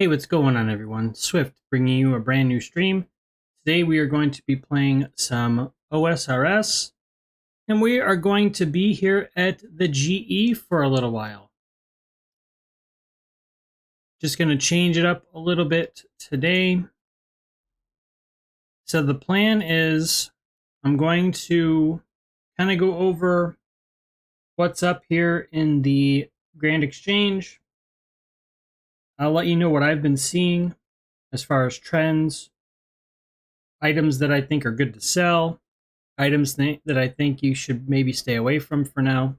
Hey, what's going on, everyone? Swift bringing you a brand new stream. Today we are going to be playing some OSRS, and we are going to be here at the GE for a little while. Just going to change it up a little bit today. So the plan is I'm going to kind of go over what's up here in the Grand Exchange. I'll let you know what I've been seeing as far as trends, items that I think are good to sell, items that I think you should maybe stay away from for now.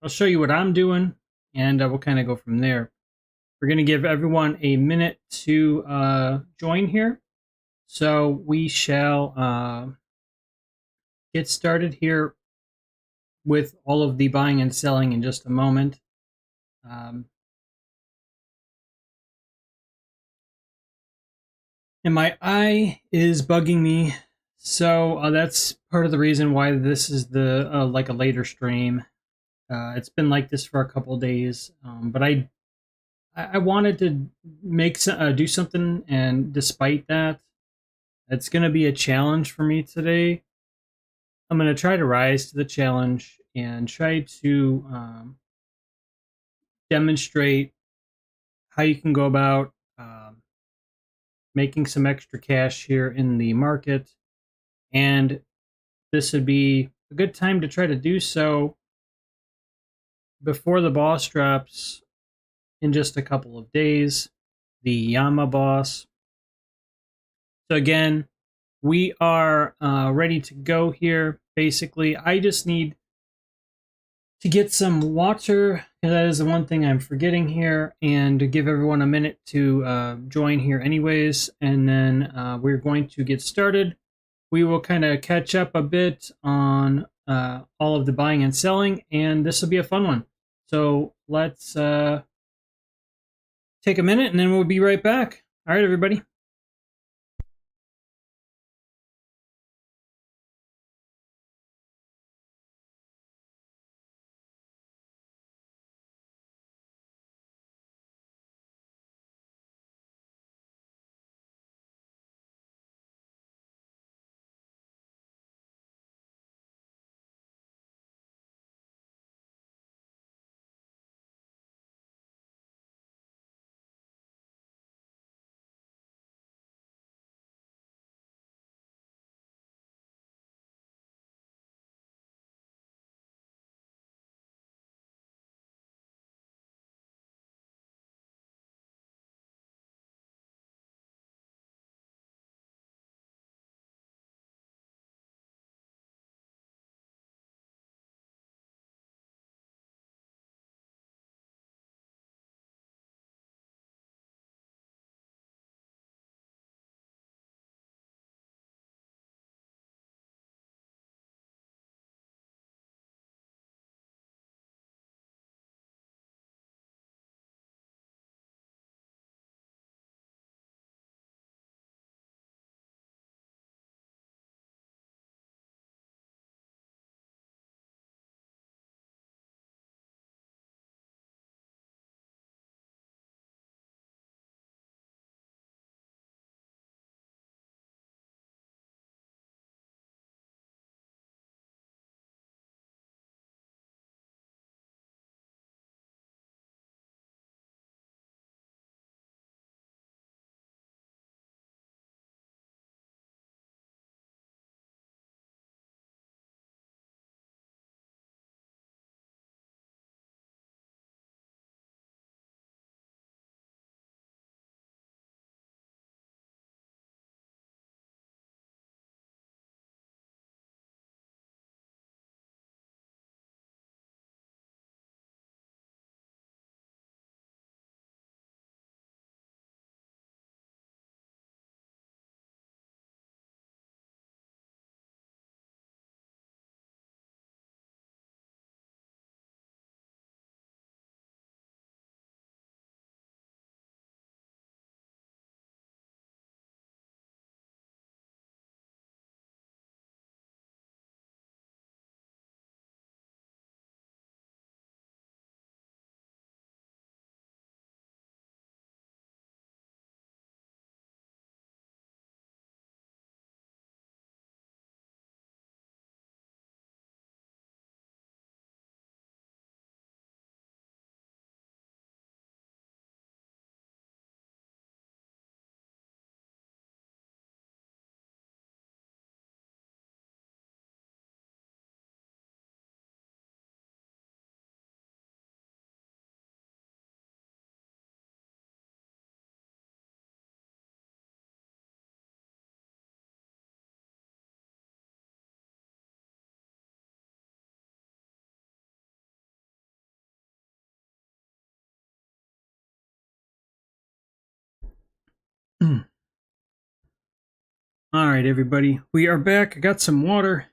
I'll show you what I'm doing, and we'll kind of go from there. We're going to give everyone a minute to join here. So we shall get started here with all of the buying and selling in just a moment. And my eye is bugging me, so that's part of the reason why this is the like a later stream. It's been like this for a couple of days, but I wanted to do something, and despite that, it's going to be a challenge for me today. I'm going to try to rise to the challenge and try to demonstrate how you can go about making some extra cash here in the market, and this would be a good time to try to do so before the boss drops in just a couple of days, the Yama boss. So again, we are ready to go here. Basically, I just need to get some water, and that is the one thing I'm forgetting here, and to give everyone a minute to join here anyways, and then we're going to get started. We will kind of catch up a bit on all of the buying and selling, and this will be a fun one. So let's take a minute, and then we'll be right back. All right, everybody. All right, everybody. We are back. I got some water.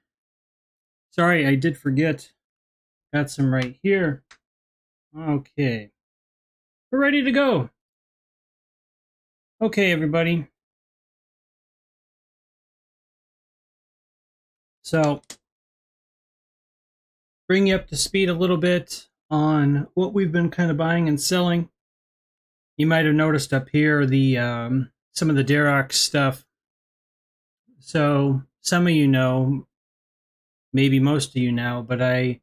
Sorry, I did forget. Got some right here. Okay. We're ready to go. Okay, everybody. So, bring you up to speed a little bit on what we've been kind of buying and selling. You might have noticed up here the some of the Darok stuff. So some of you know, maybe most of you know, but I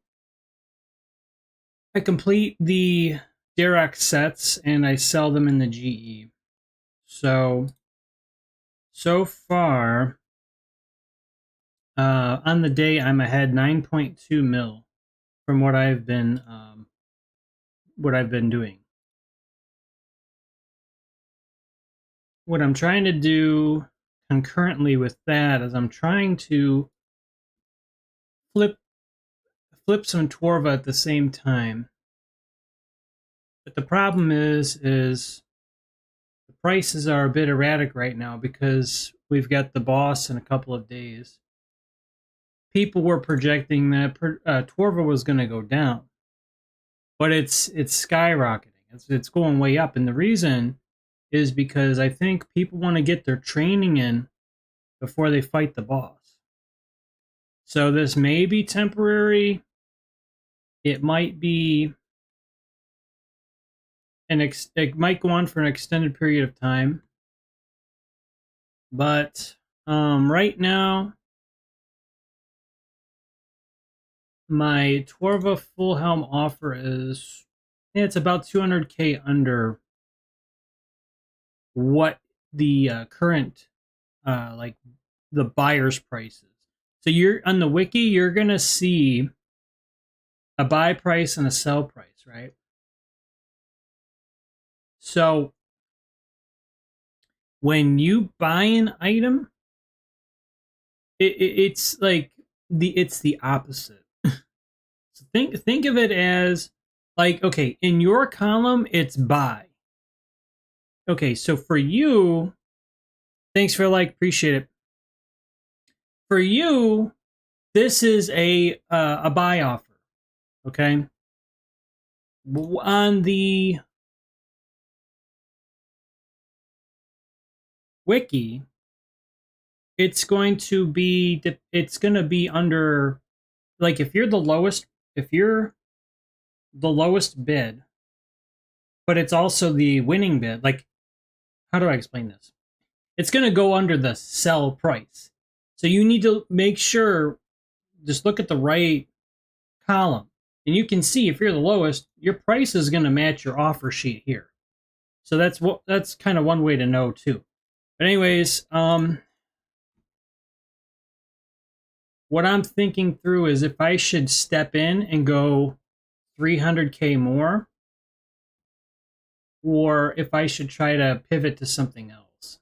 complete the Darok sets and I sell them in the GE. So far, on the day I'm ahead 9.2 mil from what I've been doing. What I'm trying to do concurrently with that is I'm trying to flip some Tworva at the same time. But the problem is the prices are a bit erratic right now because we've got the boss in a couple of days. People were projecting that Tworva was going to go down, but it's skyrocketing. It's going way up, and the reason is because I think people want to get their training in before they fight the boss. So this may be temporary. It might be it might go on for an extended period of time. But right now, my Tworva full helm offer is it's about 200k under what the current like the buyer's price is. So you're on the wiki, you're gonna see a buy price and a sell price, right? So when you buy an item, it's like it's the opposite. So think of it as like, okay, in your column it's buy. Okay, so for you, thanks for like, appreciate it. For you, this is a buy offer. Okay, on the wiki, it's going to be under, like, if you're the lowest bid, but it's also the winning bid. Like, how do I explain this? It's going to go under the sell price. So you need to make sure, just look at the right column, and you can see if you're the lowest, your price is going to match your offer sheet here. So that's kind of one way to know too. But anyways, what I'm thinking through is if I should step in and go 300k more, or if I should try to pivot to something else.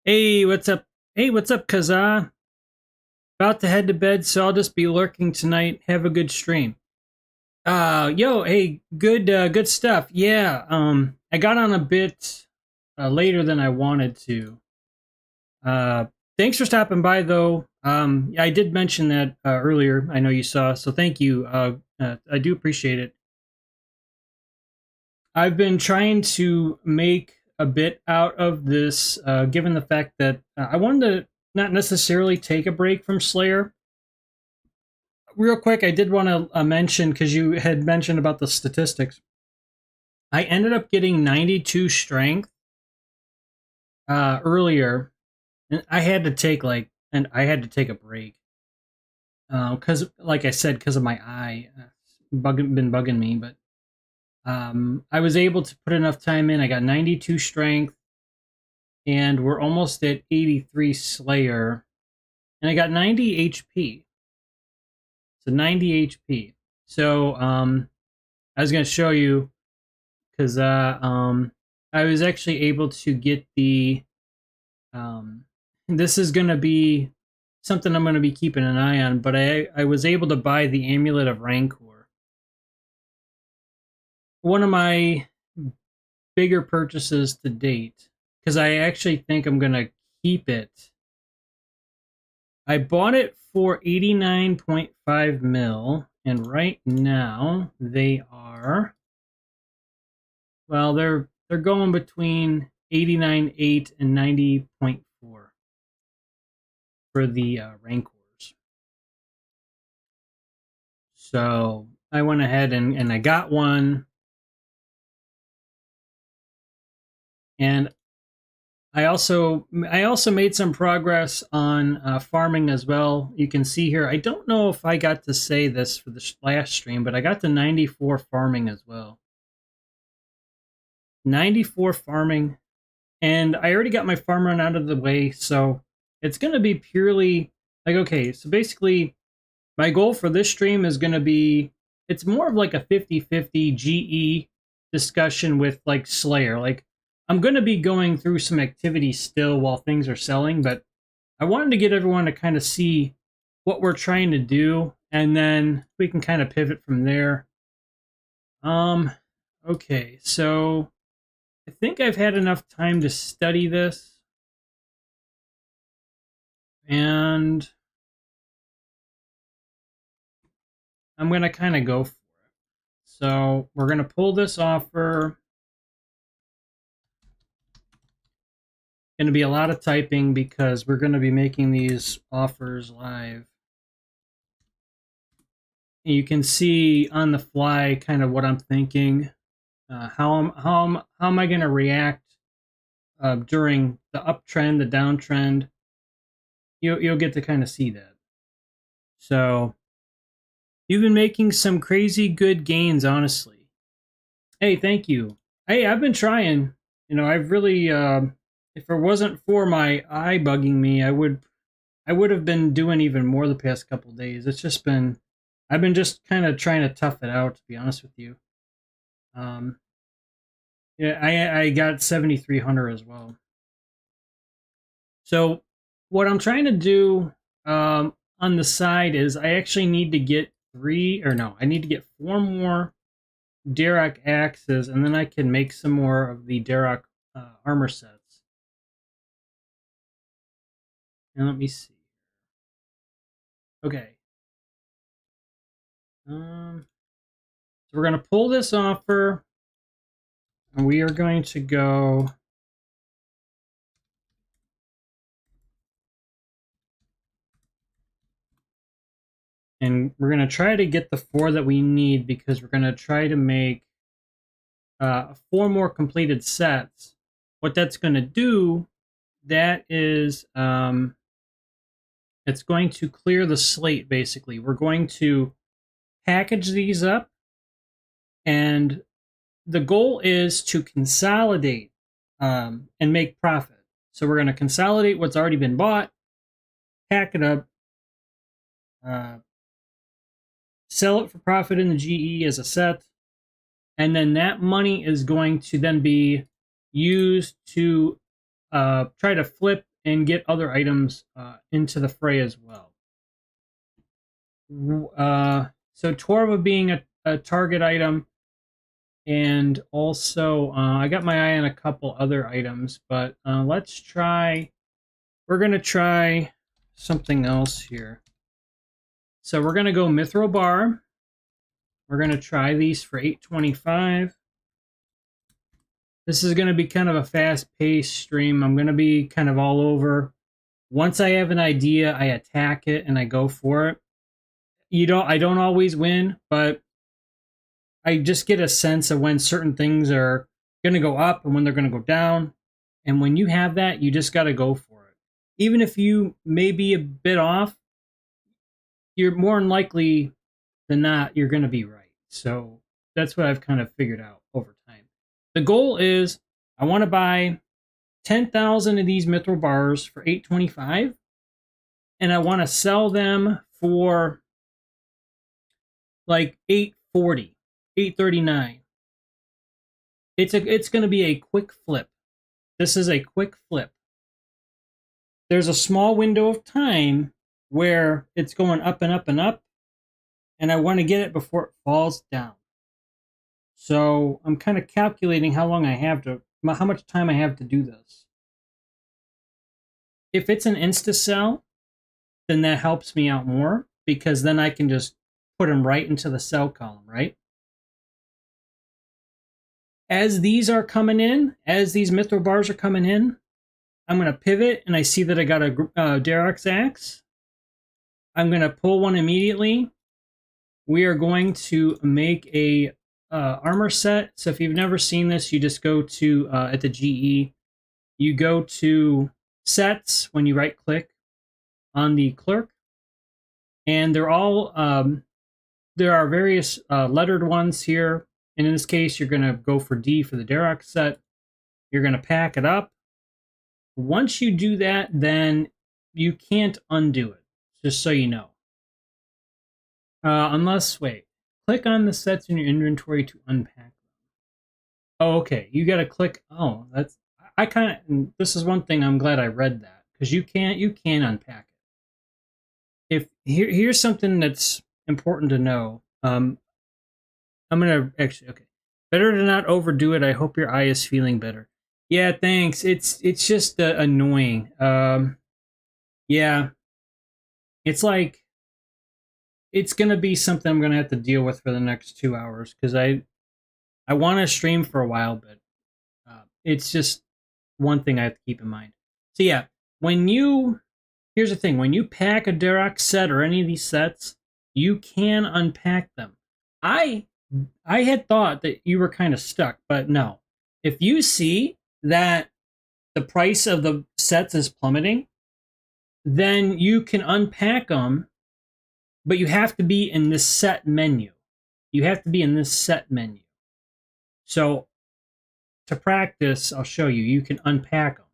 Hey, what's up? Hey, what's up, Kazaa? About to head to bed, so I'll just be lurking tonight. Have a good stream. Yo, hey, good stuff. Yeah, I got on a bit later than I wanted to. Thanks for stopping by, though. I did mention that earlier. I know you saw, so thank you. I do appreciate it. I've been trying to make a bit out of this, given the fact that I wanted to not necessarily take a break from Slayer. Real quick, I did want to mention, because you had mentioned about the statistics. I ended up getting 92 strength earlier, and I had to take a break. Because, like I said, because of my eye, been bugging me, but I was able to put enough time in. I got 92 strength, and we're almost at 83 Slayer, and I got 90 HP. So 90 HP. So I was going to show you, because I was actually able to get the this is going to be something I'm going to be keeping an eye on, but I was able to buy the Amulet of Rancor. One of my bigger purchases to date because I actually think I'm going to keep it. I bought it for 89.5 mil, and right now they are, well, they're going between 89.8 and 90.4 for the Rancors. So I went ahead and I got one. And I also made some progress on farming as well. You can see here, I don't know if I got to say this for the last stream, but I got to 94 farming as well. 94 farming, and I already got my farm run out of the way, so it's going to be purely like, okay, so basically my goal for this stream is going to be, it's more of like a 50-50 GE discussion with like Slayer. Like, I'm going to be going through some activities still while things are selling, but I wanted to get everyone to kind of see what we're trying to do, and then we can kind of pivot from there. Okay, so I think I've had enough time to study this, and I'm going to kind of go for it. So we're going to pull this offer. Going to be a lot of typing because we're going to be making these offers live. You can see on the fly kind of what I'm thinking. How am I going to react during the uptrend, the downtrend? You'll get to kind of see that. So you've been making some crazy good gains, honestly. Hey, thank you. Hey, I've been trying. You know, I've really. If it wasn't for my eye bugging me, I would have been doing even more the past couple of days. It's just been, I've been just kind of trying to tough it out, to be honest with you. Yeah, I got 7,300 as well. So what I'm trying to do on the side is I actually need to get I need to get 4 more Darok axes, and then I can make some more of the Darok armor sets. And let me see. Okay. So we're going to pull this offer, and we are going to go. And we're going to try to get the 4 that we need because we're going to try to make 4 more completed sets. What that's going to do, that is, it's going to clear the slate, basically. We're going to package these up, and the goal is to consolidate and make profit. So we're going to consolidate what's already been bought, pack it up, sell it for profit in the GE as a set, and then that money is going to then be used to try to flip and get other items into the fray as well. So Torva being a target item, and also I got my eye on a couple other items, but let's try, we're going to try something else here. So we're going to go Mithril Bar. We're going to try these for 825. This is going to be kind of a fast-paced stream. I'm going to be kind of all over. Once I have an idea, I attack it and I go for it. I don't always win, but I just get a sense of when certain things are going to go up and when they're going to go down. And when you have that, you just got to go for it. Even if you may be a bit off, you're more than likely than not, you're going to be right. So that's what I've kind of figured out over time. The goal is I want to buy 10,000 of these Mithril bars for 825, and I want to sell them for like 840, 839. It's going to be a quick flip. This is a quick flip. There's a small window of time where it's going up and up and up, and I want to get it before it falls down. So I'm kind of calculating how much time I have to do this. If it's an insta sell, then that helps me out more because then I can just put them right into the sell column, right? As these are coming in, as these Mithril bars are coming in, I'm going to pivot and I see that I got a Darox axe. I'm going to pull one immediately. We are going to make a armor set. So if you've never seen this, you just go to, at the GE, you go to sets when you right click on the clerk. And they're all, there are various lettered ones here. And in this case, you're going to go for D for the Darox set. You're going to pack it up. Once you do that, then you can't undo it, just so you know. Unless, wait, click on the sets in your inventory to unpack them. Oh, okay, you got to click. Oh, that's, I kind of, this is one thing I'm glad I read that, because you can unpack it. If here's something that's important to know. I'm gonna actually, okay, better to not overdo it. I hope your eye is feeling better. Yeah, thanks. It's just annoying. Yeah, it's like it's gonna be something I'm gonna have to deal with for the next 2 hours because I want to stream for a while, but it's just one thing I have to keep in mind. So yeah, here's the thing: when you pack a Darox set or any of these sets, you can unpack them. I had thought that you were kind of stuck, but no. If you see that the price of the sets is plummeting, then you can unpack them, but you have to be in this set menu. You have to be in this set menu. So to practice, I'll show you. You can unpack them.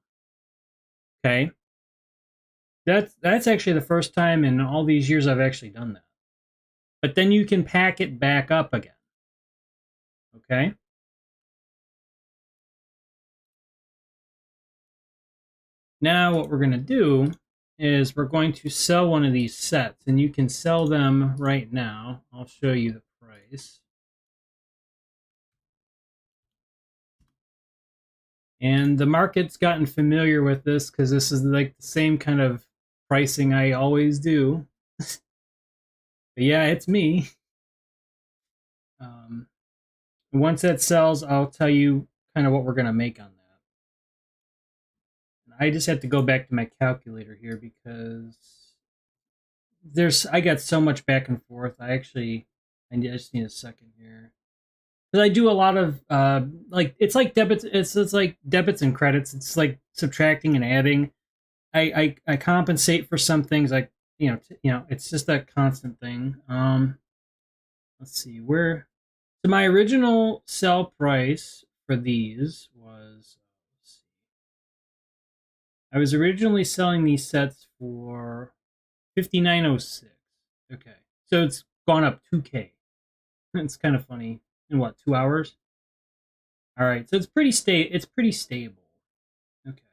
Okay? That's actually the first time in all these years I've actually done that. But then you can pack it back up again. Okay? Now what we're going to do is we're going to sell one of these sets, and you can sell them right now. I'll show you the price. And the market's gotten familiar with this because this is like the same kind of pricing I always do. But yeah, it's me. Once that sells, I'll tell you kind of what we're going to make on that. I just have to go back to my calculator here because I got so much back and forth. I just need a second here. Because I do a lot of it's like debits. It's like debits and credits. It's like subtracting and adding. I compensate for some things, like it's just that constant thing. Let's see where. So my original sell price for these was. I was originally selling these sets for $59.06. Okay, so it's gone up $2K. It's kind of funny. In what, 2 hours? All right, so it's pretty stable. Okay.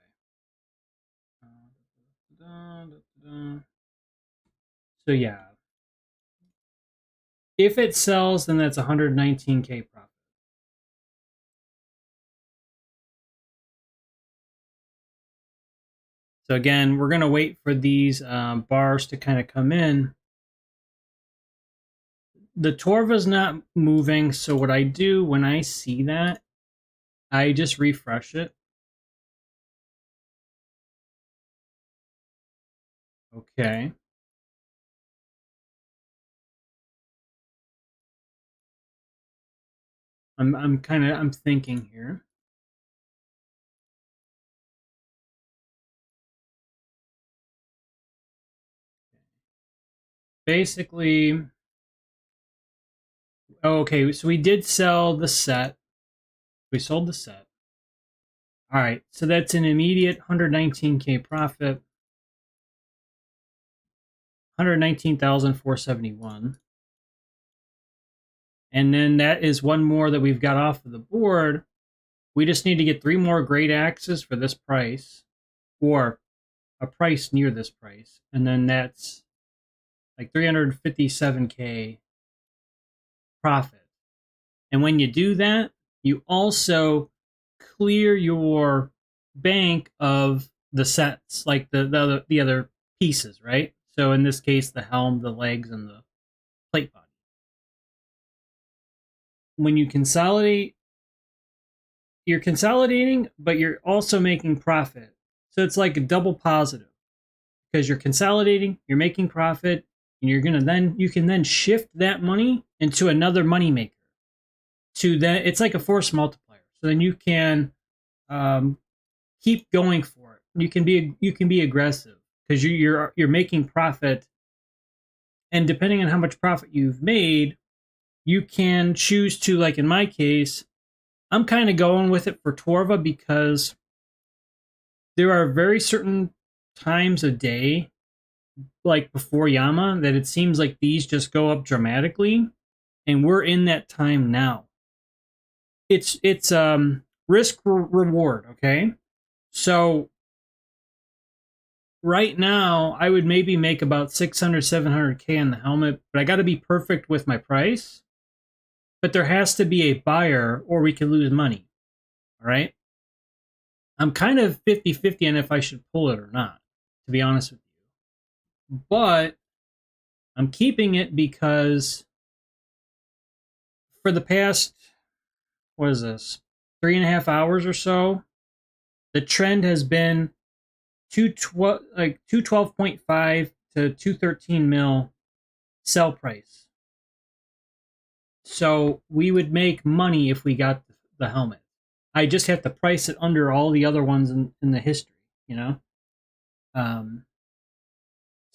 So yeah, if it sells, then that's 119K profit. So again, we're gonna wait for these bars to kind of come in. The Torva's not moving, so what I do when I see that, I just refresh it. Okay. I'm thinking here. Basically, okay, so we did sell the set. We sold the set. All right, so that's an immediate 119K profit. 119,471. And then that is one more that we've got off of the board. We just need to get 3 more great axes for this price, or a price near this price. And then that's like 357K profit. And when you do that, you also clear your bank of the sets, like the other pieces, right? So in this case, the helm, the legs, and the plate body. When you consolidate, you're consolidating, but you're also making profit. So it's like a double positive because you're consolidating, you're making profit, and you can then shift that money into another money maker. To then it's like a force multiplier. So then you can keep going for it. You can be aggressive because you're making profit, and depending on how much profit you've made, you can choose to, like in my case, I'm kind of going with it for Torva because there are very certain times of day, like before Yama, that it seems like these just go up dramatically, and we're in that time now. It's risk reward, okay? So right now, I would maybe make about 600, 700K on the helmet, but I got to be perfect with my price. But there has to be a buyer or we could lose money. All right. I'm kind of 50-50 on if I should pull it or not, to be honest with you. But I'm keeping it because for the past, what is this, 3.5 hours or so, the trend has been 212.5 to 213 mil sell price. So we would make money if we got the helmet. I just have to price it under all the other ones in the history, you know? So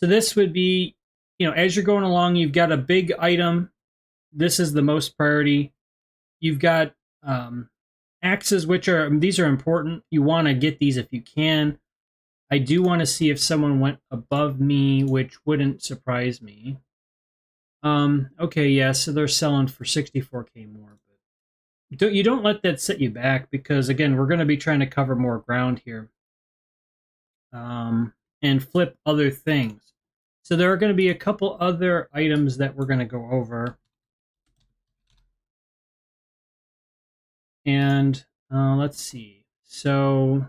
this would be, as you're going along, you've got a big item. This is the most priority. You've got axes, these are important. You want to get these if you can. I do want to see if someone went above me, which wouldn't surprise me. Okay, yeah, so they're selling for 64K more. But you don't let that set you back because, again, we're going to be trying to cover more ground here. And flip other things. So there are going to be a couple other items that we're going to go over. And let's see. So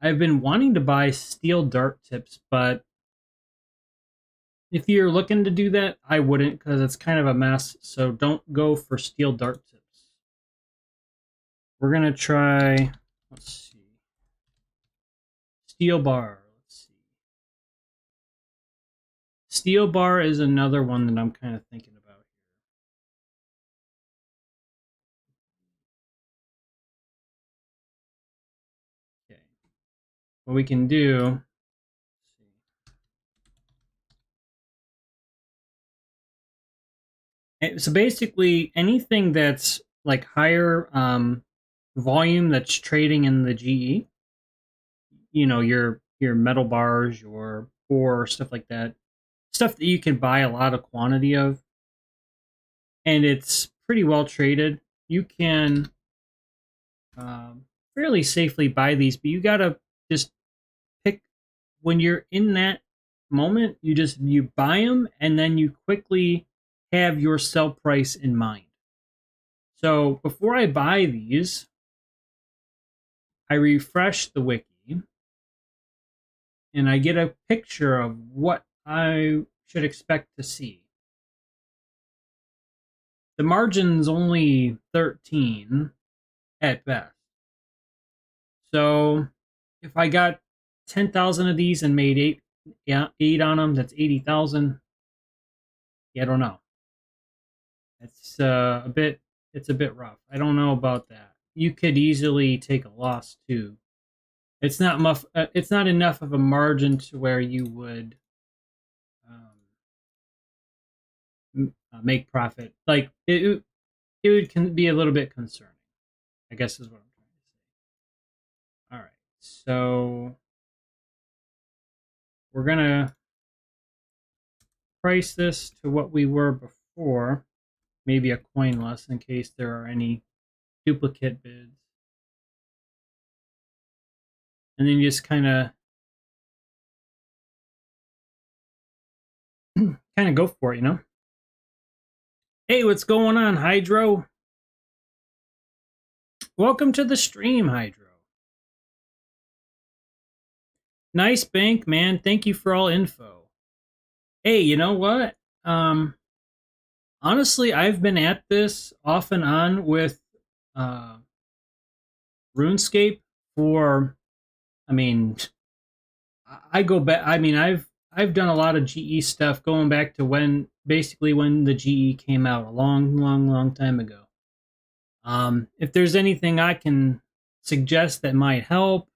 I've been wanting to buy steel dart tips, but if you're looking to do that, I wouldn't because it's kind of a mess. So don't go for steel dart tips. We're going to try, let's see, steel bar. Let's see. Steel bar is another one that I'm kind of thinking about here. Okay. What we can do, so basically anything that's like higher volume that's trading in the GE, your metal bars, your ore, stuff like that, stuff that you can buy a lot of quantity of, and it's pretty well traded. You can fairly safely buy these, but you gotta just pick when you're in that moment. You buy them, and then you quickly have your sell price in mind. So before I buy these, I refresh the wiki and I get a picture of what I should expect to see. The margin's only 13 at best. So if I got 10,000 of these and made eight on them, that's 80,000. Yeah, I don't know. It's a bit rough. I don't know about that. You could easily take a loss too. It's not enough of a margin to where you would make profit. Like it would be a little bit concerning, I guess is what I'm trying to say. All right, so we're gonna price this to what we were before, maybe a coin less in case there are any duplicate bids, and then you just kind of go for it, Hey, what's going on, Hydro? Welcome to the stream, Hydro. Nice bank, man. Thank you for all info. Hey, you know what? Honestly, I've been at this off and on with uh, RuneScape for. I mean, I go back. I mean, I've done a lot of GE stuff going back to basically when the GE came out a long time ago. If there's anything I can suggest that might help,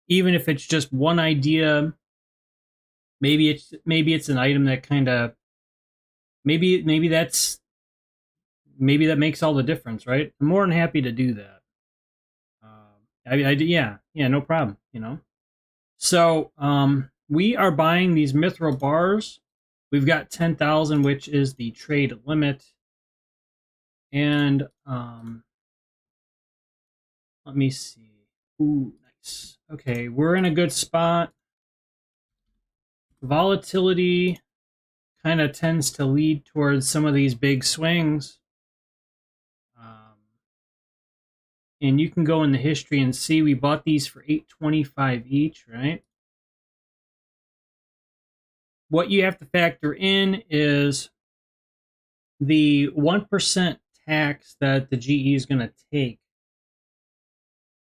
even if it's just one idea, maybe it's an item that kind of maybe that makes all the difference, right? I'm more than happy to do that. Yeah, no problem. So we are buying these mithril bars. We've got 10,000, which is the trade limit, and let me see. Ooh, nice. Okay, we're in a good spot. Volatility kind of tends to lead towards some of these big swings. And you can go in the history and see we bought these for $8.25 each, right? What you have to factor in is the 1% tax that the GE is going to take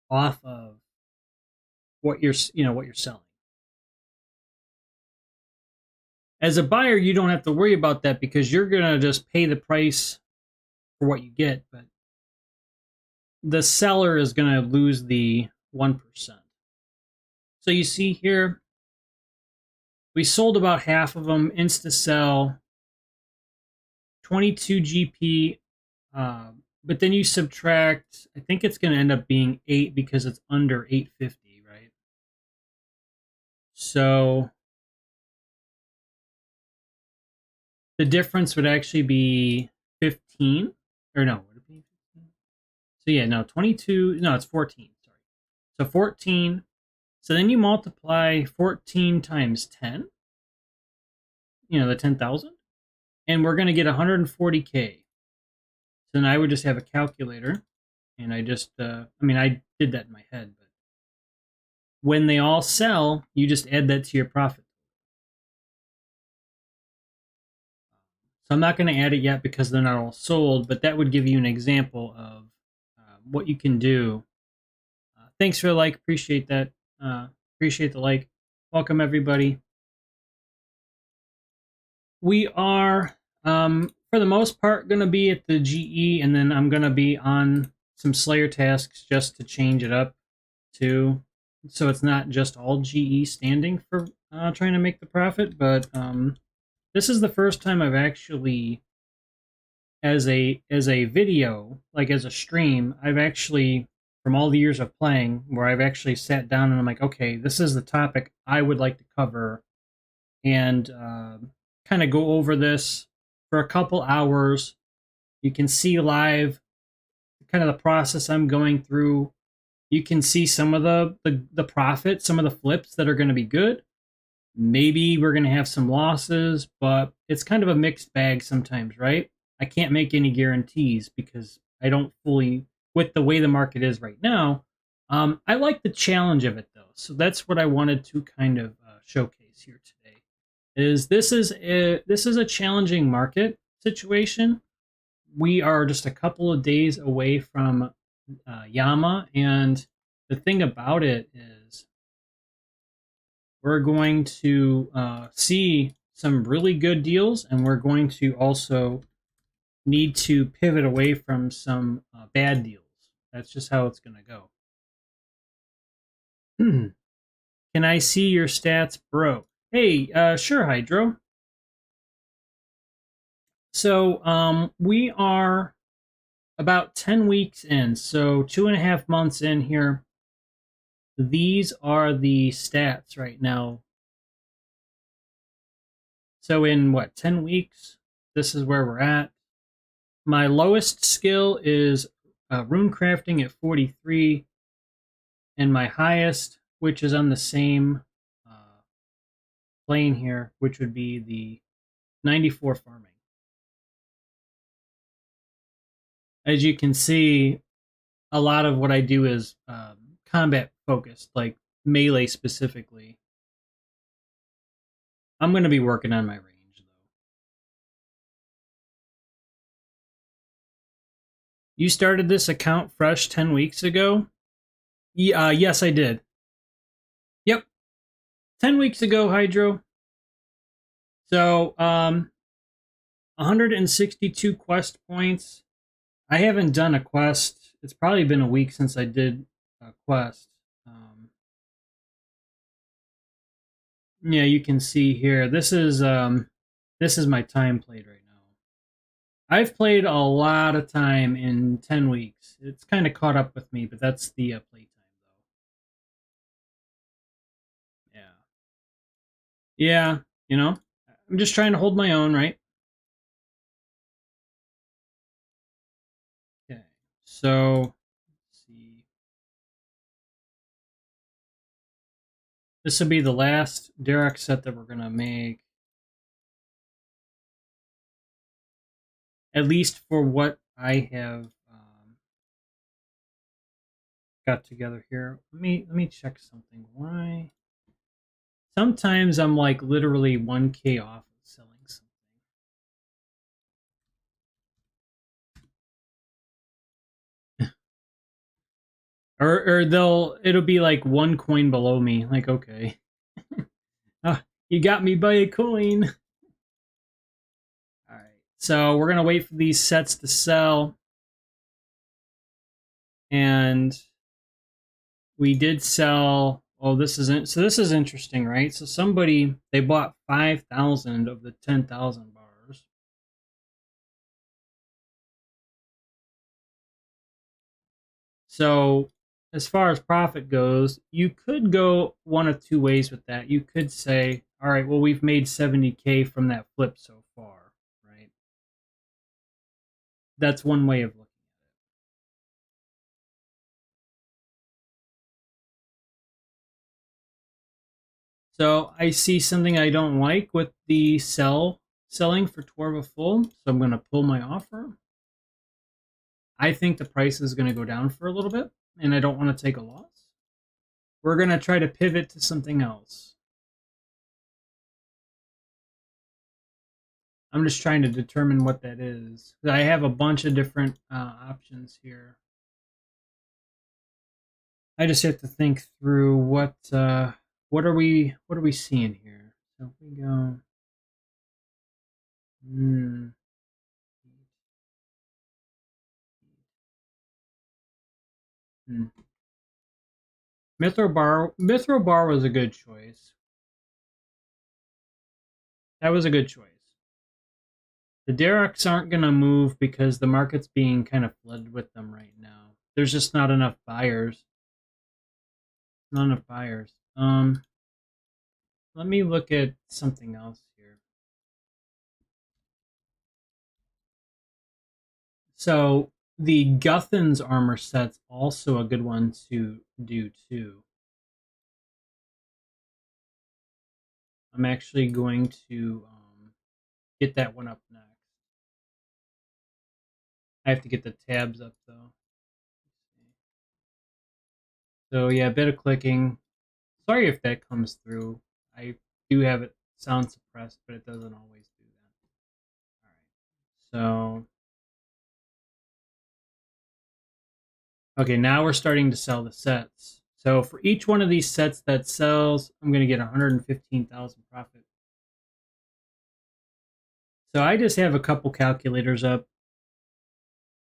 off of what you're selling. As a buyer, you don't have to worry about that because you're going to just pay the price for what you get, but the seller is going to lose the 1%. So you see here, we sold about half of them, insta sell, 22 GP, but then you subtract, I think it's going to end up being 8 because it's under 850, right? So the difference would actually be 15, or no, would it be 15? So yeah, no, 22, no, it's 14, sorry. So 14, so then you multiply 14 times 10, the 10,000, and we're going to get 140K. So then I would just have a calculator, and I just, I did that in my head, but when they all sell, you just add that to your profit. So I'm not going to add it yet because they're not all sold, but that would give you an example of what you can do. Thanks for the like. Appreciate that. Appreciate the like. Welcome, everybody. We are, for the most part, going to be at the GE, and then I'm going to be on some Slayer tasks just to change it up, too. So it's not just all GE standing for trying to make the profit, but this is the first time I've actually, as a video, like as a stream, I've actually, from all the years of playing, where I've actually sat down and I'm like, okay, this is the topic I would like to cover, and kind of go over this for a couple hours. You can see live kind of the process I'm going through. You can see some of the profit, some of the flips that are going to be good. Maybe we're going to have some losses, but it's kind of a mixed bag sometimes, right? I can't make any guarantees because I don't fully, with the way the market is right now. I like the challenge of it though, so that's what I wanted to kind of showcase here today. This is a challenging market situation. We are just a couple of days away from Yama, and the thing about it is we're going to see some really good deals, and we're going to also need to pivot away from some bad deals. That's just how it's going to go. Can I see your stats, bro? Hey, sure, Hydro. So we are about 10 weeks in, so 2.5 months in here. These are the stats right now. So in what, 10 weeks, this is where we're at. My lowest skill is rune crafting at 43, and my highest, which is on the same plane here, which would be the 94 farming. as you can see, a lot of what I do is combat focused, like melee specifically. I'm going to be working on my range, though. You started this account fresh 10 weeks ago? Yes, I did. Yep. 10 weeks ago, Hydro. So, 162 quest points. I haven't done a quest. It's probably been a week since I did a quest. Yeah, you can see here. This is my time played right now. I've played a lot of time in 10 weeks. It's kind of caught up with me, but that's the play time, though. Yeah. Yeah, you know, I'm just trying to hold my own, right? Okay. So, let's see. This will be the last Derek set that we're going to make. At least for what I have got together here. Let me check something. Why? Sometimes I'm like literally 1K off of selling something. or it'll be like one coin below me. Like, okay. You got me by a coin. All right. So we're gonna wait for these sets to sell. And we did sell. Oh, this isn't. So this is interesting, right? So somebody, they bought 5,000 of the 10,000 bars. So as far as profit goes, you could go one of two ways with that. You could say, all right, well, we've made 70K from that flip so far, right? That's one way of looking at it. So I see something I don't like with the selling for Torva full, so I'm going to pull my offer. I think the price is going to go down for a little bit, and I don't want to take a loss. We're going to try to pivot to something else. I'm just trying to determine what that is. I have a bunch of different options here. I just have to think through what are we seeing here. So if we go, Mithril Bar was a good choice. That was a good choice. The Derricks aren't going to move because the market's being kind of flooded with them right now. There's just not enough buyers. Not enough buyers. Let me look at something else here. So the Guthan's armor set's also a good one to do too. I'm actually going to get that one up next. I have to get the tabs up though. So yeah, a bit of clicking. Sorry if that comes through. I do have it sound suppressed, but it doesn't always do that. All right. So okay, now we're starting to sell the sets. So for each one of these sets that sells, I'm going to get 115,000 profit. So I just have a couple calculators up,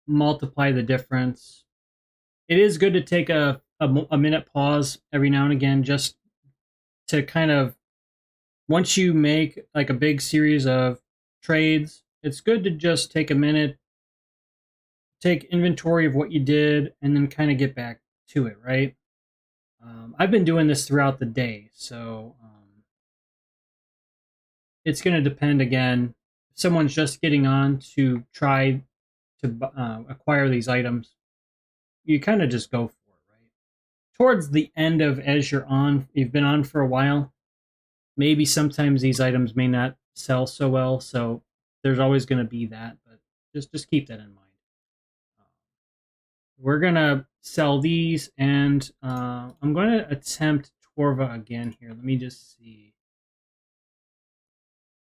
multiply the difference. It is good to take a minute pause every now and again just to kind of, once you make like a big series of trades, it's good to just take a minute, take inventory of what you did, and then kind of get back to it, right? I've been doing this throughout the day, so it's going to depend again. If someone's just getting on to try to acquire these items, you kind of just go for it, right? Towards the end of as you've been on for a while, maybe sometimes these items may not sell so well, so there's always going to be that, but just keep that in mind. we're gonna sell these, and I'm going to attempt Torva again here. Let me just see.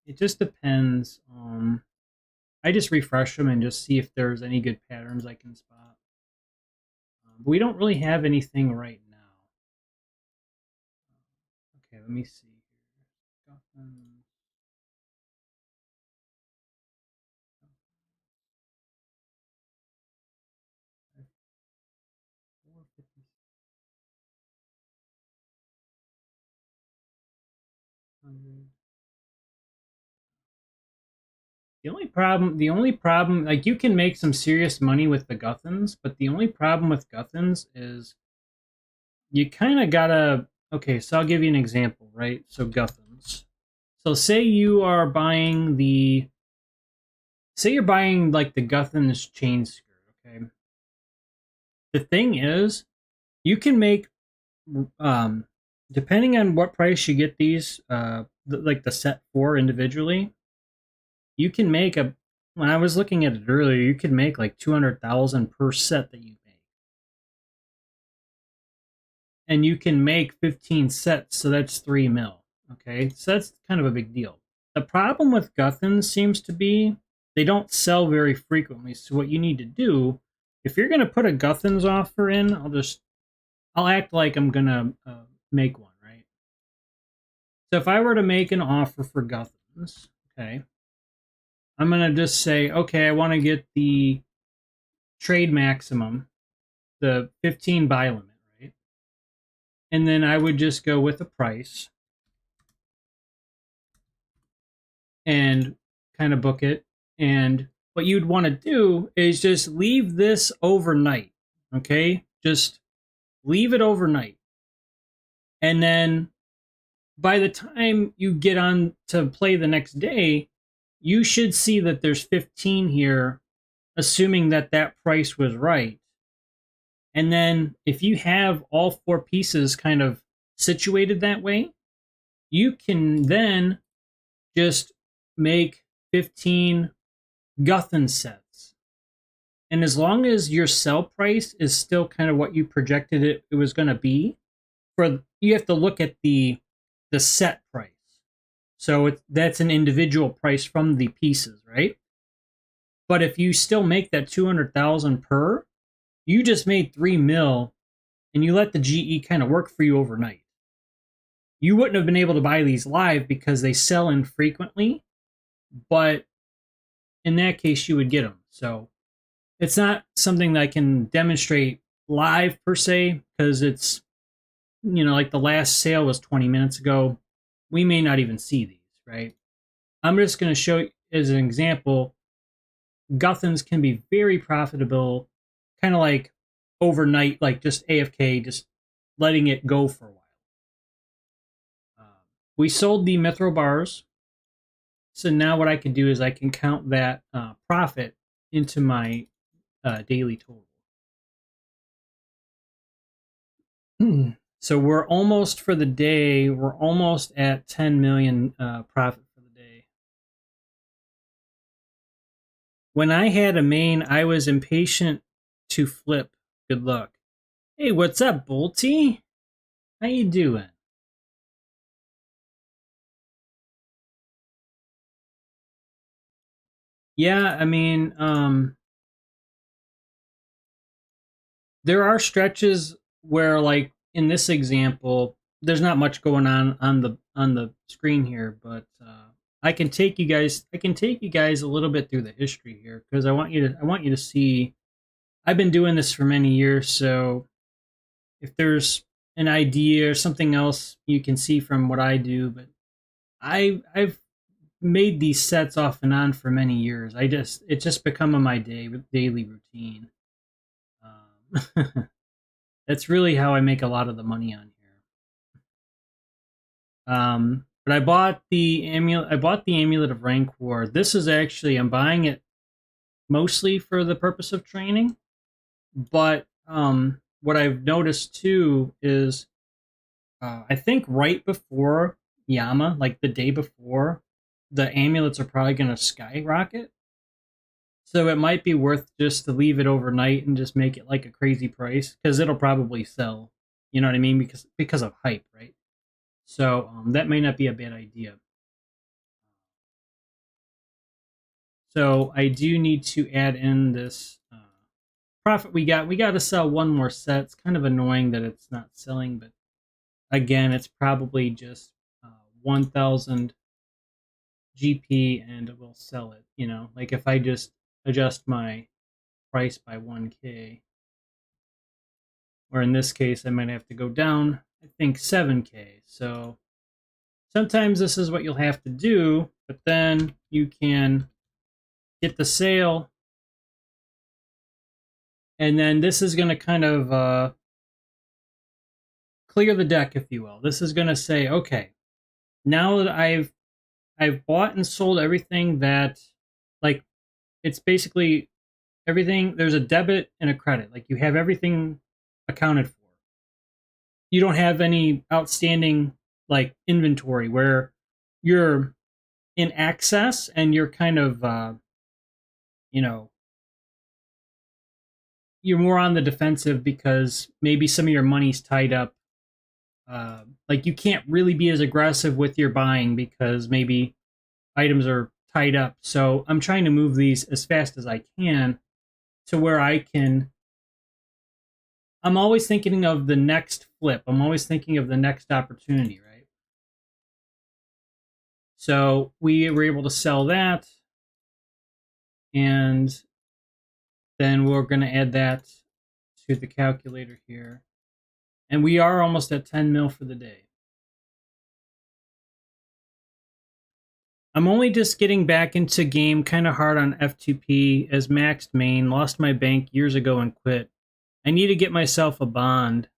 It just depends. I just refresh them and just see if there's any good patterns I can spot. But we don't really have anything right now. Okay, let me see here. The only problem, like you can make some serious money with the Guthans, but the only problem with Guthans is you kind of gotta. Okay, so I'll give you an example, right? So Guthans. So say you are buying say you're buying like the Guthans chain skirt, okay? The thing is, you can make, depending on what price you get these, like the set for individually, you can make when I was looking at it earlier, you could make like 200,000 per set that you make. And you can make 15 sets, so that's 3 mil. Okay, so that's kind of a big deal. The problem with Guthans seems to be they don't sell very frequently. So what you need to do, if you're going to put a Guthans offer in, I'll act like I'm going to make one, right? So if I were to make an offer for Guthans, okay, I'm going to just say, okay, I want to get the trade maximum, the 15 buy limit, right? And then I would just go with a price and kind of book it. And what you'd want to do is just leave this overnight, okay? Just leave it overnight. And then by the time you get on to play the next day, you should see that there's 15 here, assuming that that price was right. And then if you have all 4 pieces kind of situated that way, you can then just make 15 Guthan sets. And as long as your sell price is still kind of what you projected it was going to be, you have to look at the set price. So that's an individual price from the pieces, right? But if you still make that 200,000 per, you just made 3 mil, and you let the GE kind of work for you overnight. You wouldn't have been able to buy these live because they sell infrequently, but in that case, you would get them. So it's not something that I can demonstrate live per se, because it's, like the last sale was 20 minutes ago. We may not even see these, right? I'm just going to show you as an example, Guthans can be very profitable, kind of like overnight, like just AFK, just letting it go for a while. We sold the Mithro bars. So now what I can do is I can count that profit into my daily total. So we're almost for the day. We're almost at 10 million profit for the day. When I had a main, I was impatient to flip. Good luck. Hey, what's up, Bolty? How you doing? Yeah, I mean, there are stretches where, like in this example, there's not much going on the screen here, but I can take you guys a little bit through the history here, because I want you to see. I've been doing this for many years, so if there's an idea or something else you can see from what I do, but I've made these sets off and on for many years. It's just become my daily routine. That's really how I make a lot of the money on here. But I bought the amulet of rank war. This is actually, I'm buying it mostly for the purpose of training. But what I've noticed too is, I think right before Yama, like the day before, the amulets are probably going to skyrocket. So it might be worth just to leave it overnight and just make it like a crazy price, because it'll probably sell. You know what I mean? Because of hype, right? So that may not be a bad idea. So I do need to add in this profit we got. We got to sell one more set. It's kind of annoying that it's not selling, but again, it's probably just 1,000 GP and it will sell it. You know, like if I just adjust my price by 1K, or in this case, I might have to go down, I think 7K. So sometimes this is what you'll have to do, but then you can get the sale, and then this is going to kind of clear the deck, if you will. This is going to say, okay, now that I've bought and sold everything that, like, it's basically everything. There's a debit and a credit. Like, you have everything accounted for. You don't have any outstanding, like, inventory where you're in excess and you're kind of, you know, you're more on the defensive because maybe some of your money's tied up. Like, you can't really be as aggressive with your buying because maybe items are tied up. So I'm trying to move these as fast as I can to where I can. I'm always thinking of the next flip. I'm always thinking of the next opportunity, right? So we were able to sell that, and then we're going to add that to the calculator here. And we are almost at 10 mil for the day. I'm only just getting back into game, kind of hard on F2P as maxed main. Lost my bank years ago and quit. I need to get myself a bond.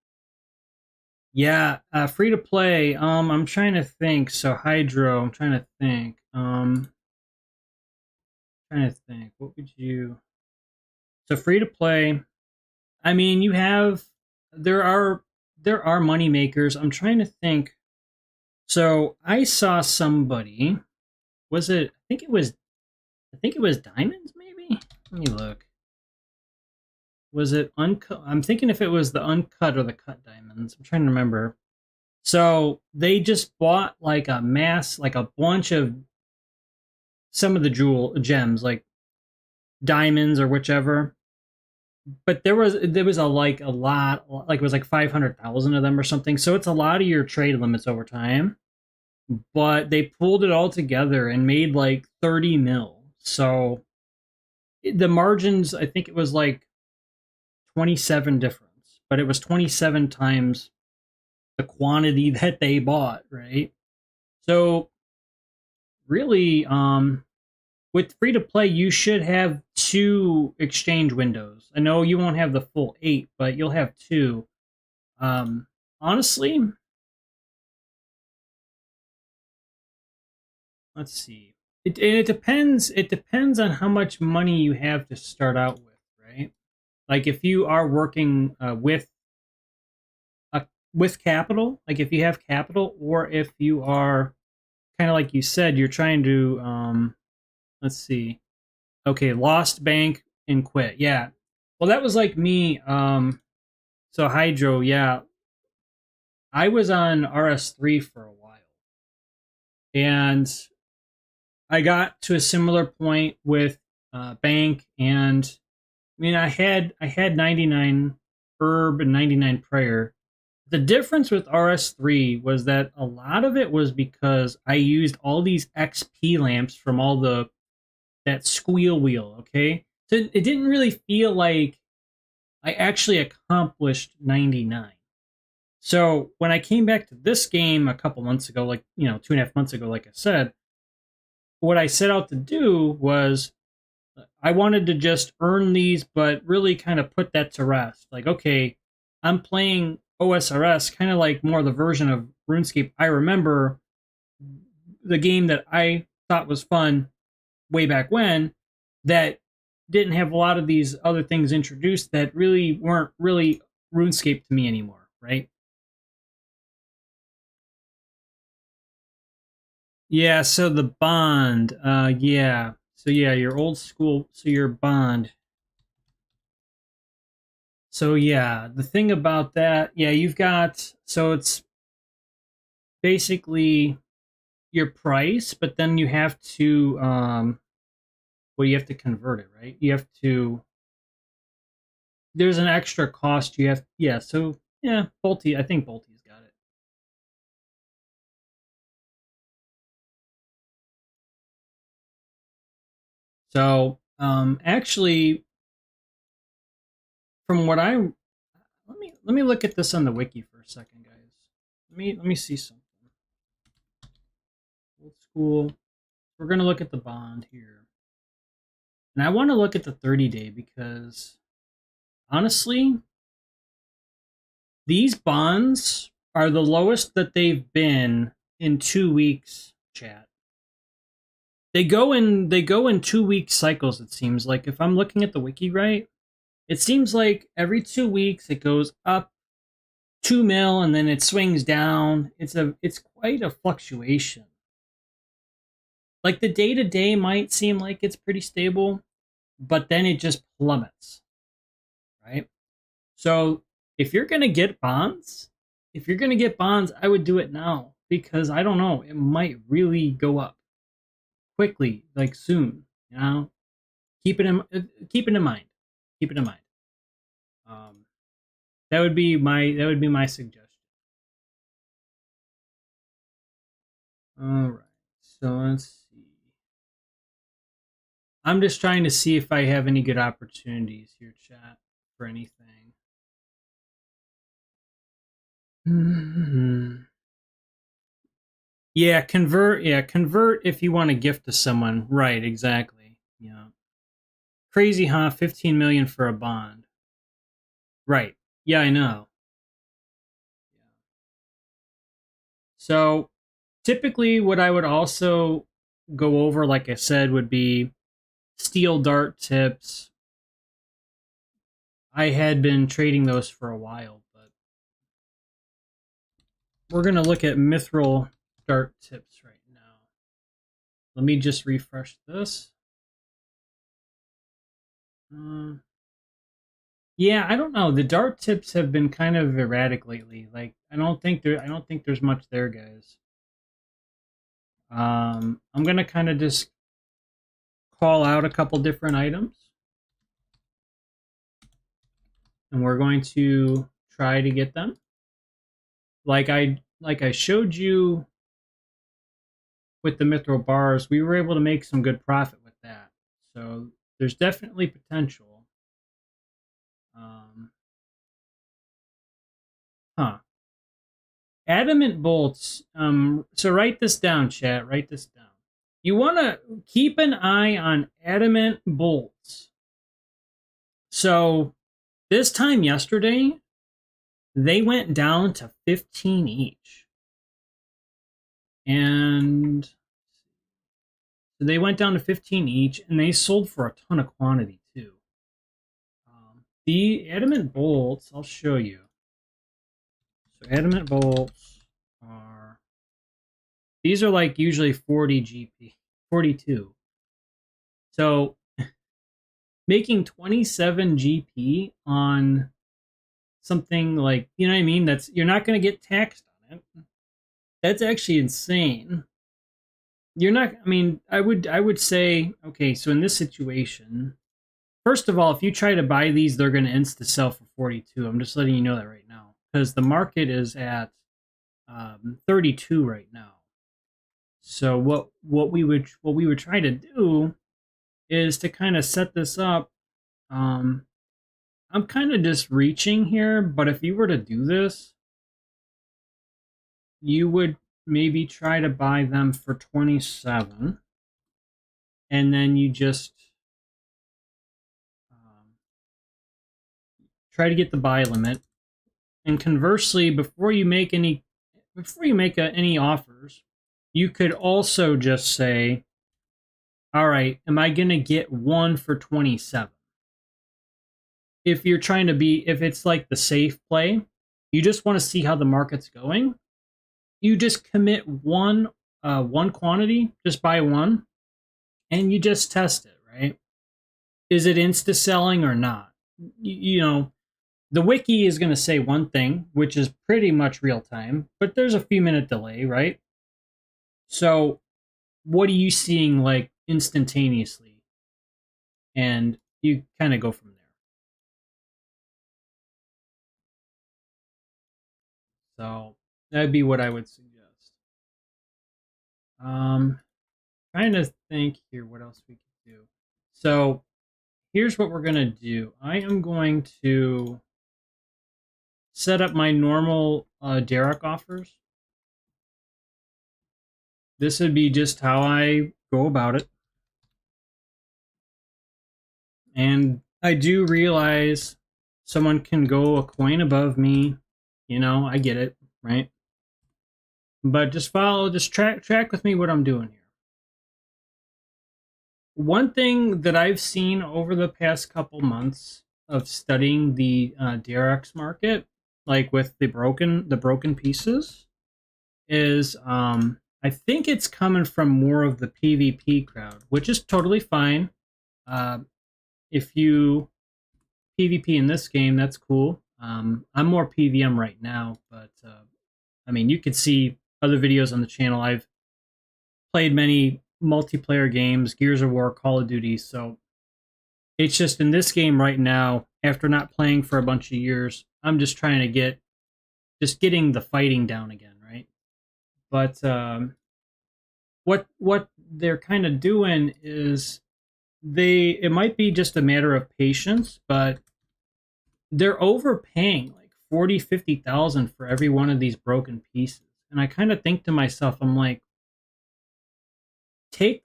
Yeah, free to play. I'm trying to think. So Hydro, I'm trying to think. What would you? So free to play. I mean, you have there are money makers. I'm trying to think. So I saw somebody. Was it? I think it was diamonds. Maybe. Let me look. Was it uncut? I'm thinking if it was the uncut or the cut diamonds. I'm trying to remember. So they just bought like a bunch of some of the gems, like diamonds or whichever. But there was a lot, like it was like 500,000 of them or something. So it's a lot of your trade limits over time. But they pulled it all together and made like 30 mil. So the margins, I think it was like 27 difference, but it was 27 times the quantity that they bought, right? So really, with free to play, you should have 2 exchange windows. I know you won't have the full 8, but you'll have 2. Honestly, let's see. It depends. It depends on how much money you have to start out with, right? Like if you are working with capital, like if you have capital, or if you are kind of like you said, you're trying to let's see. Okay, lost bank and quit. Yeah. Well, that was like me. So Hydro, yeah. I was on RS3 for a while. And I got to a similar point with bank, and I mean I had 99 herb and 99 prayer. The difference with RS3 was that a lot of it was because I used all these XP lamps from all that squeal wheel, okay? So it didn't really feel like I actually accomplished 99. So when I came back to this game a couple months ago, like, 2.5 months ago, like I said, what I set out to do was I wanted to just earn these, but really kind of put that to rest. Like, okay, I'm playing OSRS, kind of like more the version of RuneScape I remember, the game that I thought was fun way back when, that didn't have a lot of these other things introduced that really weren't really RuneScape to me anymore, right? Yeah, so the bond, yeah. So yeah, your old school, so your bond. So yeah, the thing about that, yeah, you've got, so it's basically your price, but then you have to, well, you have to convert it, right? You have to, there's an extra cost you have, yeah, so yeah, Bolte, I think Bolte's got it. So, actually, from what I let me look at this on the wiki for a second, guys. Let me see something. Old school. We're gonna look at the bond here, and I want to look at the 30-day because honestly, these bonds are the lowest that they've been in 2 weeks. Chat. They go in 2 week cycles. It seems like if I'm looking at the wiki right, it seems like every 2 weeks it goes up 2 mil and then it swings down. It's quite a fluctuation. Like the day to day might seem like it's pretty stable, but then it just plummets, right? So if you're gonna get bonds, I would do it now because I don't know, it might really go up quickly, like soon. You know, keep it in mind. Keep it in mind. Um, that would be my suggestion. All right. So let's see. I'm just trying to see if I have any good opportunities here, chat, for anything. Yeah, convert. Yeah, convert if you want to gift to someone. Right, exactly. Yeah. Crazy, huh? 15 million for a bond. Right. Yeah, I know. So typically what I would also go over, like I said, would be steel dart tips. I had been trading those for a while, but we're going to look at mithril dart tips right now. Let me just refresh this. Yeah, I don't know. The dart tips have been kind of erratic lately. Like I don't think there's much there, guys. I'm gonna kind of just call out a couple different items, and we're going to try to get them. Like I showed you with the mithril bars, we were able to make some good profit with that. So there's definitely potential. Huh. Adamant bolts. So write this down, chat. Write this down. You want to keep an eye on adamant bolts. So this time yesterday, they went down to 15 each. And so they went down to 15 each, and they sold for a ton of quantity too. The adamant bolts, I'll show you. So adamant bolts are, these are like usually 40 GP, 42. So making 27 GP on something like, you know what I mean? That's, you're not going to get taxed on it. That's actually insane. You're not, I mean, I would say, okay, so in this situation, first of all, if you try to buy these, they're going to insta sell for 42. I'm just letting you know that right now because the market is at 32 right now. So what we would try to do is to kind of set this up. I'm kind of just reaching here, but if you were to do this, you would maybe try to buy them for 27, and then you just try to get the buy limit. And conversely, before you make any offers, you could also just say, all right, am I going to get one for 27? If you're trying to be, if it's like the safe play, you just want to see how the market's going, you just commit one quantity, just buy one, and you just test it, right? Is it insta selling or not? You know, the wiki is going to say one thing, which is pretty much real time, but there's a few minute delay, right? So what are you seeing like instantaneously? And you kind of go from there. So that'd be what I would suggest. Trying to think here what else we could do. So here's what we're going to do. I am going to set up my normal Derek offers. This would be just how I go about it. And I do realize someone can go a coin above me. You know, I get it, right? But just track with me what I'm doing here. One thing that I've seen over the past couple months of studying the DRX market, like with the broken pieces, is I think it's coming from more of the PvP crowd, which is totally fine. If you PvP in this game, that's cool. I'm more PVM right now, but I mean, you could see other videos on the channel. I've played many multiplayer games, Gears of War, Call of Duty, so it's just in this game right now, after not playing for a bunch of years, I'm just trying to getting the fighting down again, right? But what they're kind of doing is it might be just a matter of patience, but they're overpaying like 40,000-50,000 for every one of these broken pieces. And I kind of think to myself, I'm like, take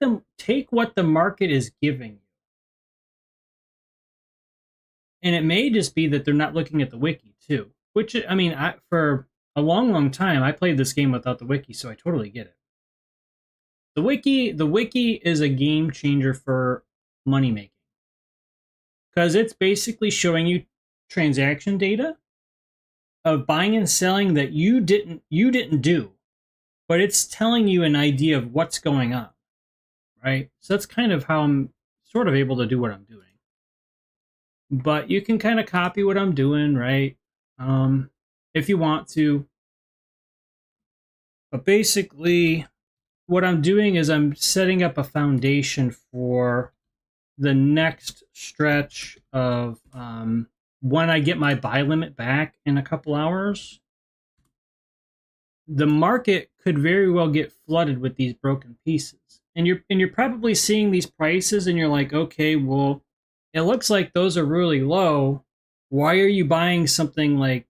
what the market is giving you. And it may just be that they're not looking at the wiki too, which, I mean, for a long time, I played this game without the wiki, so I totally get it. The wiki is a game changer for money making, because it's basically showing you transaction data of buying and selling that you didn't do, but it's telling you an idea of what's going on, right? So that's kind of how I'm sort of able to do what I'm doing. But you can kind of copy what I'm doing, right? If you want to. But basically, what I'm doing is I'm setting up a foundation for the next stretch of when I get my buy limit back in a couple hours. The market could very well get flooded with these broken pieces, and you're probably seeing these prices, and you're like, okay, well, it looks like those are really low. Why are you buying something like,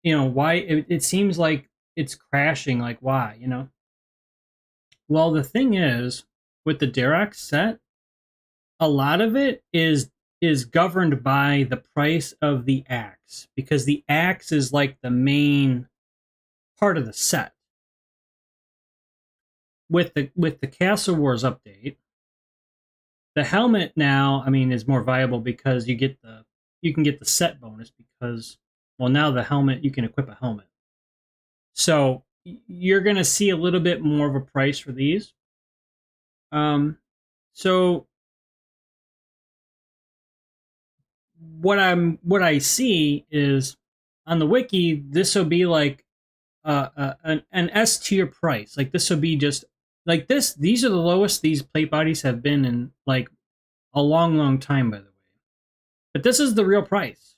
you know, why it seems like it's crashing? Like, why, you know? Well, the thing is, with the Dirac set, a lot of it is governed by the price of the axe, because the axe is like the main part of the set. With the Castle Wars update, the helmet now, I mean, is more viable because you can get the set bonus, because, well, now the helmet, you can equip a helmet. So you're going to see a little bit more of a price for these. So what I see is on the wiki, this will be like an S tier price. Like, this will be just like this. These are the lowest these plate bodies have been in like a long time, by the way. But this is the real price.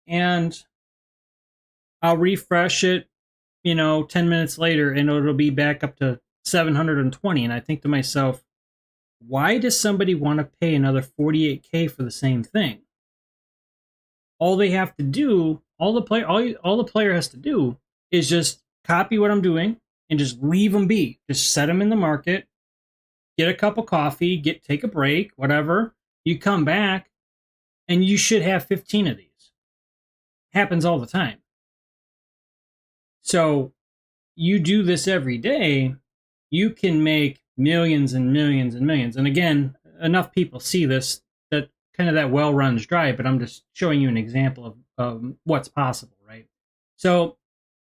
And I'll refresh it, 10 minutes later, and it'll be back up to 720. And I think to myself, why does somebody want to pay another 48K for the same thing? All they have to do, all the player has to do is just copy what I'm doing and just leave them be. Just set them in the market, get a cup of coffee, take a break, whatever. You come back, and you should have 15 of these. Happens all the time. So you do this every day, you can make millions and millions and millions. And again, enough people see this that kind of that well runs dry, but I'm just showing you an example of what's possible, right? So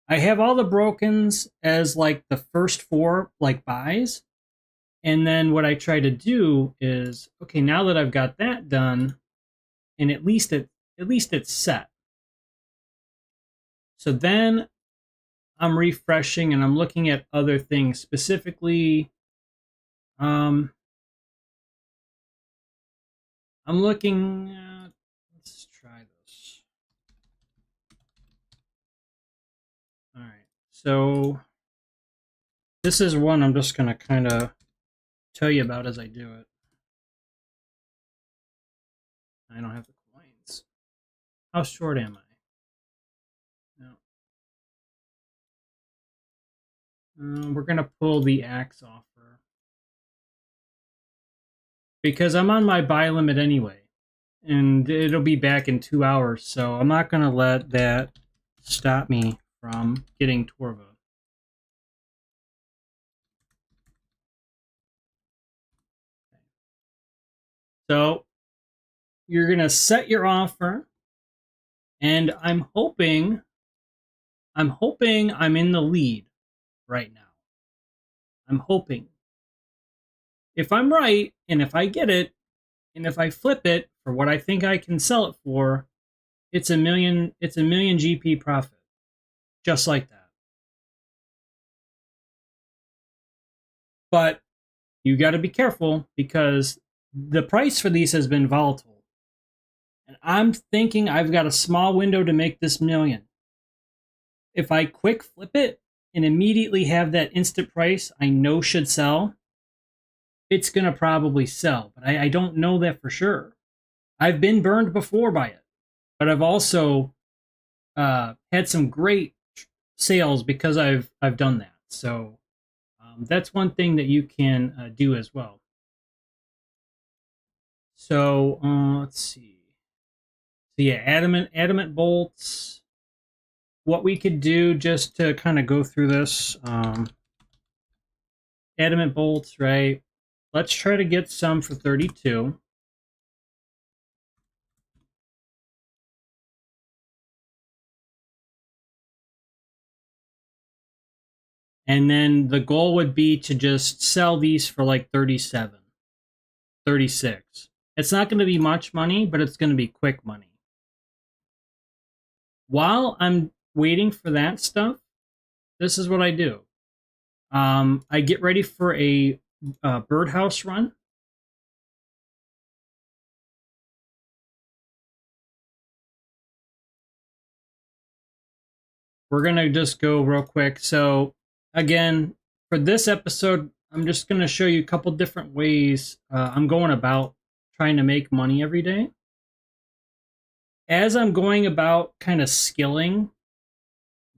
I have all the brokens as like the first 4 like buys, And then what I try to do is, okay, now that I've got that done, and at least it's set. So then I'm refreshing and I'm looking at other things, specifically I'm looking at, let's try this. All right, so this is one I'm just going to kind of tell you about as I do it. I don't have the coins. How short am I? No. We're going to pull the axe offer because I'm on my buy limit anyway, and it'll be back in 2 hours, so I'm not going to let that stop me from getting Torva. So you're going to set your offer, and I'm hoping I'm in the lead right now. I'm hoping. If I'm right, and if I get it, and if I flip it for what I think I can sell it for, it's a million GP profit. Just like that. But you got to be careful because the price for these has been volatile. And I'm thinking I've got a small window to make this million. If I quick flip it and immediately have that instant price I know should sell, it's going to probably sell. But I don't know that for sure. I've been burned before by it. But I've also had some great sales because I've done that. So that's one thing that you can do as well. So let's see. So yeah, adamant bolts. What we could do just to kind of go through this, adamant bolts, right? Let's try to get some for 32. And then the goal would be to just sell these for like 37, 36. It's not going to be much money, but it's going to be quick money. While I'm waiting for that stuff, this is what I do. I get ready for a birdhouse run. We're going to just go real quick. So again, for this episode, I'm just going to show you a couple different ways I'm going about trying to make money every day. As I'm going about kind of skilling,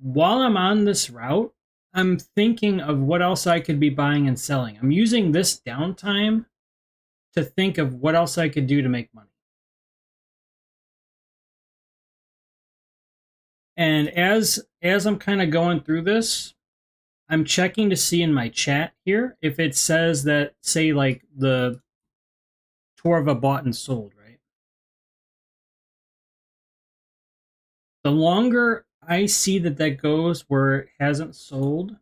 while I'm on this route, I'm thinking of what else I could be buying and selling. I'm using this downtime to think of what else I could do to make money. And as I'm kind of going through this, I'm checking to see in my chat here if it says that, say, like the Torva bought and sold, right? The longer I see that goes where it hasn't sold,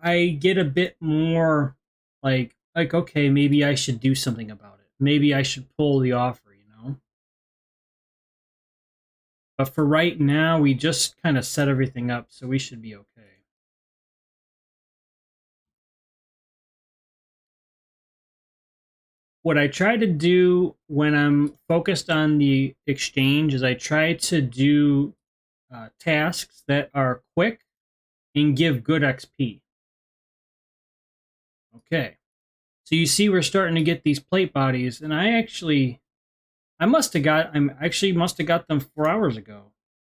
I get a bit more like okay, maybe I should do something about it. Maybe I should pull the offer, you know? But for right now, we just kind of set everything up, so we should be okay. What I try to do when I'm focused on the exchange is I try to do tasks that are quick and give good XP. Okay. So you see we're starting to get these plate bodies, and I must have got them 4 hours ago.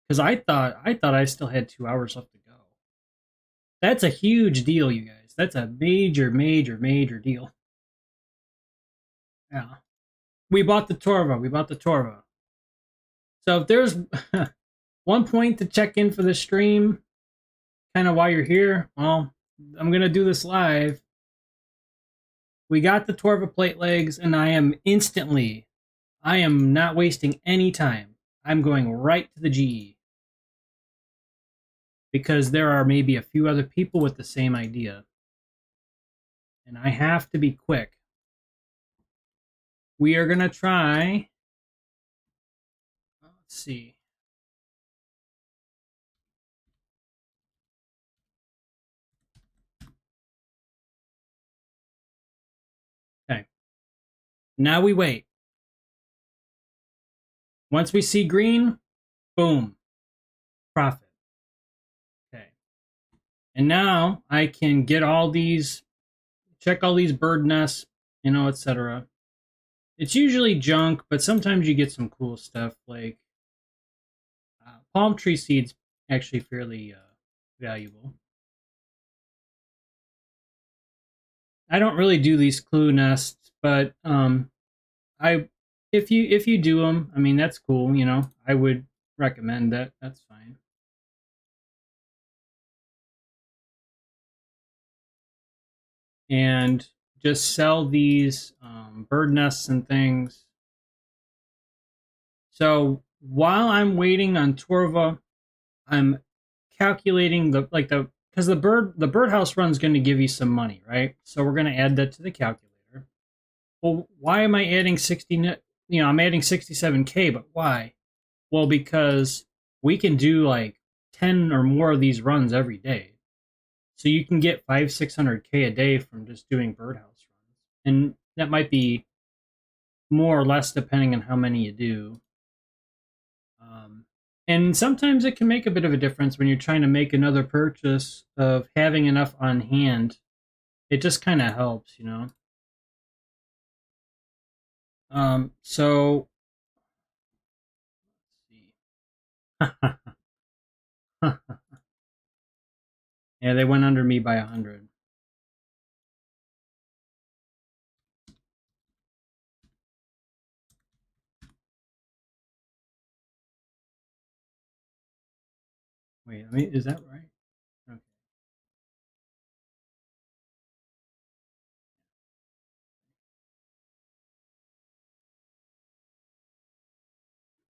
Because I thought I still had 2 hours left to go. That's a huge deal, you guys. That's a major deal. Yeah. We bought the Torva. So if there's one point to check in for the stream, kind of while you're here, well, I'm going to do this live. We got the Torva plate legs, and I am not wasting any time. I'm going right to the GE. Because there are maybe a few other people with the same idea. and I have to be quick. We are going to try. Let's see. Okay. Now we wait. Once we see green, boom, profit. Okay. And now I can get all these, check all these bird nests, etc. It's usually junk, but sometimes you get some cool stuff like palm tree seeds, actually fairly valuable. I don't really do these clue nests, but if you do them, I mean that's cool. I would recommend that. That's fine. And just sell these bird nests and things. So while I'm waiting on Torva, I'm calculating because the birdhouse run is going to give you some money, right? So we're going to add that to the calculator. Well, why am I adding 60? I'm adding 67K, but why? Well, because we can do like 10 or more of these runs every day. So you can get 500-600K a day from just doing birdhouse runs. And that might be more or less depending on how many you do. And sometimes it can make a bit of a difference when you're trying to make another purchase of having enough on hand. It just kind of helps, So, let's see. Yeah, they went under me by 100. Wait, is that right?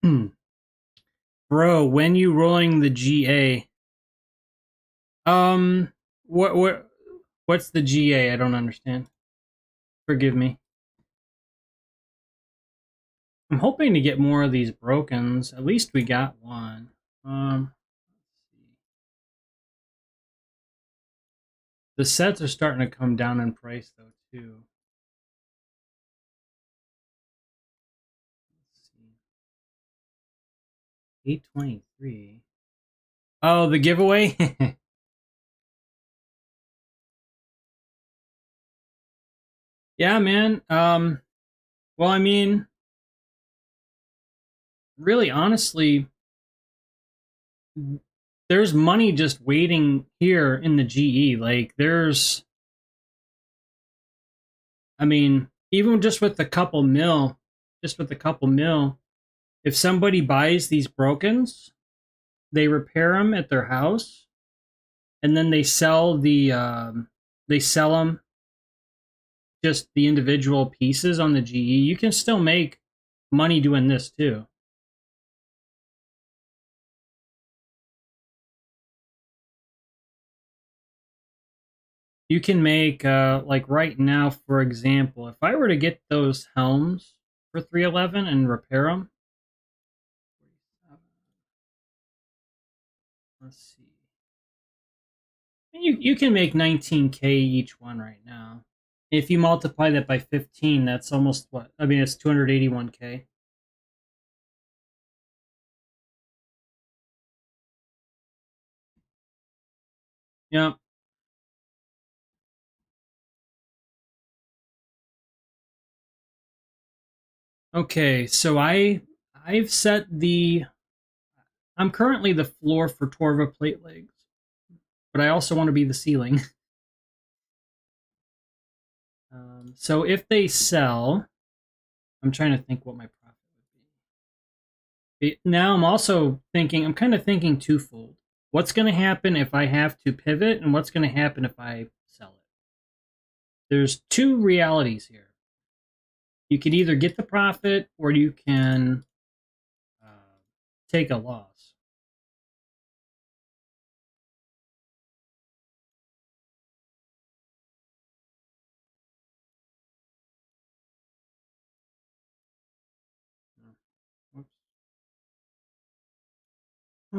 Okay. Bro, when you rolling the GA? What's the GA? I don't understand. Forgive me. I'm hoping to get more of these brokens. At least we got one. Let's see. The sets are starting to come down in price though too. Let's see. 823. Oh, the giveaway? Yeah, man. Well, I mean, really honestly, there's money just waiting here in the GE. Like I mean, even just with the couple mil, if somebody buys these brokens, they repair them at their house, and then they sell them just the individual pieces on the GE. You can still make money doing this too. You can make like right now, for example, if I were to get those helms for 311 and repair them, let's see. You can make 19K each one right now. If you multiply that by 15, that's almost what? I mean, it's 281K. Yeah. Okay, so I've set I'm currently the floor for Torva plate legs, but I also want to be the ceiling. So if they sell, I'm trying to think what my profit would be. Now I'm kind of thinking twofold. What's going to happen if I have to pivot, and what's going to happen if I sell it? There's two realities here. You can either get the profit or you can take a loss.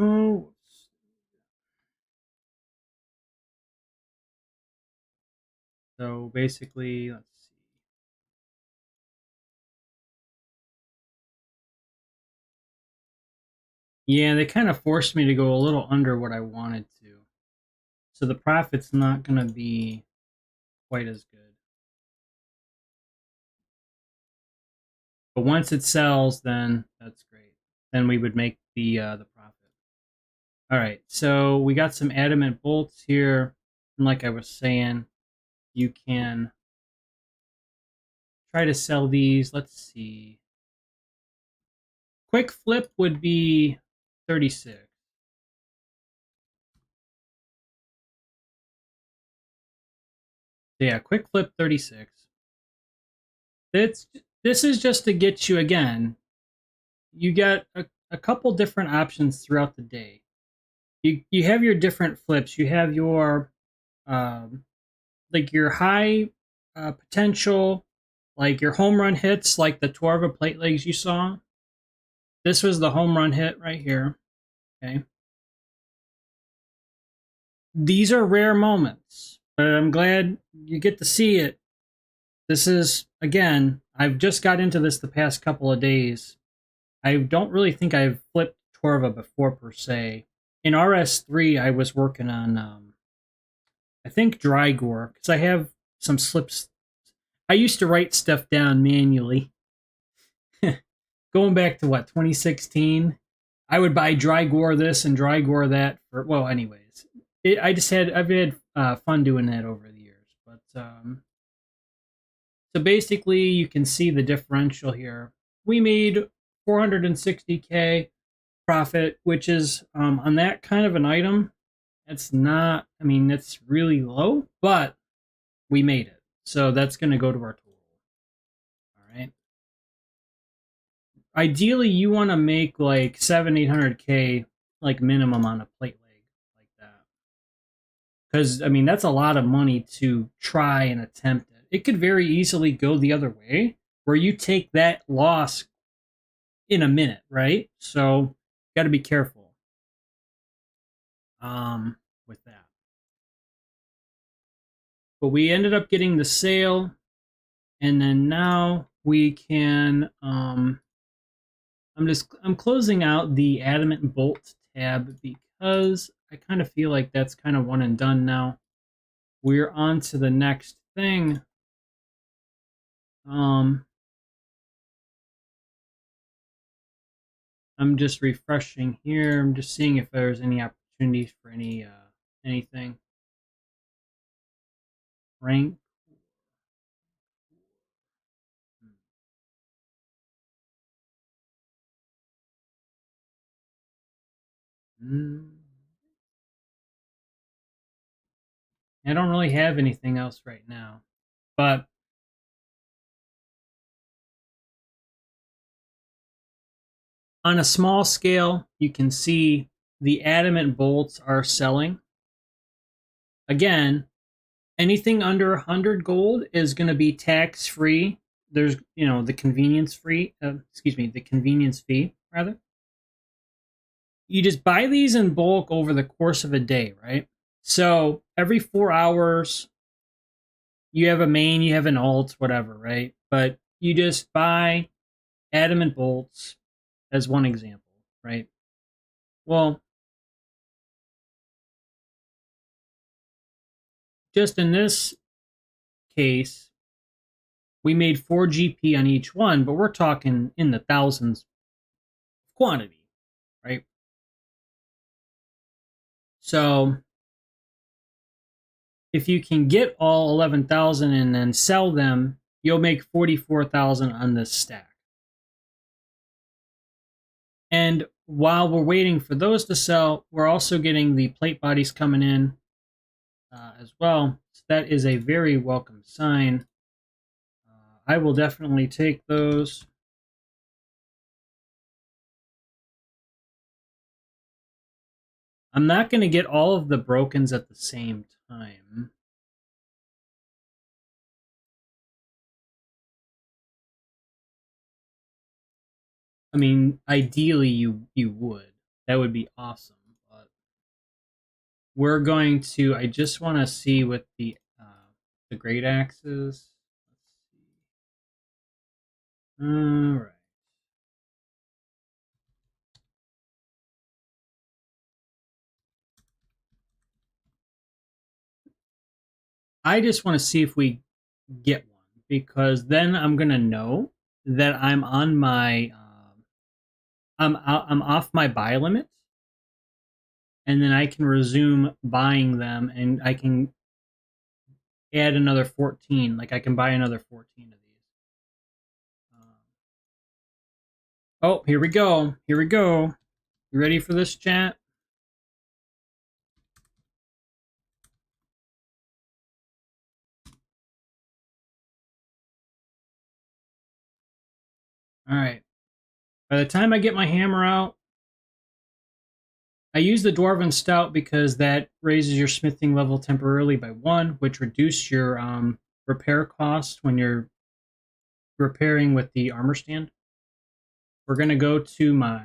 Oh. So basically, let's see. Yeah, they kind of forced me to go a little under what I wanted to. So the profit's not going to be quite as good. But once it sells, then that's great. Then we would make the profit. All right, so we got some adamant bolts here. And like I was saying, you can try to sell these. Let's see. Quick flip would be 36. So yeah, quick flip 36. This is just to get you again. You get a couple different options throughout the day. You have your different flips. You have your like your high potential, like your home run hits, like the Torva plate legs you saw. This was the home run hit right here. Okay. These are rare moments, but I'm glad you get to see it. This is, again, I've just got into this the past couple of days. I don't really think I've flipped Torva before per se. In RS3, I was working on, I think Drygore, because I have some slips. I used to write stuff down manually. Going back to what, 2016? I would buy Drygore this and Drygore that for, well, anyways. I've had fun doing that over the years. But, so basically, you can see the differential here. We made 460K profit, which is on that kind of an item. It's not, I mean, it's really low, but we made it. So that's going to go to our total. All right. Ideally, you want to make like 800K like minimum on a plate leg like that. Because, I mean, that's a lot of money to try and attempt it. It could very easily go the other way, where you take that loss in a minute, right? So, got to be careful with that. But we ended up getting the sale, and then now we can. I'm closing out the adamant bolt tab because I kind of feel like that's kind of one and done now. We're on to the next thing. I'm just refreshing here. I'm just seeing if there's any opportunities for anything. Rank. I don't really have anything else right now, but on a small scale, you can see the adamant bolts are selling. Again, anything under 100 gold is going to be tax free. There's, the convenience the convenience fee, rather. You just buy these in bulk over the course of a day, right? So every 4 hours, you have a main, you have an alt, whatever, right? But you just buy adamant bolts as one example, right? Well, just in this case, we made 4 GP on each one, but we're talking in the thousands quantity, right? So if you can get all 11,000 and then sell them, you'll make 44,000 on this stack. And while we're waiting for those to sell, we're also getting the plate bodies coming in as well. So that is a very welcome sign. I will definitely take those. I'm not going to get all of the brokens at the same time. I mean, ideally you would. that would be awesome. But we're going to, I just want to see what the great axes. Let's see. All right. I just want to see if we get one, because then I'm gonna know that I'm on my I'm off my buy limit, and then I can resume buying them, and I can add another 14. Like I can buy another 14 of these. Oh, here we go. Here we go. You ready for this, chat? All right. By the time I get my hammer out, I use the Dwarven Stout because that raises your smithing level temporarily by 1, which reduces your repair cost when you're repairing with the armor stand. We're going to go to my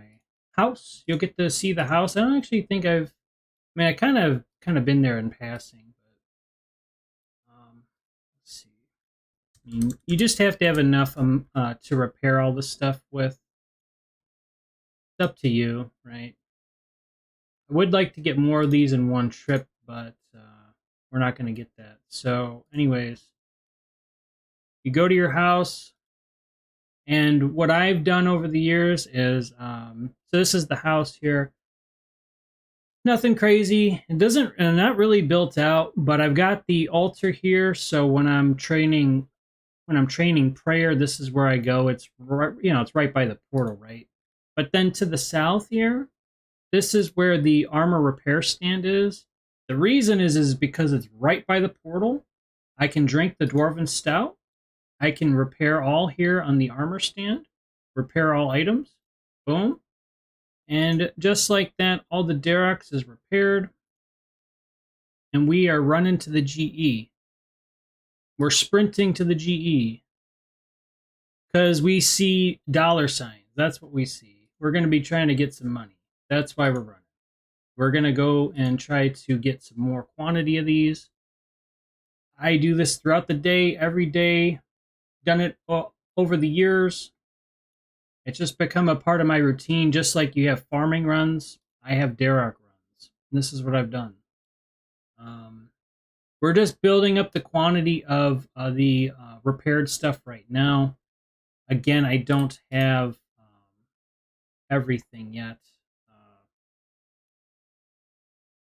house. You'll get to see the house. I don't actually think I kind of been there in passing. But, let's see. I mean, you just have to have enough to repair all the stuff with. It's up to you, right? I would like to get more of these in one trip, but we're not going to get that. So, anyways, you go to your house, and what I've done over the years is, so this is the house here. Nothing crazy. It doesn't, not really built out, but I've got the altar here. So when I'm training prayer, this is where I go. It's right, it's right by the portal, right? But then to the south here, this is where the armor repair stand is. The reason is because it's right by the portal. I can drink the Dwarven Stout. I can repair all here on the armor stand. Repair all items. Boom. And just like that, all the Derox is repaired. And we are running to the GE. We're sprinting to the GE. Because we see dollar signs. That's what we see. We're going to be trying to get some money. That's why we're running. We're going to go and try to get some more quantity of these. I do this throughout the day, every day. Done it over the years. It's just become a part of my routine. Just like you have farming runs, I have Derek runs. And this is what I've done. We're just building up the quantity of the repaired stuff right now. Again, I don't have everything yet.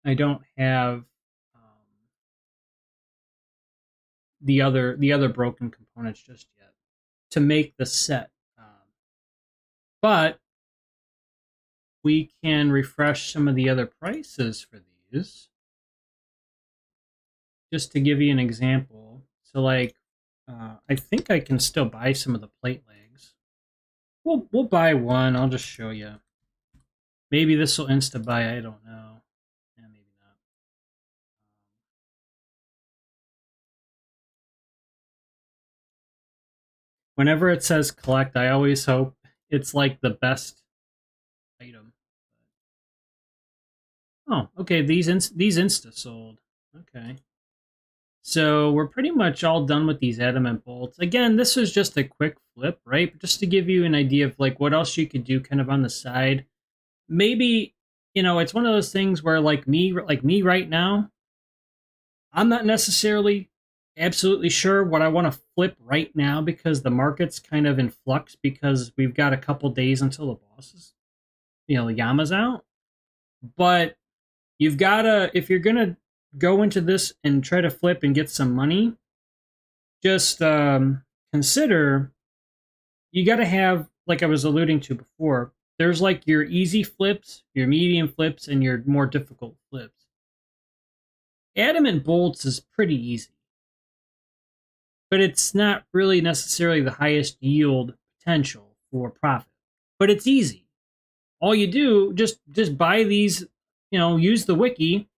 I don't have the other broken components just yet to make the set. But we can refresh some of the other prices for these. Just to give you an example. So like, I think I can still buy some of the plate legs. We'll buy one. I'll just show you. Maybe this will insta buy. I don't know. Yeah, maybe not. Whenever it says collect, I always hope it's like the best item. Oh, okay. These insta sold. Okay. So we're pretty much all done with these adamant bolts. Again, this was just a quick flip, right? Just to give you an idea of like what else you could do kind of on the side. Maybe, it's one of those things where like me right now, I'm not necessarily absolutely sure what I want to flip right now because the market's kind of in flux because we've got a couple days until the bosses, the Yama's out. But you've got to, if you're going to go into this and try to flip and get some money, just consider you got to have, like I was alluding to before, there's like your easy flips, your medium flips, and your more difficult flips. Adamant bolts is pretty easy, but it's not really necessarily the highest yield potential for profit. But it's easy. All you do, just buy these, use the wiki,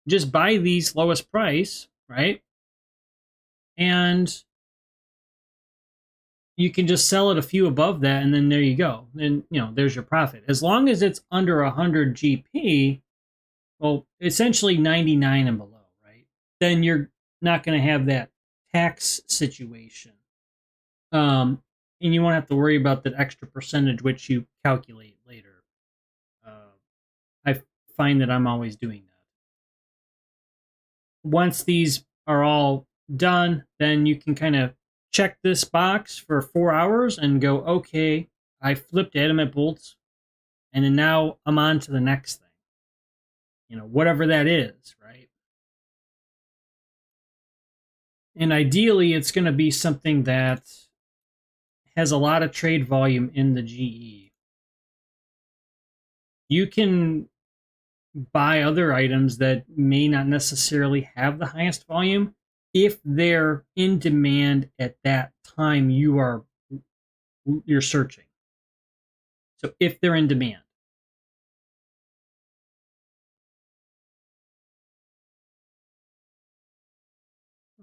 just buy these lowest price, right? And, you can just sell it a few above that, and then there you go. And there's your profit. As long as it's under 100 GP, well, essentially 99 and below, right? Then you're not going to have that tax situation. And you won't have to worry about that extra percentage, which you calculate later. I find that I'm always doing that. Once these are all done, then you can kind of check this box for 4 hours and go, okay, I flipped adamant bolts, and then now I'm on to the next thing. Whatever that is, right? And ideally, it's going to be something that has a lot of trade volume in the GE. You can buy other items that may not necessarily have the highest volume if they're in demand at that time you're searching. So if they're in demand.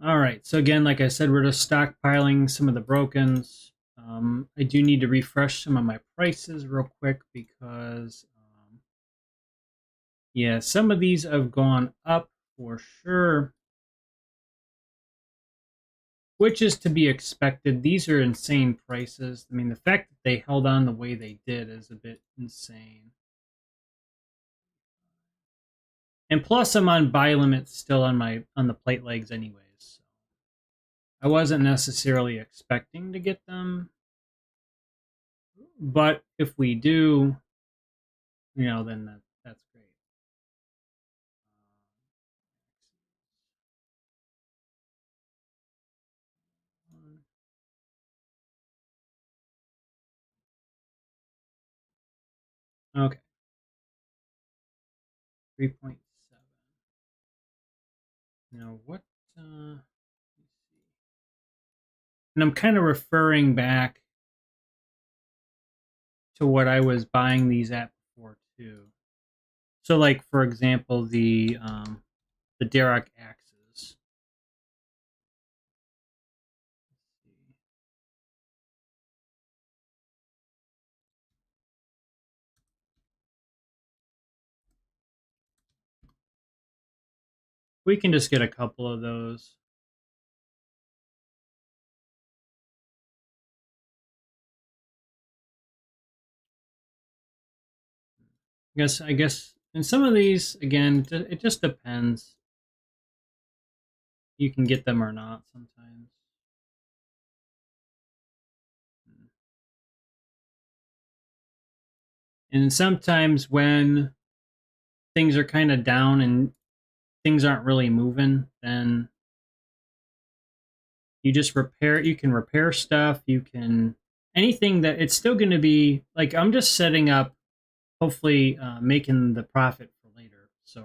All right. So again, like I said, we're just stockpiling some of the brokens. I do need to refresh some of my prices real quick because, yeah, some of these have gone up for sure, which is to be expected. These are insane prices. I mean, the fact that they held on the way they did is a bit insane. And plus, I'm on buy limits still on the plate legs anyways. So I wasn't necessarily expecting to get them, but if we do, then that's great. Okay, 3.7. Now what? And I'm kind of referring back to what I was buying these at before too. So, like for example, the Derek axes. We can just get a couple of those. I guess in some of these, again, it just depends. You can get them or not sometimes. And sometimes when things are kind of down and things aren't really moving, then you just repair. You can repair stuff. You can anything that it's still going to be like I'm just setting up, hopefully making the profit for later. So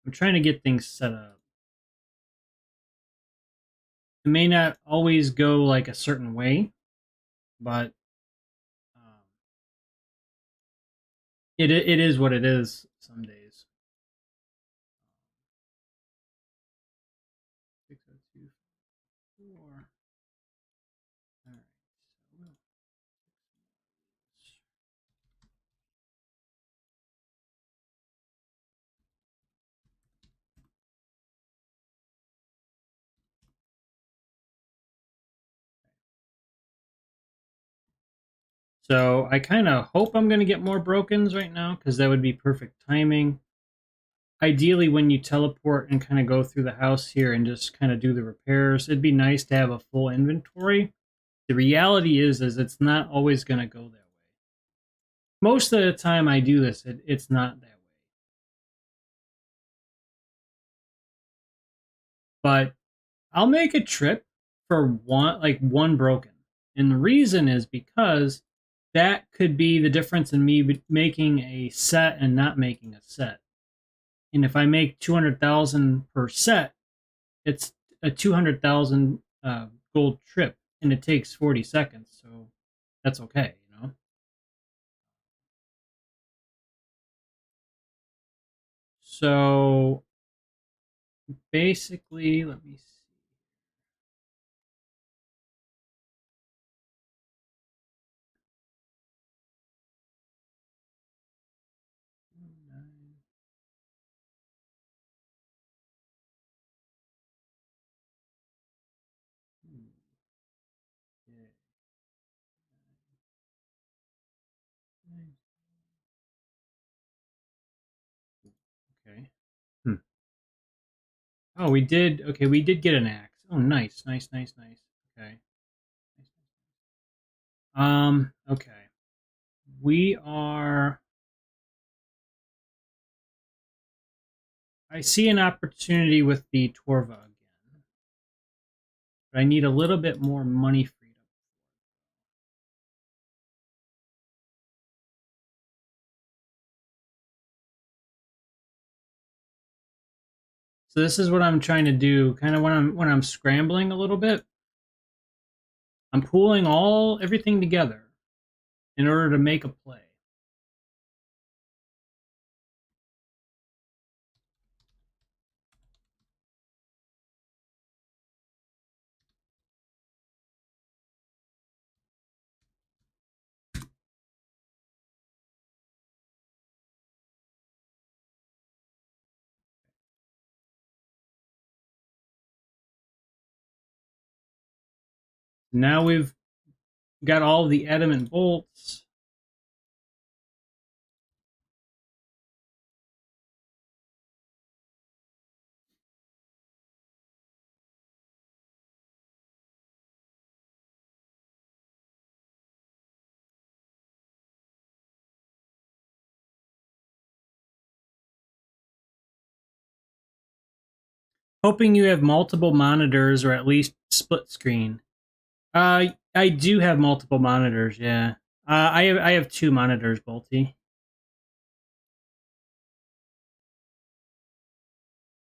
I'm trying to get things set up. It may not always go like a certain way, but it is what it is some days. 602.4. All right. So I kind of hope I'm going to get more brokens right now because that would be perfect timing. Ideally, when you teleport and kind of go through the house here and just kind of do the repairs, it'd be nice to have a full inventory. The reality is it's not always going to go that way. Most of the time I do this, it's not that way. But I'll make a trip for one broken. And the reason is because that could be the difference in me making a set and not making a set. And if I make 200,000 per set, it's a 200,000 gold trip, and it takes 40 seconds. So that's okay, So basically, let me see. Oh, we did. Okay, we did get an axe. Oh, nice, nice, nice, nice. Okay. Okay. We are. I see an opportunity with the Torva again, but I need a little bit more money freedom. So this is what I'm trying to do. Kind of when I'm scrambling a little bit, I'm pooling everything together in order to make a play. Now we've got all the adamant bolts. Hoping you have multiple monitors or at least split screen. I do have multiple monitors. Yeah. I have two monitors, Bolty.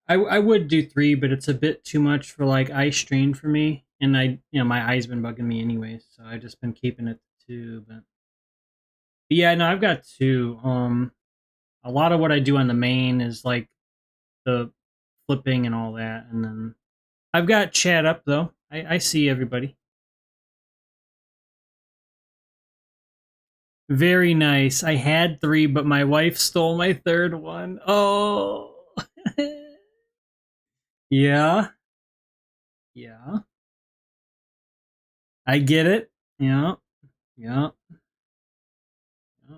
I would do three, but it's a bit too much for like eye strain for me, and my eyes been bugging me anyway, so I've just been keeping it to two. But yeah, no, I've got two. A lot of what I do on the main is like the flipping and all that, and then I've got chat up though. I see everybody. Very nice. I had three, but my wife stole my third one. Oh, yeah, yeah. I get it. Yeah, yeah, yeah.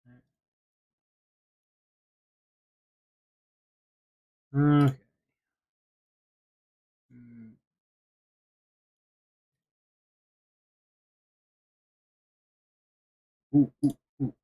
Okay. Mm. Ooh, ooh, ooh.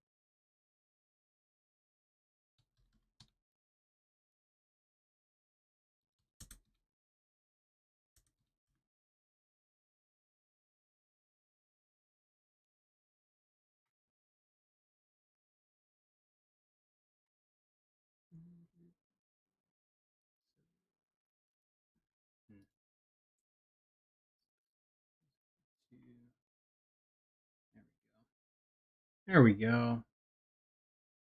There we go.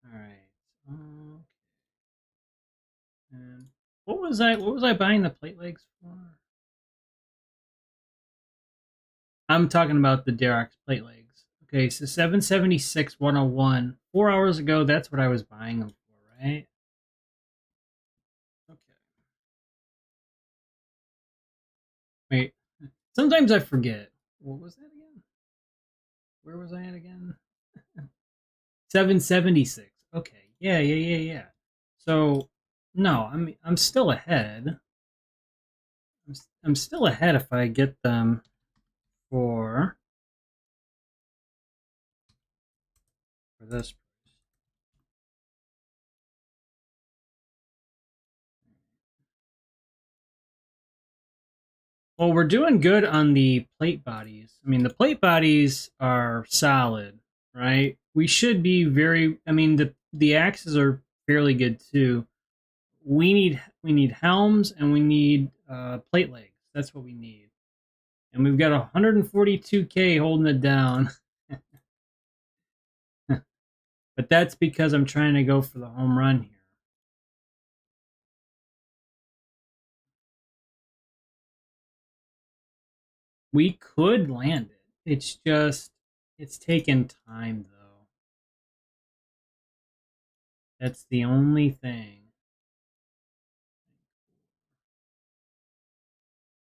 All right. Okay. And what was I buying the plate legs for? I'm talking about the Derek's plate legs. Okay, so 776 101. 4 hours ago, that's what I was buying them for, right? Okay. Wait. Sometimes I forget. What was that again? Where was I at again? 776. Okay. Yeah, yeah, yeah, yeah. So no, I'm still ahead. I'm still ahead if I get them for this. Well, we're doing good on the plate bodies. I mean, the plate bodies are solid, right? We should be very. I mean, the axes are fairly good too. We need helms and we need plate legs. That's what we need, and we've got 142K holding it down. But that's because I'm trying to go for the home run here. We could land it. It's taken time though. That's the only thing.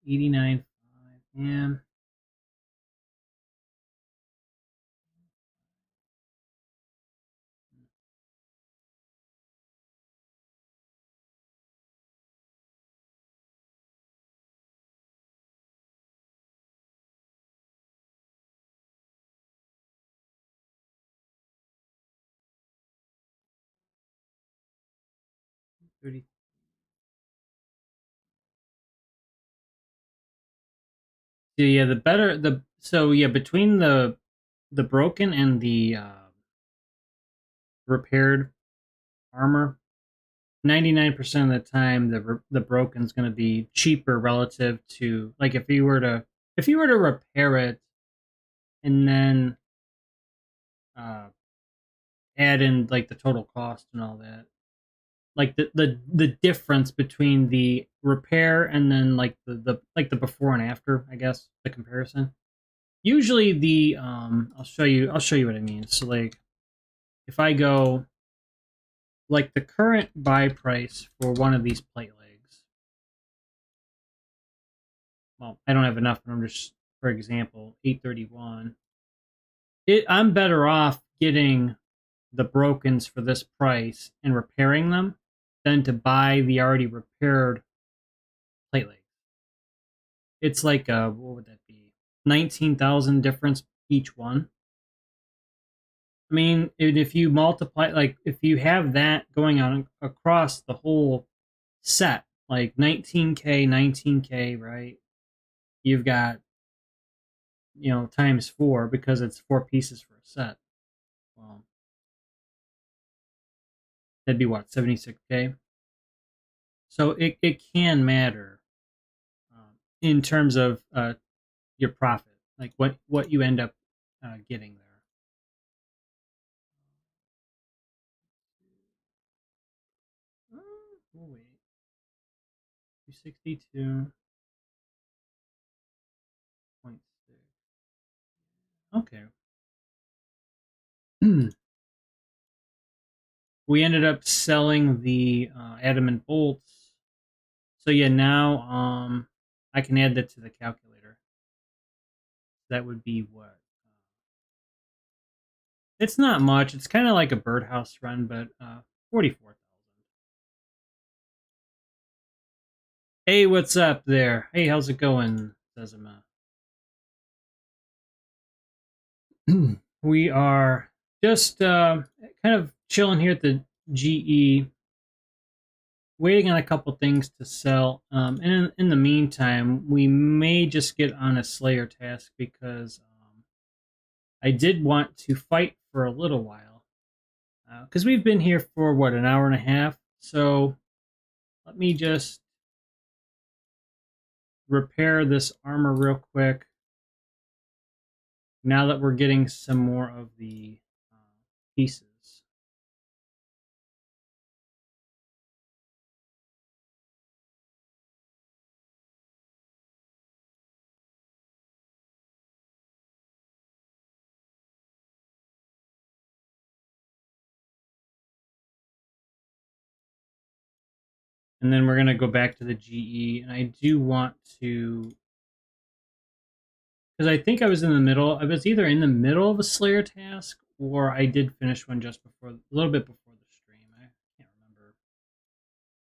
89.5. Yeah. 30. Yeah, the better the so yeah, between the broken and the repaired armor, 99% of the time the broken's going to be cheaper relative to, like, if you were to repair it and then uh add in like the total cost and all that, like the difference between the repair and then like the before and after, I guess, the comparison. Usually the I'll show you what I mean. So like if I go like the current buy price for one of these plate legs, well, I don't have enough, but I'm just, for example, 831. I'm better off getting the brokens for this price and repairing them than to buy the already repaired plate legs. It's like what would that be? 19,000 difference each one. I mean, if you multiply, like if you have that going on across the whole set, like 19K, right? You've got, times 4 because it's 4 pieces for a set. Well, that'd be what, 76K? So it can matter in terms of your profit, like what you end up getting there. Oh, wait. 262.6. Okay. We ended up selling the adamant bolts. So yeah, now I can add that to the calculator. That would be what? It's not much. It's kind of like a birdhouse run, but 44,000. Hey, what's up there? Hey, how's it going, Sezima? We are just kind of chilling here at the GE, waiting on a couple things to sell. And in the meantime, we may just get on a Slayer task because I did want to fight for a little while. Because we've been here for, what, an hour and a half? So let me just repair this armor real quick. Now that we're getting some more of the pieces. And then we're going to go back to the GE. And I do want to, because I think I was either in the middle of a Slayer task or I did finish one just before, a little bit before the stream. I can't remember.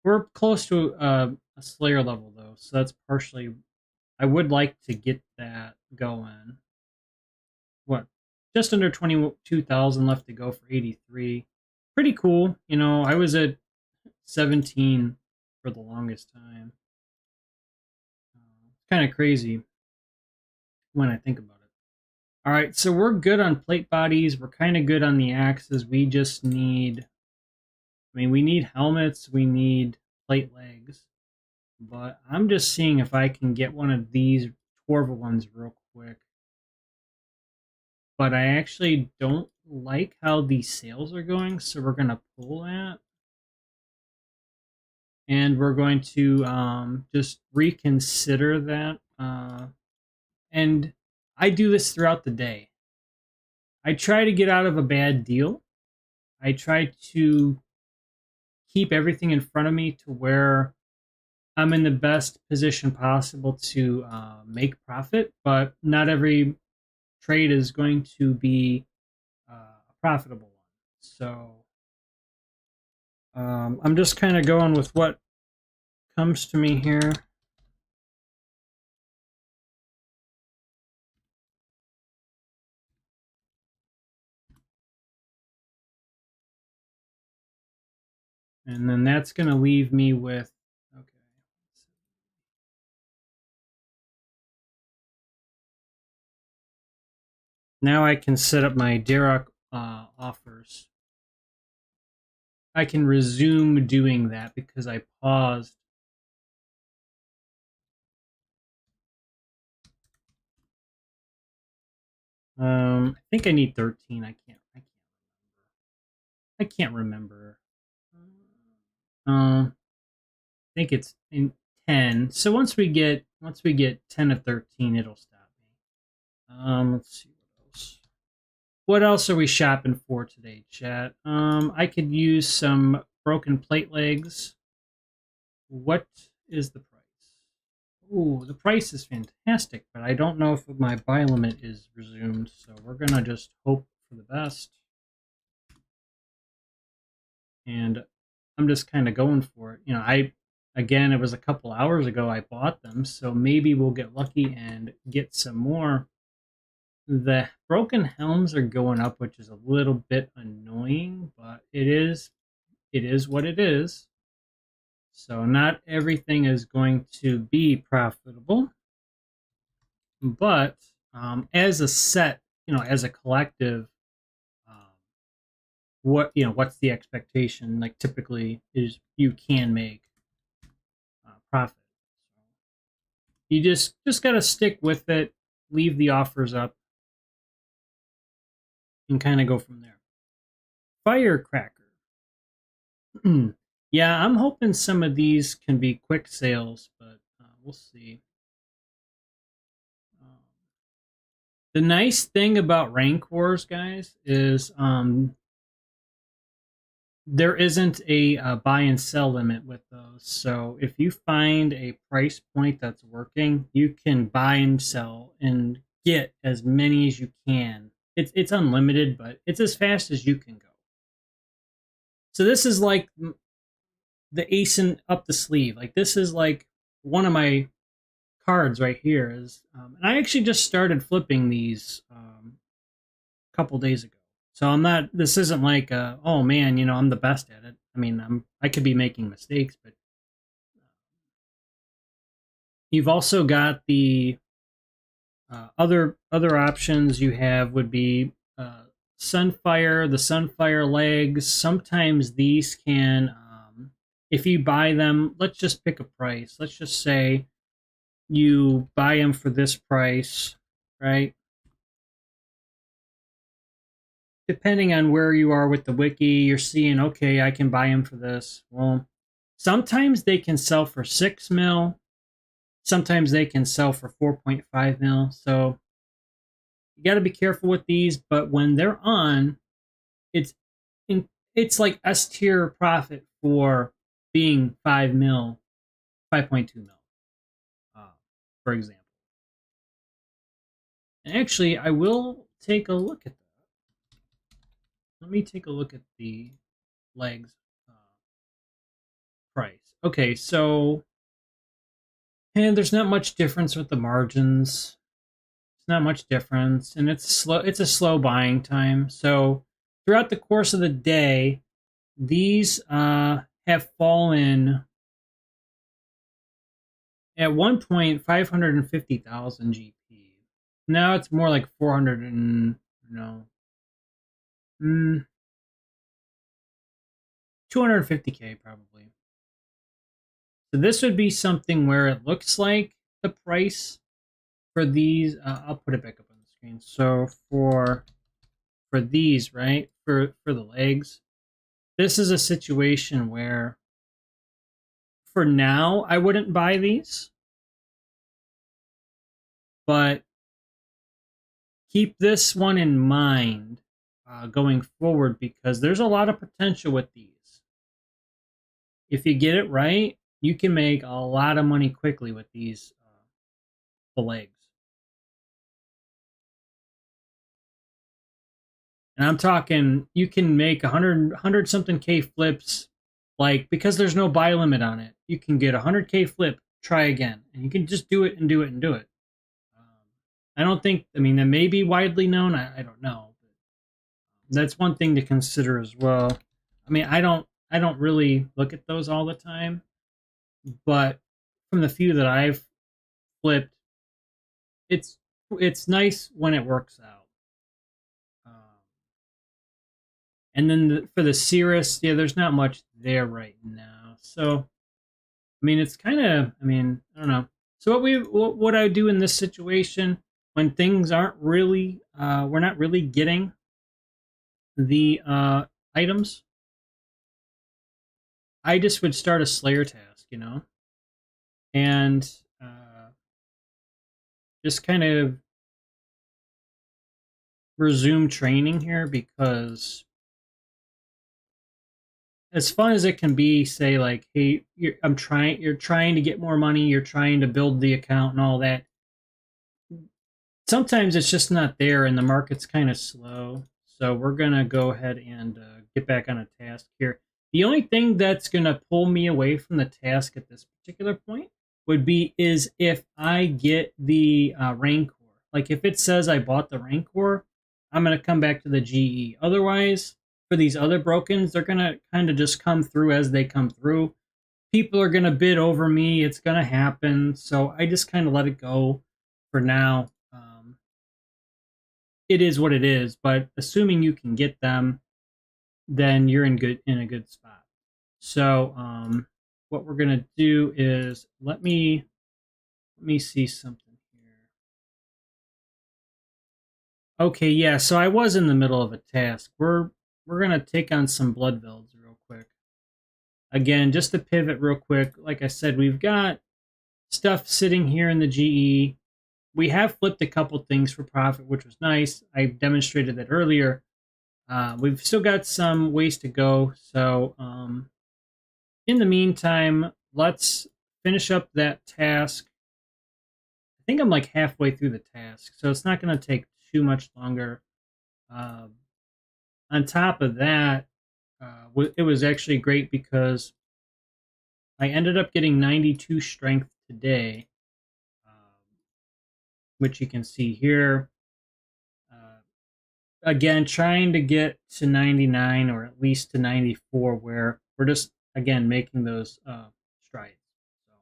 We're close to a Slayer level though, so that's partially, I would like to get that going. What? Just under 22,000 left to go for 83. Pretty cool. I was at 17 for the longest time. It's kind of crazy when I think about it. All right, so we're good on plate bodies. We're kind of good on the axes. We just need, we need helmets. We need plate legs. But I'm just seeing if I can get one of these Torva ones real quick. But I actually don't like how these sales are going, so we're going to pull that. And we're going to just reconsider that. And I do this throughout the day. I try to get out of a bad deal. I try to keep everything in front of me to where I'm in the best position possible to make profit, but not every trade is going to be a profitable one. So I'm just kind of going with what comes to me here. And then that's going to leave me with, okay. Now I can set up my Darok offers. I can resume doing that because I paused. I think I need 13. I can't remember. I think it's in 10. So once we get 10 of 13, it'll stop me. Let's see what else. What else are we shopping for today, chat? I could use some broken plate legs. What is the price? Ooh, the price is fantastic, but I don't know if my buy limit is resumed, so we're gonna just hope for the best. And I'm just kind of going for it. You know, again, it was a couple hours ago I bought them, so maybe we'll get lucky and get some more. The broken helms are going up, which is a little bit annoying, but it is what it is. So not everything is going to be profitable, but as a set, you know, as a collective, what's the expectation? Like typically is you can make profit. You just got to stick with it, leave the offers up, and kind of go from there. Firecracker. Yeah, I'm hoping some of these can be quick sales, but we'll see. The nice thing about rank wars, guys, is there isn't a buy and sell limit with those. So if you find a price point that's working, you can buy and sell and get as many as you can. It's unlimited, but it's as fast as you can go. So this is like the ace in up the sleeve. Like this is like one of my cards right here is, and I actually just started flipping these a couple days ago. So I'm not. This isn't like, oh man, you know, I'm the best at it. I mean, I could be making mistakes, but you've also got the other options you have would be Sunfire, the Sunfire legs. Sometimes these can, if you buy them, let's just pick a price. Let's just say you buy them for this price, right? Depending on where you are with the wiki, you're seeing, okay, I can buy them for this. Well, sometimes they can sell for 6 mil. Sometimes they can sell for 4.5 mil. So you got to be careful with these. But when they're on, it's like S tier profit for being 5 mil, 5.2 mil, for example. And actually, I will take a look at that. Let me take a look at the legs price. Okay, so, and there's not much difference with the margins. It's not much difference, and it's slow. It's a slow buying time. So throughout the course of the day, these have fallen at one point 550,000 GP. Now it's more like 400 and 250K probably. So this would be something where it looks like the price for these. I'll put it back up on the screen. So for these, right, for the legs, this is a situation where for now I wouldn't buy these, but keep this one in mind going forward, because there's a lot of potential with these. If you get it right, you can make a lot of money quickly with these the legs. And I'm talking, you can make 100 something K flips, like, because there's no buy limit on it. You can get 100K flip, try again, and you can just do it and do it and do it. I don't think, I mean, that may be widely known. I don't know. That's one thing to consider as well. I mean, I don't I don't really look at those all the time, but from the few that I've flipped, it's it's nice when it works out. And then for the Cirrus, yeah, there's not much there right now. So, I mean, it's kind of, I mean, I don't know. So what I do in this situation when things aren't really, we're not really getting the items, I just would start a Slayer task, you know, and just kind of resume training here because as fun as it can be, say like, hey, you're trying to get more money, you're trying to build the account and all that. Sometimes it's just not there and the market's kind of slow. So we're going to go ahead and get back on a task here. The only thing that's going to pull me away from the task at this particular point is if I get the Rancor. Like if it says I bought the Rancor, I'm going to come back to the GE. Otherwise, for these other brokens, they're going to kind of just come through as they come through. People are going to bid over me. It's going to happen. So I just kind of let it go for now. It is what it is, but assuming you can get them, then you're in a good spot. So what we're gonna do is let me see something here. Okay, yeah. So I was in the middle of a task. We're gonna take on some Bloodvelds real quick. Again, just to pivot real quick. Like I said, we've got stuff sitting here in the GE. We have flipped a couple things for profit, which was nice. I demonstrated that earlier. We've still got some ways to go. So in the meantime, let's finish up that task. I think I'm like halfway through the task, so it's not going to take too much longer. On top of that, it was actually great because I ended up getting 92 strength today, which you can see here. Again, trying to get to 99 or at least to 94, where we're just, again, making those strides. So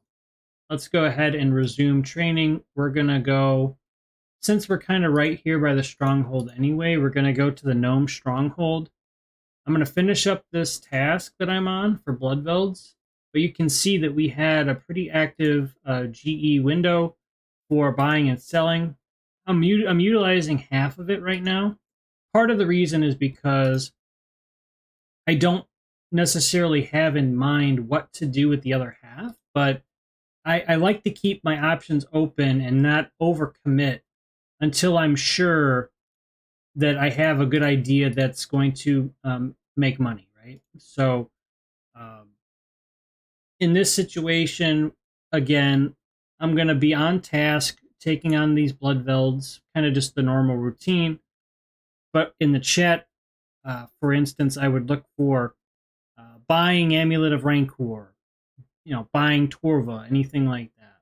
let's go ahead and resume training. We're going to go, since we're kind of right here by the stronghold anyway, we're going to go to the Gnome Stronghold. I'm going to finish up this task that I'm on for Bloodvelds, but you can see that we had a pretty active GE window for buying and selling. I'm utilizing half of it right now. Part of the reason is because I don't necessarily have in mind what to do with the other half, but I like to keep my options open and not overcommit until I'm sure that I have a good idea that's going to make money, right? So in this situation, again, I'm going to be on task, taking on these Bloodvelds, kind of just the normal routine. But in the chat, for instance, I would look for buying Amulet of Rancor, buying Torva, anything like that.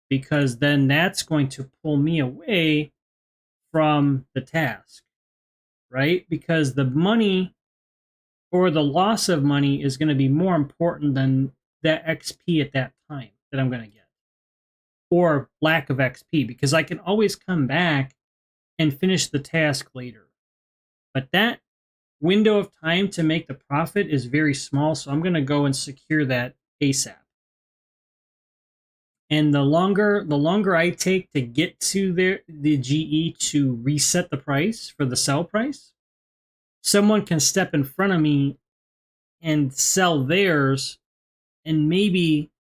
Because then that's going to pull me away from the task, right? Because the money or the loss of money is going to be more important than that XP at that time that I'm going to get. Or lack of XP, because I can always come back and finish the task later. But that window of time to make the profit is very small, so I'm going to go and secure that ASAP. And the longer I take to get to the GE to reset the price for the sell price, someone can step in front of me and sell theirs, and maybe,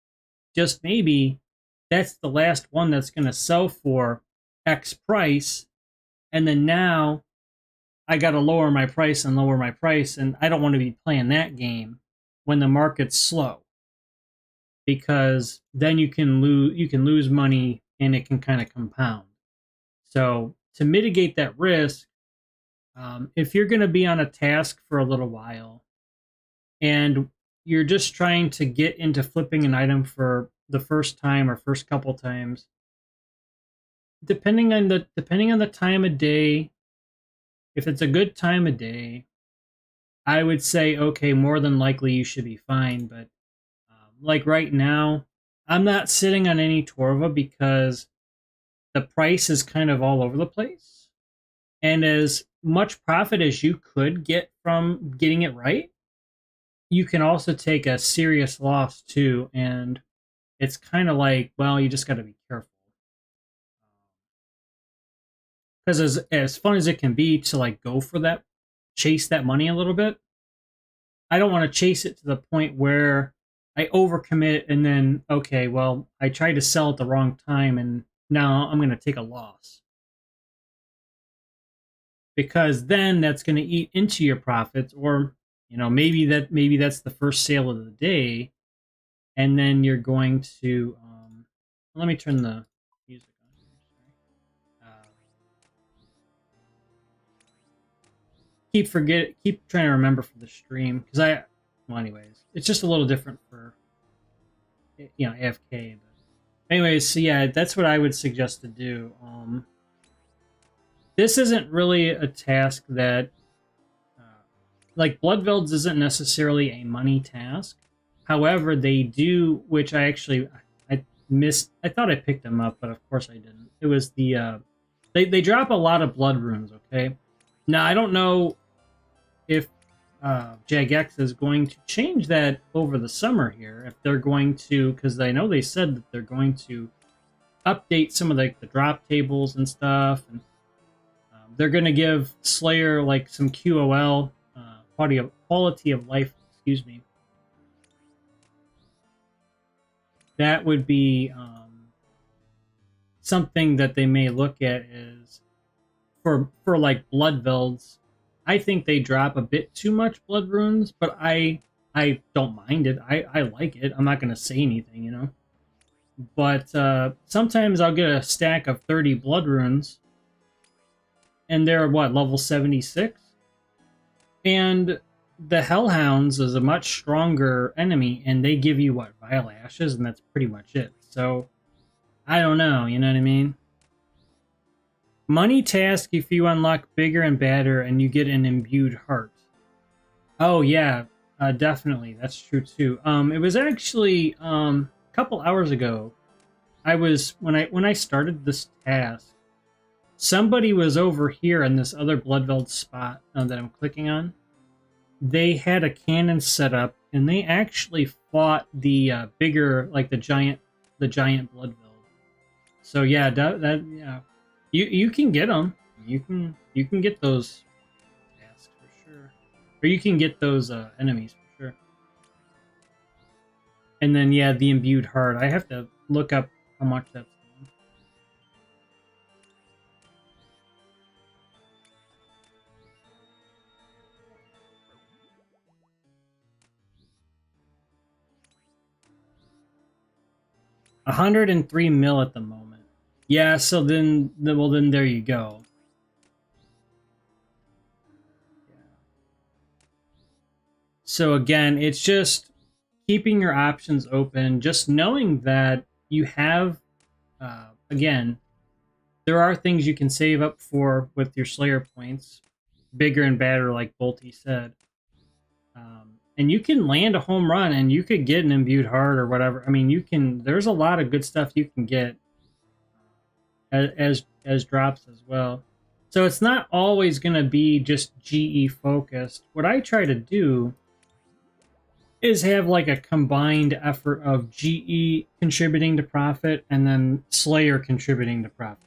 just maybe, that's the last one that's going to sell for X price, and then now I got to lower my price, and I don't want to be playing that game when the market's slow, because then you can lose money and it can kind of compound. So to mitigate that risk, if you're going to be on a task for a little while and you're just trying to get into flipping an item for the first time or first couple times, depending on the time of day, if it's a good time of day, I would say, okay, more than likely you should be fine. But like right now, I'm not sitting on any Torva because the price is kind of all over the place. And as much profit as you could get from getting it right, you can also take a serious loss too. And it's kind of like, well, you just got to be careful. Because as fun as it can be to like go for that, chase that money a little bit, I don't want to chase it to the point where I overcommit and then, okay, well, I tried to sell at the wrong time and now I'm going to take a loss. Because then that's going to eat into your profits, or maybe that's the first sale of the day, and then you're going to let me turn the music on. Keep trying to remember for the stream, because anyways, it's just a little different for AFK. But anyways, so yeah, that's what I would suggest to do. This isn't really a task that like Bloodvelds isn't necessarily a money task. However, they do, which I missed. I thought I picked them up, but of course I didn't. It was the they drop a lot of blood runes. Okay, now I don't know if Jagex is going to change that over the summer here. If they're going to, because I know they said that they're going to update some of the drop tables and stuff, and they're going to give Slayer like some QOL, quality of life. Excuse me. That would be something that they may look at is for like Bloodvelds. I think they drop a bit too much blood runes, but I don't mind it. I like it. I'm not going to say anything, But sometimes I'll get a stack of 30 blood runes, and they're level 76? And the Hellhounds is a much stronger enemy, and they give you Vile Ashes, and that's pretty much it. So I don't know, you know what I mean? Money task if you unlock bigger and badder and you get an imbued heart. Oh yeah, definitely. That's true too. It was actually a couple hours ago. When I started this task, somebody was over here in this other Bloodveld spot that I'm clicking on. They had a cannon set up, and they actually fought the bigger, like the giant Bloodveld. So yeah, yeah, you can get them. You can get those tasks for sure, or you can get those enemies for sure. And then yeah, the imbued heart. I have to look up how much that's. $103 mil at the moment. Yeah, so then there you go. Yeah. So again, it's just keeping your options open, just knowing that you have, again, there are things you can save up for with your Slayer points, bigger and badder, like Bolty said. And you can land a home run, and you could get an imbued heart or whatever. I mean, there's a lot of good stuff you can get as drops as well. So it's not always going to be just GE focused. What I try to do is have like a combined effort of GE contributing to profit and then Slayer contributing to profit.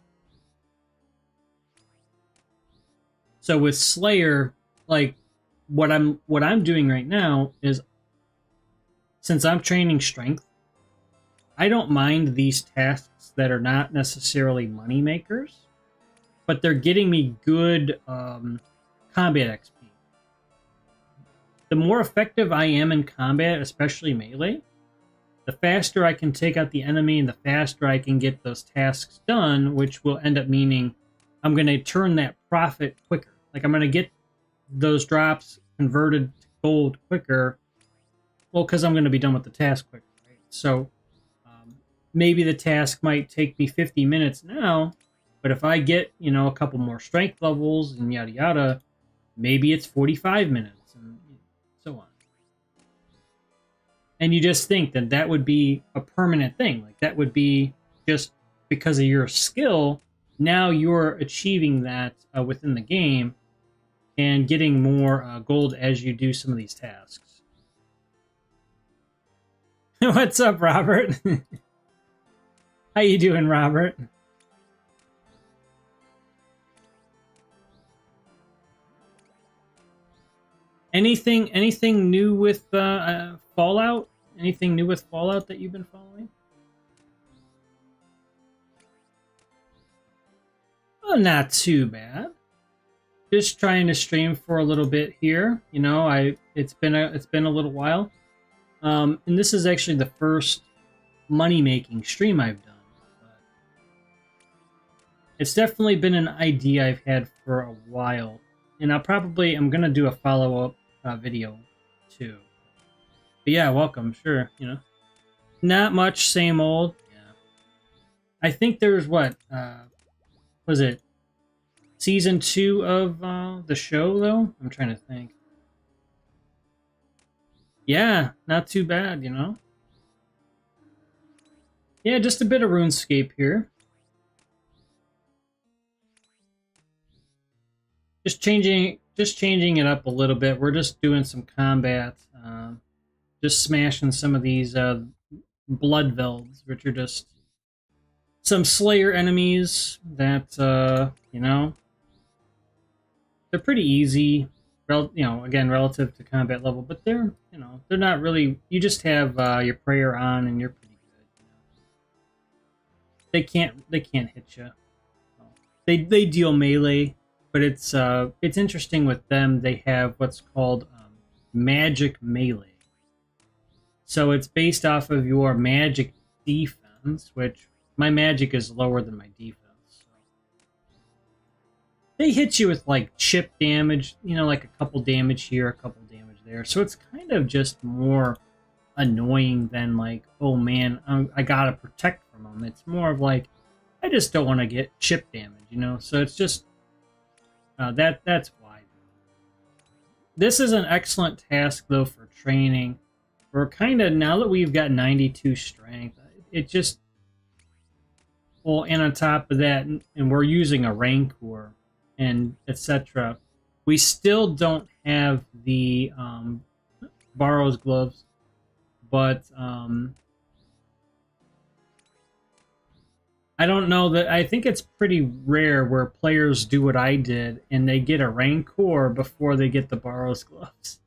So with Slayer, like what I'm doing right now is, since I'm training strength, I don't mind these tasks that are not necessarily money makers, but they're getting me good combat XP. The more effective I am in combat, especially melee, the faster I can take out the enemy and the faster I can get those tasks done, which will end up meaning I'm going to turn that profit quicker. Like I'm going to get those drops converted to gold quicker, well, because I'm going to be done with the task quicker, right? So maybe the task might take me 50 minutes now, but if I get, a couple more strength levels and yada yada, maybe it's 45 minutes. And And you just think that that would be a permanent thing. Like that would be just because of your skill. Now you're achieving that within the game and getting more gold as you do some of these tasks. What's up, Robert? How you doing, Robert? Anything new with Fallout? Anything new with Fallout that you've been following? Oh, not too bad. Just trying to stream for a little bit here. You know, it's been a little while. And this is actually the first money-making stream I've done. But it's definitely been an idea I've had for a while. And I'm going to do a follow-up video too. But yeah, welcome, sure, you know. Not much, same old. Yeah. I think there's what, was it season 2 of the show though? I'm trying to think. Yeah, not too bad, you know. Yeah, just a bit of RuneScape here. Just changing it up a little bit. We're just doing some combat, just smashing some of these Bloodvelds, which are just some Slayer enemies that you know, they're pretty easy. You know, again, relative to combat level, but they're, you know, they're not really. You just have your prayer on, and you're pretty good. You know? They can't hit you. They deal melee. But it's interesting with them. They have what's called magic melee. So it's based off of your magic defense, which my magic is lower than my defense. So they hit you with like chip damage, you know, like a couple damage here, a couple damage there. So it's kind of just more annoying than like, oh man, I gotta protect from them. It's more of like, I just don't want to get chip damage, you know. So it's just. That's why. This is an excellent task, though, for training. We're kind of, now that we've got 92 strength, it just, well, and on top of that, and we're using a Rancor, and etc., we still don't have the Barrow's gloves, but I don't know that. I think it's pretty rare where players do what I did and they get a Rancor before they get the Barrow's gloves.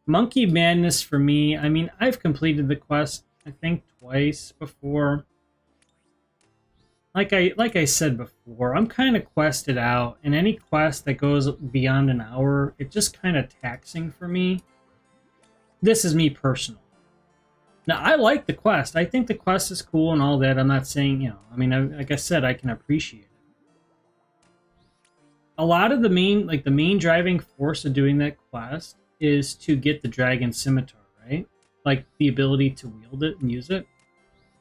Monkey Madness for me, I mean, I've completed the quest, I think, twice before. Like I said before, I'm kind of quested out, and any quest that goes beyond an hour, it's just kind of taxing for me. This is me personally. Now, I like the quest. I think the quest is cool and all that. I'm not saying, you know, I mean, like I said, I can appreciate it. A lot of the main driving force of doing that quest is to get the Dragon Scimitar, right? Like, the ability to wield it and use it.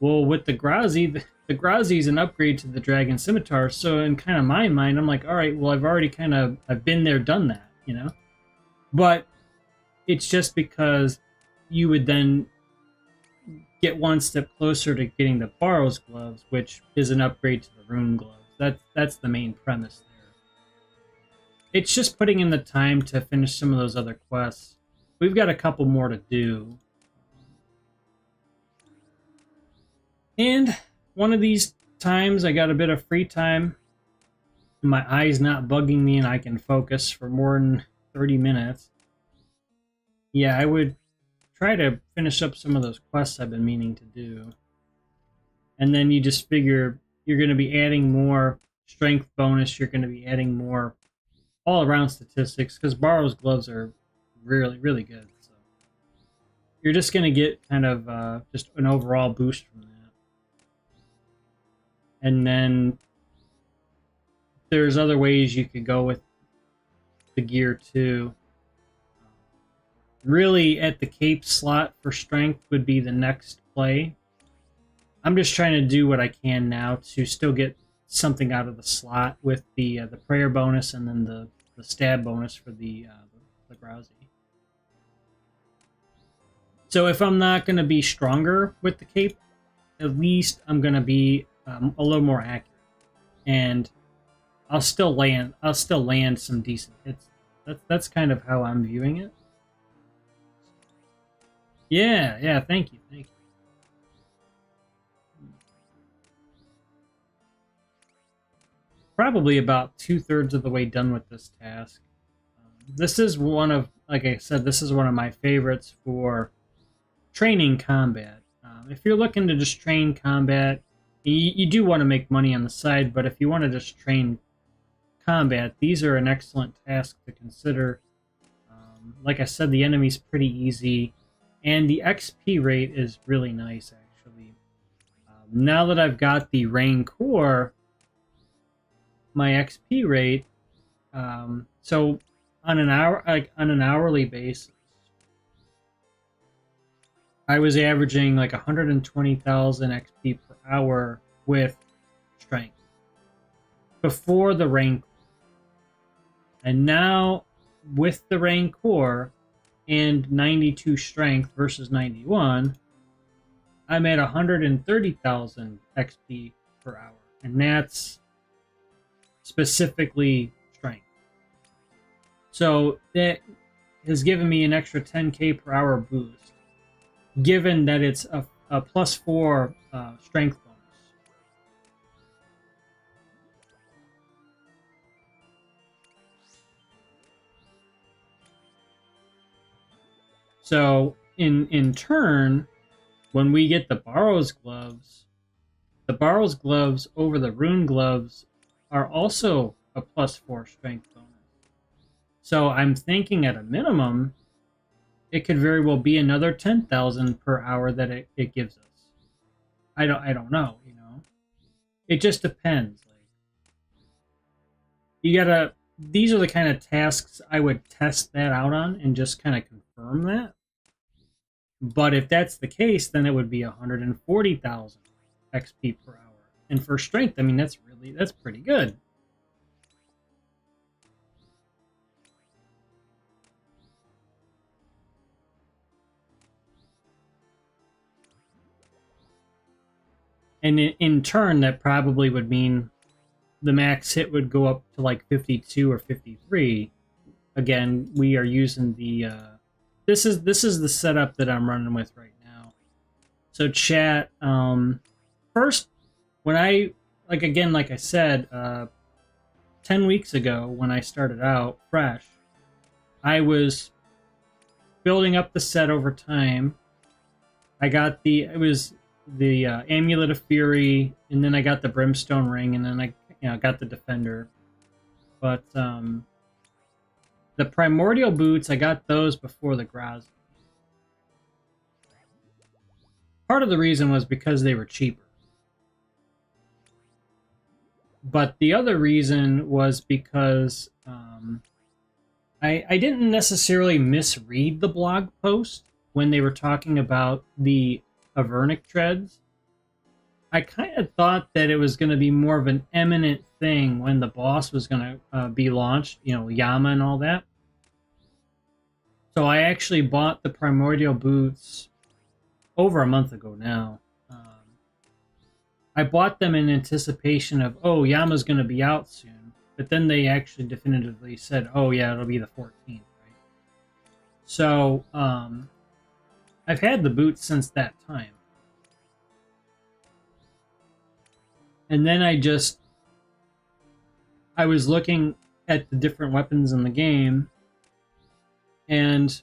Well, with the Grazi, the Grazi is an upgrade to the Dragon Scimitar, so in kind of my mind, I'm like, all right, well, I've been there, done that, you know? But it's just because you would then get one step closer to getting the Barrow's gloves, which is an upgrade to the Rune gloves. That's the main premise there. It's just putting in the time to finish some of those other quests. We've got a couple more to do. And one of these times I got a bit of free time. My eye's not bugging me and I can focus for more than 30 minutes. Yeah, I would try to finish up some of those quests I've been meaning to do. And then you just figure you're going to be adding more strength bonus. You're going to be adding more all-around statistics because Barrow's gloves are really, really good. So you're just going to get kind of just an overall boost from that. And then there's other ways you could go with the gear too. Really, at the cape slot for strength would be the next play. I'm just trying to do what I can now to still get something out of the slot with the prayer bonus and then the stab bonus for the Grousey. So if I'm not going to be stronger with the cape, at least I'm going to be a little more accurate, and I'll still land some decent hits. That's kind of how I'm viewing it. Yeah, thank you. Probably about 2/3 of the way done with this task. This is one of, like I said, this is one of my favorites for training combat. If you're looking to just train combat, you do want to make money on the side, but if you want to just train combat, these are an excellent task to consider. Like I said, the enemy's pretty easy, and the XP rate is really nice, actually. Now that I've got the Rancor, my XP rate, so on an hourly basis, I was averaging like 120,000 XP per hour with strength before the Rancor. And now with the Rancor and 92 strength versus 91, I'm at 130,000 XP per hour. And that's specifically strength. So that has given me an extra 10k per hour boost, given that it's a +4 strength bonus. So in turn, when we get the Barrow's gloves over the Rune gloves are also a +4 strength bonus. So I'm thinking at a minimum, it could very well be another 10,000 per hour that it gives us. I don't know, you know. It just depends. Like, these are the kind of tasks I would test that out on and just kind of confirm that. But if that's the case, then it would be 140,000 XP per hour. And for strength, I mean, that's pretty good. And in turn, that probably would mean the max hit would go up to like 52 or 53. Again, we are using the this is the setup that I'm running with right now. So chat, first, when like I said, 10 weeks ago when I started out fresh, I was building up the set over time. I got the Amulet of Fury, and then I got the Brimstone Ring, and then I got the Defender. But the Primordial Boots, I got those before the Graz. Part of the reason was because they were cheaper. But the other reason was because I didn't necessarily misread the blog post when they were talking about the Avernic treads. I kind of thought that it was going to be more of an imminent thing when the boss was going to be launched, you know, Yama and all that. So I actually bought the Primordial Boots over a month ago now. I bought them in anticipation of, oh, Yama's going to be out soon. But then they actually definitively said, oh, yeah, it'll be the 14th, right? So, I've had the boots since that time. And then I was looking at the different weapons in the game, and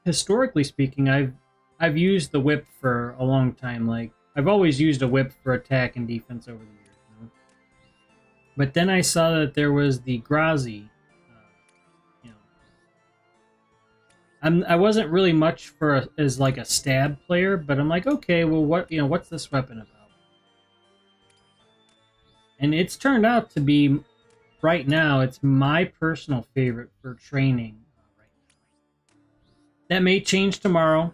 historically speaking, I've used the whip for a long time. Like, I've always used a whip for attack and defense over the years, you know? But then I saw that there was the Grazi. I wasn't really much as like a stab player, but I'm like, okay, well, what's this weapon about? And it's turned out to be, right now, it's my personal favorite for training right now. That may change tomorrow,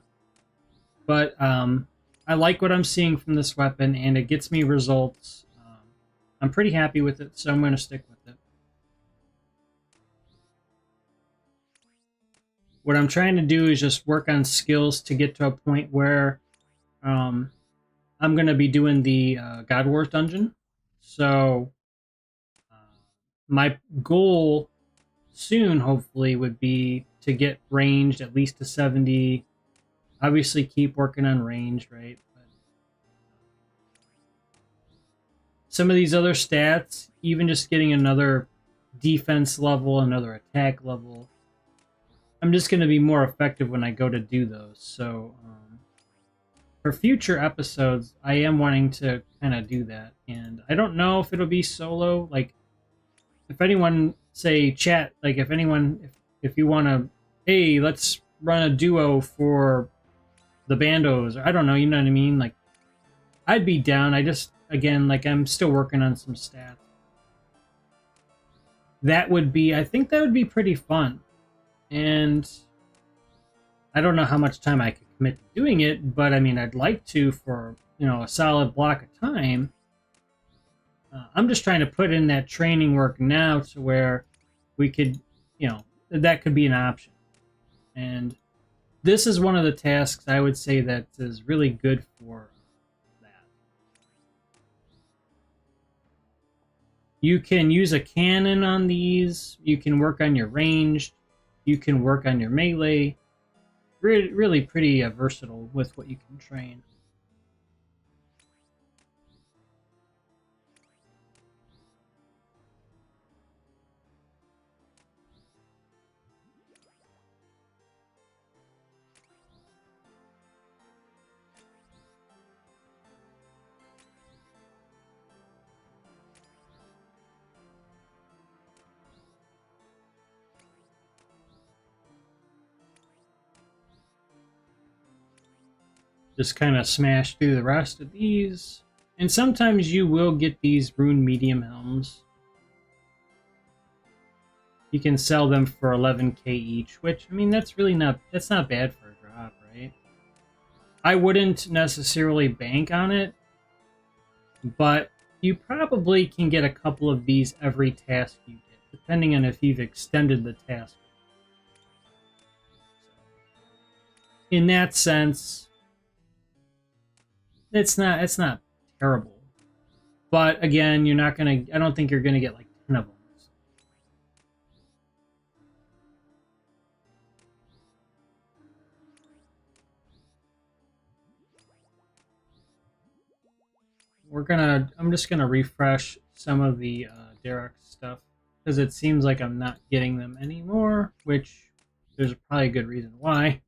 but I like what I'm seeing from this weapon, and it gets me results. I'm pretty happy with it, so I'm going to stick with it. what I'm trying to do is just work on skills to get to a point where I'm going to be doing the God Wars dungeon. So my goal soon, hopefully, would be to get ranged at least to 70. Obviously, keep working on range, right? But some of these other stats, even just getting another defense level, another attack level, I'm just going to be more effective when I go to do those. So for future episodes, I am wanting to kind of do that. And I don't know if it'll be solo. Like, if anyone, say, chat, like, if anyone, if you want to, hey, let's run a duo for the bandos, or I don't know, you know what I mean? Like, I'd be down. I just, again, like, I'm still working on some stats. That would be, I think that would be pretty fun. And I don't know how much time I could commit to doing it, but I mean, I'd like to for, you know, a solid block of time. I'm just trying to put in that training work now to where we could, you know, that could be an option. And this is one of the tasks I would say that is really good for that. You can use a cannon on these. You can work on your ranged. You can work on your melee. Really pretty versatile with what you can train. Just kind of smash through the rest of these. And sometimes you will get these rune medium helms. You can sell them for 11k each, which, I mean, that's not bad for a drop, right? I wouldn't necessarily bank on it, but you probably can get a couple of these every task you get, depending on if you've extended the task. In that sense, it's not terrible. But again, you're not gonna, I don't think you're gonna get like 10 of them. I'm just gonna refresh some of the Derek stuff because it seems like I'm not getting them anymore, which there's probably a good reason why.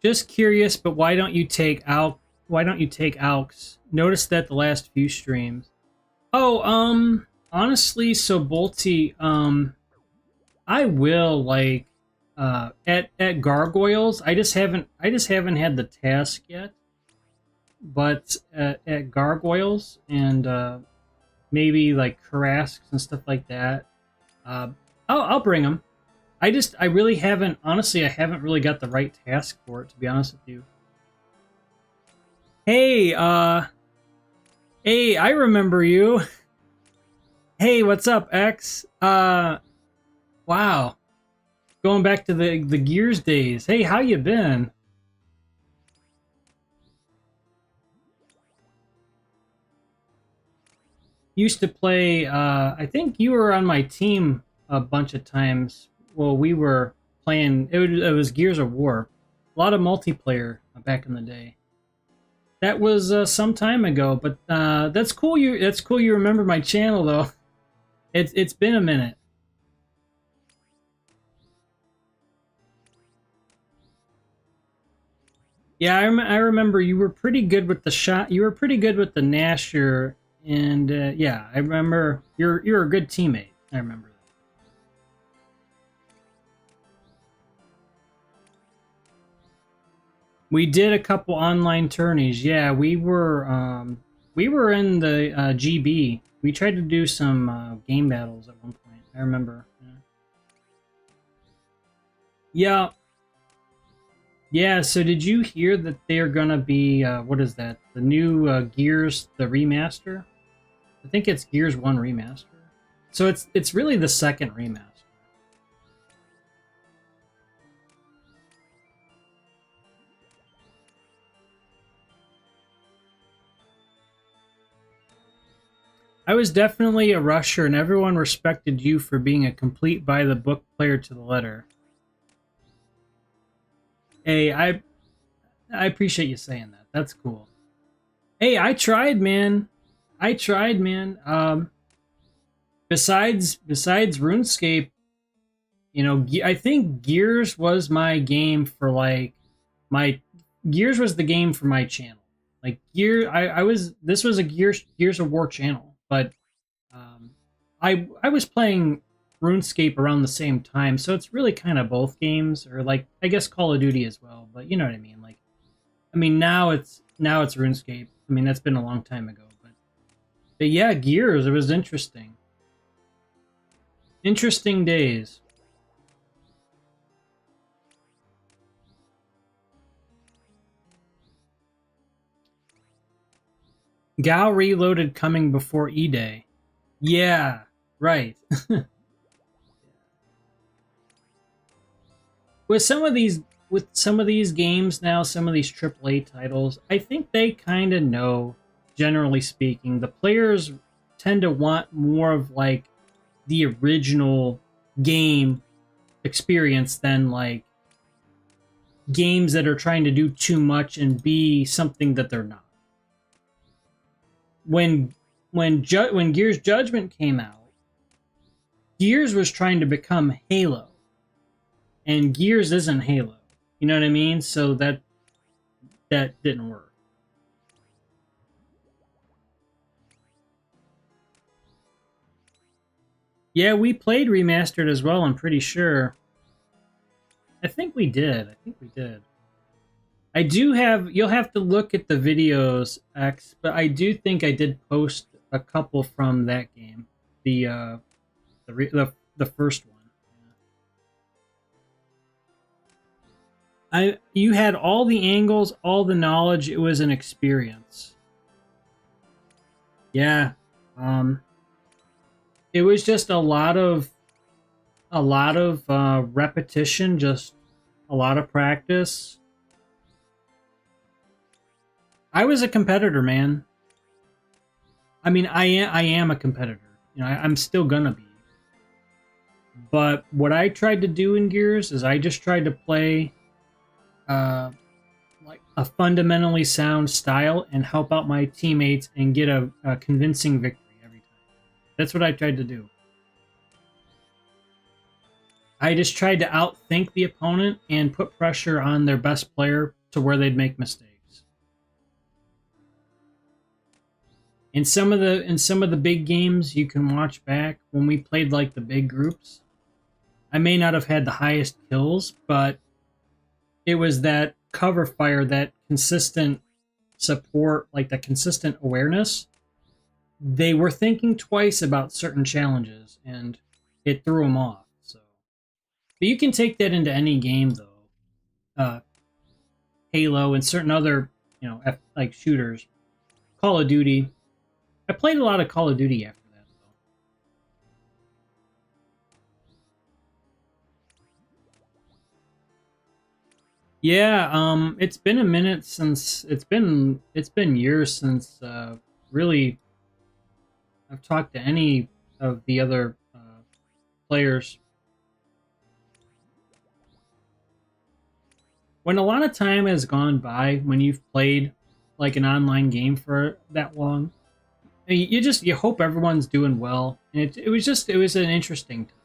Just curious, but why don't you take Alks? Notice that the last few streams. Oh, honestly, so Bolty, I will like at Gargoyles. I just haven't had the task yet. But at Gargoyles and maybe like Kurasks and stuff like that, I'll bring them. I really haven't, honestly, I haven't really got the right task for it, to be honest with you. Hey, hey, I remember you. Hey, what's up, X? Wow. Going back to the Gears days. Hey, how you been? Used to play, I think you were on my team a bunch of times. Well, we were playing, it was Gears of War. A lot of multiplayer back in the day. That was some time ago, but that's cool. That's cool. You remember my channel though. It's been a minute. Yeah, I remember you were pretty good with the shot. You were pretty good with the Nasher, and yeah, I remember you're a good teammate. I remember that. We did a couple online tourneys. Yeah, we were in the GB. We tried to do some game battles at one point. I remember. Yeah. Yeah. Yeah, so did you hear that they're gonna be, what is that? The new Gears, the remaster? I think it's Gears 1 remaster. So it's really the second remaster. I was definitely a rusher, and everyone respected you for being a complete by-the-book player to the letter. Hey, I appreciate you saying that. That's cool. Hey, I tried, man. I tried, man. Besides RuneScape, you know, I think Gears was my game for like my Gears was the game for my channel. Like I was this was a Gears of War channel, but I was playing RuneScape around the same time, so it's really kind of both games, or like I guess Call of Duty as well. But you know what I mean. Like, I mean now it's RuneScape. I mean that's been a long time ago, but yeah, Gears. It was interesting. Interesting days. Gal Reloaded coming before E-Day. Yeah, right. with some of these with some of these games now, some of these AAA titles, I think they kind of know, generally speaking, the players tend to want more of like the original game experience than like games that are trying to do too much and be something that they're not. When Gears Judgment came out, Gears was trying to become Halo, and Gears isn't Halo. You know what I mean? So that didn't work. Yeah, we played Remastered as well, I'm pretty sure. I think we did. I think we did. I do have. You'll have to look at the videos, X. But I do think I did post a couple from that game, the first one. You had all the angles, all the knowledge. It was an experience. Yeah. It was just a lot of repetition, just a lot of practice. I was a competitor, man. I mean, I am a competitor. You know, I'm still gonna be. But what I tried to do in Gears is I just tried to play like a fundamentally sound style and help out my teammates and get a convincing victory every time. That's what I tried to do. I just tried to outthink the opponent and put pressure on their best player to where they'd make mistakes. In some of the big games you can watch back when we played like the big groups, I may not have had the highest kills, but it was that cover fire, that consistent support, like the consistent awareness. They were thinking twice about certain challenges, and it threw them off. So, but you can take that into any game, though. Halo and certain other, like shooters, Call of Duty. I played a lot of Call of Duty after that, though. Yeah, it's been a minute since it's been years since really I've talked to any of the other players. When a lot of time has gone by when you've played like an online game for that long, you hope everyone's doing well, and it was an interesting time.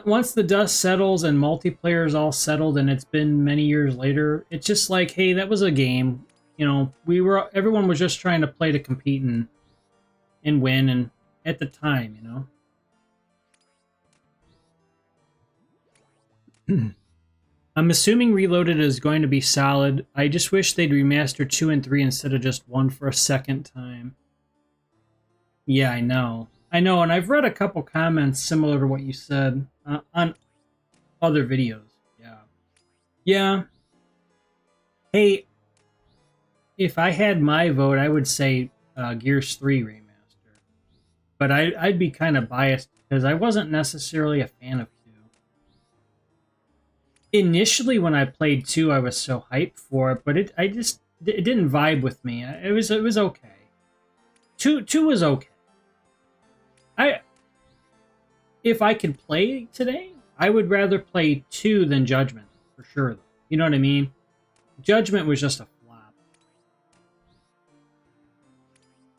Once the dust settles and multiplayer is all settled and it's been many years later, it's just like, hey, that was a game. You know, everyone was just trying to play to compete and win, and at the time, I'm assuming Reloaded is going to be solid. I just wish they'd remaster 2 and 3 instead of just 1 for a second time. Yeah, I know, and I've read a couple comments similar to what you said. other videos. Yeah. Yeah. Hey, if I had my vote, I would say Gears 3 remaster. But I'd be kind of biased because I wasn't necessarily a fan of 2. Initially, when I played 2, I was so hyped for it, but it didn't vibe with me. It was okay. 2 was okay. If I could play today, I would rather play 2 than Judgment, for sure, though. You know what I mean? Judgment was just a flop.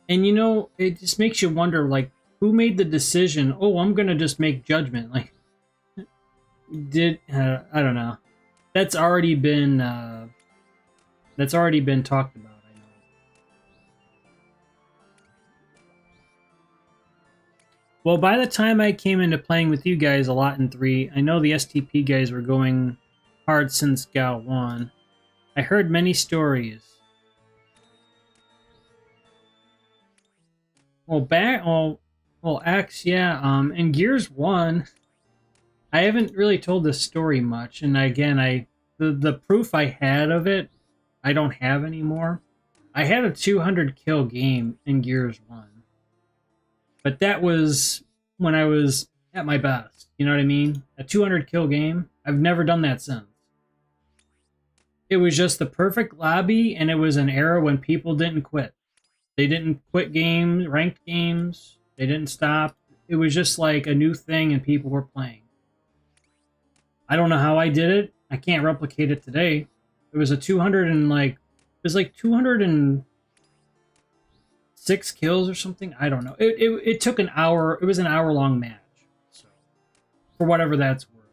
And, you know, it just makes you wonder, like, who made the decision, oh, I'm going to just make Judgment? Like, I don't know. That's already been talked about, I know. Well, by the time I came into playing with you guys a lot in 3, I know the STP guys were going hard since Gal 1. I heard many stories. Well, X, yeah. In Gears 1, I haven't really told this story much, and again, the proof I had of it, I don't have anymore. I had a 200 kill game in Gears 1. But that was when I was at my best. You know what I mean? A 200 kill game. I've never done that since. It was just the perfect lobby, and it was an era when people didn't quit. They didn't quit games, ranked games. They didn't stop. It was just like a new thing, and people were playing. I don't know how I did it. I can't replicate it today. It was a 200 and like, it was like 206 kills or something. I don't know. It took an hour. It was an hour-long match. So, for whatever that's worth.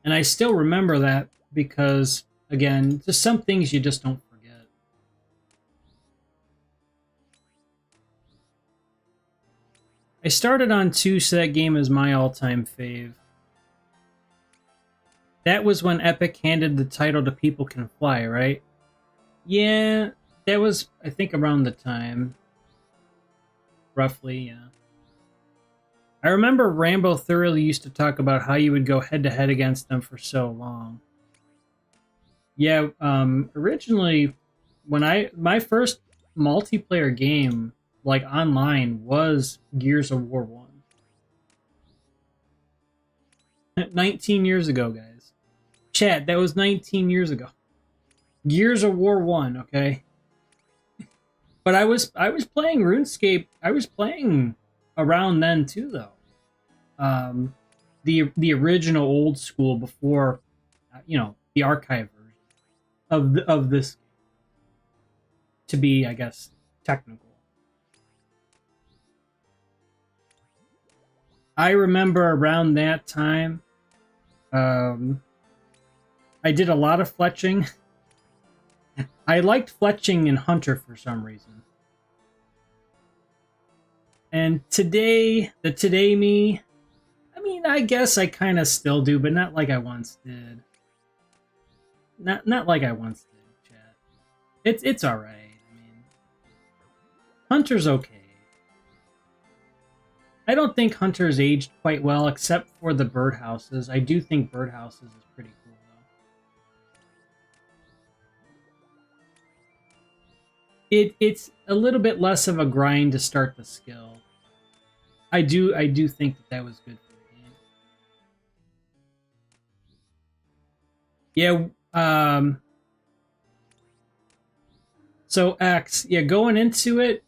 And I still remember that because, again, just some things you just don't forget. I started on 2, so that game is my all-time fave. That was when Epic handed the title to People Can Fly, right? Yeah, that was, I think, around the time. Roughly, yeah. I remember Rambo thoroughly used to talk about how you would go head-to-head against them for so long. Yeah, originally, when my first multiplayer game, like online, was Gears of War 1. 19 years ago, guys. Chat, that was 19 years ago. Gears of War 1, okay? But I was playing RuneScape. I was playing around then too, though. The original old school before, the archive version of this game. To be, I guess, technical. I remember around that time, I did a lot of fletching. I liked fletching in Hunter for some reason. And today me, I mean, I guess I kind of still do, but not like I once did. Not like I once did, chat. It's all right. I mean, Hunter's okay. I don't think Hunter's aged quite well, except for the birdhouses. I do think birdhouses is pretty cool, though. It's a little bit less of a grind to start the skill. I do think that was good for the game. Yeah. So X, yeah, going into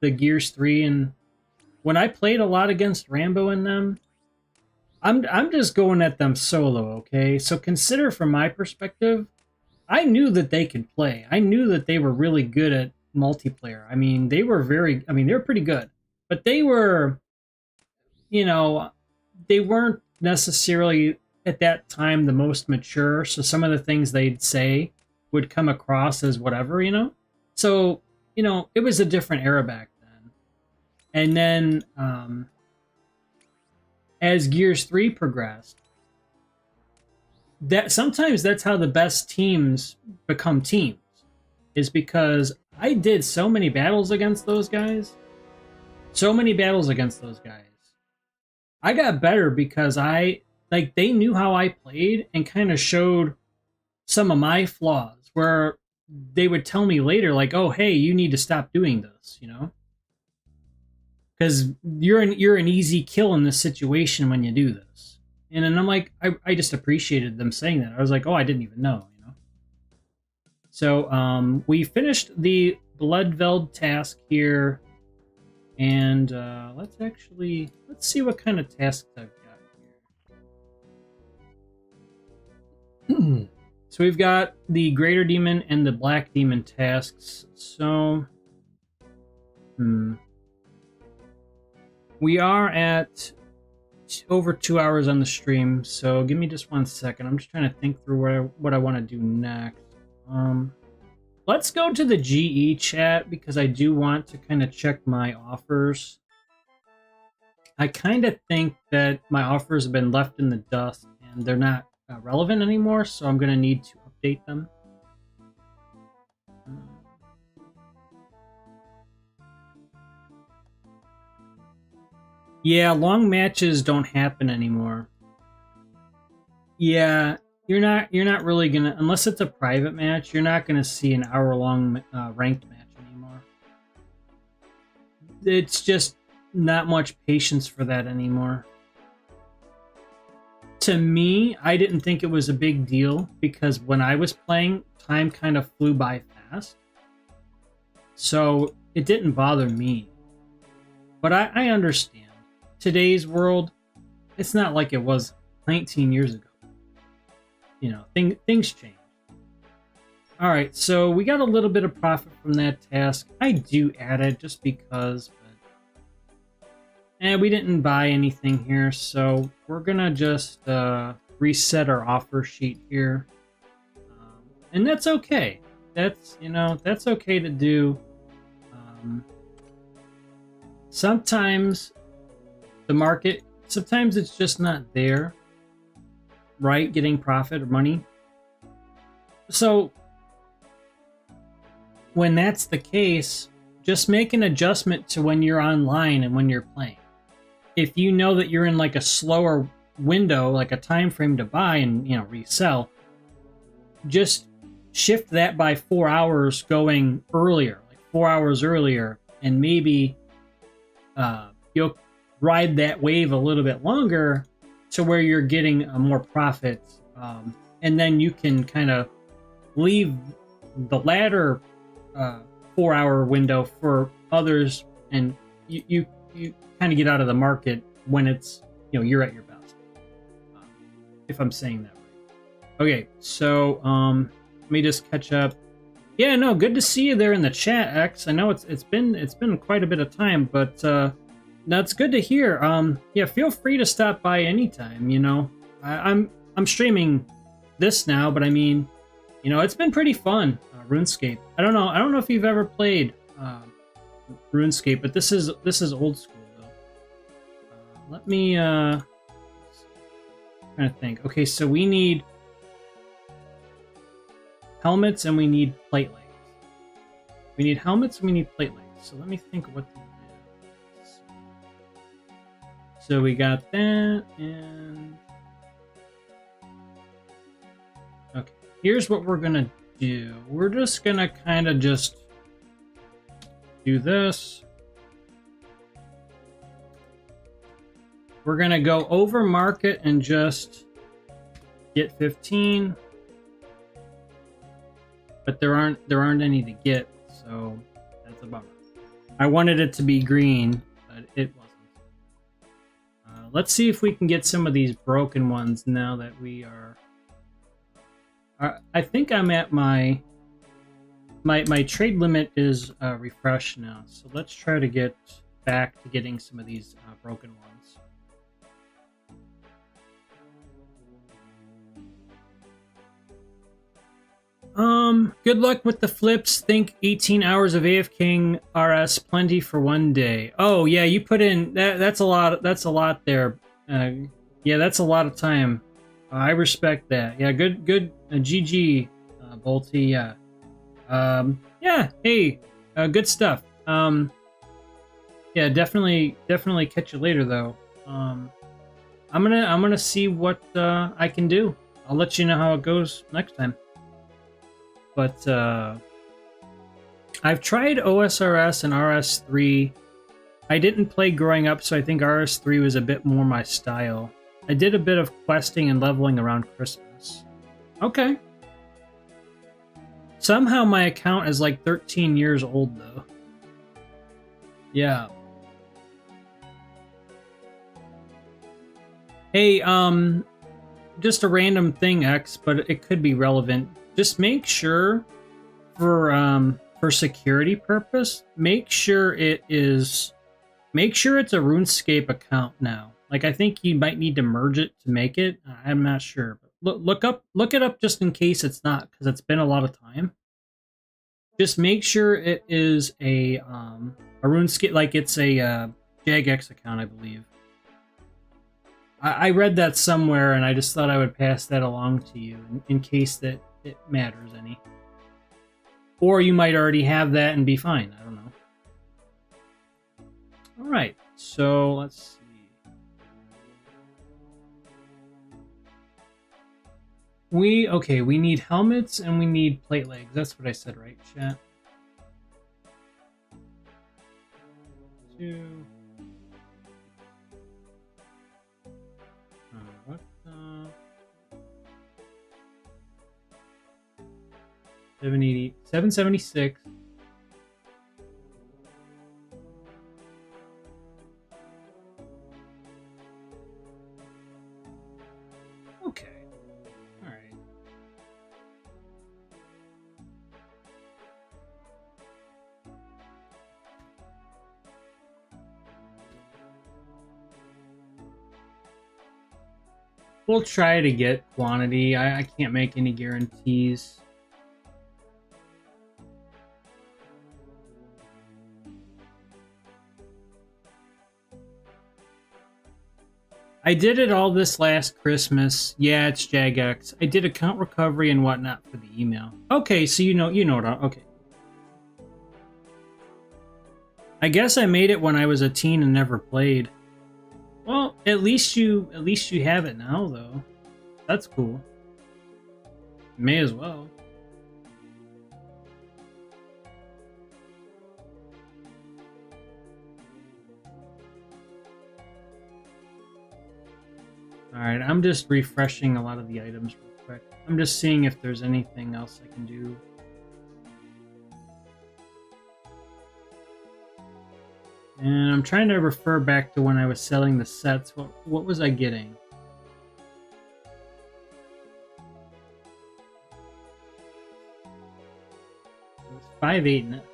the Gears 3, and when I played a lot against Rambo and them, I'm just going at them solo, okay? So consider from my perspective, I knew that they could play. I knew that they were really good at multiplayer. I mean, they were pretty good. But they were, they weren't necessarily at that time the most mature, so some of the things they'd say would come across as whatever, So, it was a different era back then. And then, as Gears 3 progressed, sometimes that's how the best teams become teams, is because I did so many battles against those guys. I got better because they knew how I played and kind of showed some of my flaws where they would tell me later, like, oh, hey, you need to stop doing this, you know? Because you're an easy kill in this situation when you do this. And then I'm like, I just appreciated them saying that. I was like, oh, I didn't even know, you know? So we finished the Bloodveld task here. And let's see what kind of tasks I've got here. So we've got the Greater Demon and the Black Demon tasks. So, we are at over 2 hours on the stream. So give me just 1 second. I'm just trying to think through what I want to do next. Let's go to the GE chat because I do want to kind of check my offers. I kind of think that my offers have been left in the dust and they're not relevant anymore, so I'm going to need to update them. Yeah, long matches don't happen anymore. Yeah, you're not really gonna, unless it's a private match, you're not gonna see an hour-long ranked match anymore. It's just not much patience for that anymore. To me, I didn't think it was a big deal because when I was playing, time kind of flew by fast. So it didn't bother me. But I understand. Today's world, it's not like it was 19 years ago. You know, things change. All right, so we got a little bit of profit from that task. I do add it just because, but we didn't buy anything here, so we're gonna just reset our offer sheet here, and that's okay. That's okay to do. Sometimes the market, sometimes it's just not there, right? Getting profit or money. So when that's the case, just make an adjustment to when you're online and when you're playing. If you know that you're in like a slower window, like a time frame to buy and resell, just shift that by 4 hours going earlier, like 4 hours earlier, and maybe you'll ride that wave a little bit longer to where you're getting more profit, and then you can kind of leave the latter 4 hour window for others, and you kind of get out of the market when it's you're at your best, if I'm saying that right. Okay, so let me just catch up. Yeah, no, good to see you there in the chat, X. I know it's been quite a bit of time, but that's good to hear. Yeah, feel free to stop by anytime. I'm streaming this now, but I mean, it's been pretty fun. RuneScape. I don't know if you've ever played RuneScape, but this is old school though. Let me trying to think. Okay, so we need helmets and we need plate legs. We need helmets and we need plate legs. So let me think what these is. So we got that, and okay. Here's what we're gonna do. We're just gonna kind of just do this. We're gonna go over market and just get 15, but there aren't any to get, so that's a bummer. I wanted it to be green, but it wasn't. Let's see if we can get some of these broken ones now that we are. I think I'm at my trade limit is refreshed now, so let's try to get back to getting some of these broken ones. Good luck with the flips. Think 18 hours of AFKing RS plenty for one day. Oh yeah, you put in that's a lot. That's a lot there. Yeah, that's a lot of time. I respect that. Yeah, good. GG, Bolty. Yeah. Yeah. Hey, good stuff. Yeah, definitely catch you later though. I'm gonna see what I can do. I'll let you know how it goes next time. But I've tried OSRS and RS3. I didn't play growing up, so I think RS3 was a bit more my style. I did a bit of questing and leveling around Christmas. Okay. Somehow my account is like 13 years old, though. Yeah. Hey, just a random thing, X, but it could be relevant. Just make sure for security purpose, make sure it's a RuneScape account now. Like, I think you might need to merge it to make it. I'm not sure. But look it up just in case it's not, because it's been a lot of time. Just make sure it is a RuneScape, like it's a JagX account, I believe. I read that somewhere, and I just thought I would pass that along to you in case that it matters any. Or you might already have that and be fine. I don't know. All right, so let's see. We need helmets and we need plate legs. That's what I said, right, chat? 2. What the? 780, 776. Okay. All right. We'll try to get quantity. I can't make any guarantees. I did it all this last Christmas. Yeah, it's JagX. I did account recovery and whatnot for the email. Okay, so you know what. Okay. I guess I made it when I was a teen and never played. Well, at least you have it now, though. That's cool. May as well. Alright, I'm just refreshing a lot of the items real quick. I'm just seeing if there's anything else I can do. And I'm trying to refer back to when I was selling the sets. What was I getting? It was 5.8 net.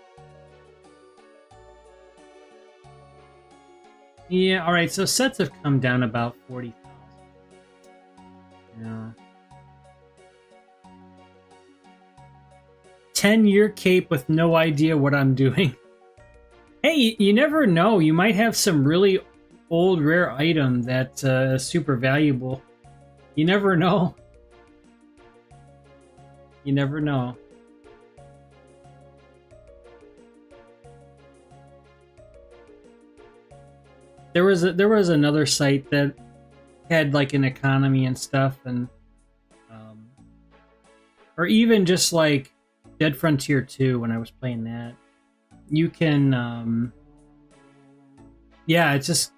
Yeah, alright, so sets have come down about 40,000. Yeah. 10-year cape with no idea what I'm doing. Hey, you never know. You might have some really old rare item that's super valuable. You never know. You never know. There was another site that had like an economy and stuff, and or even just like Dead Frontier 2 when I was playing that. You can, yeah, it's just,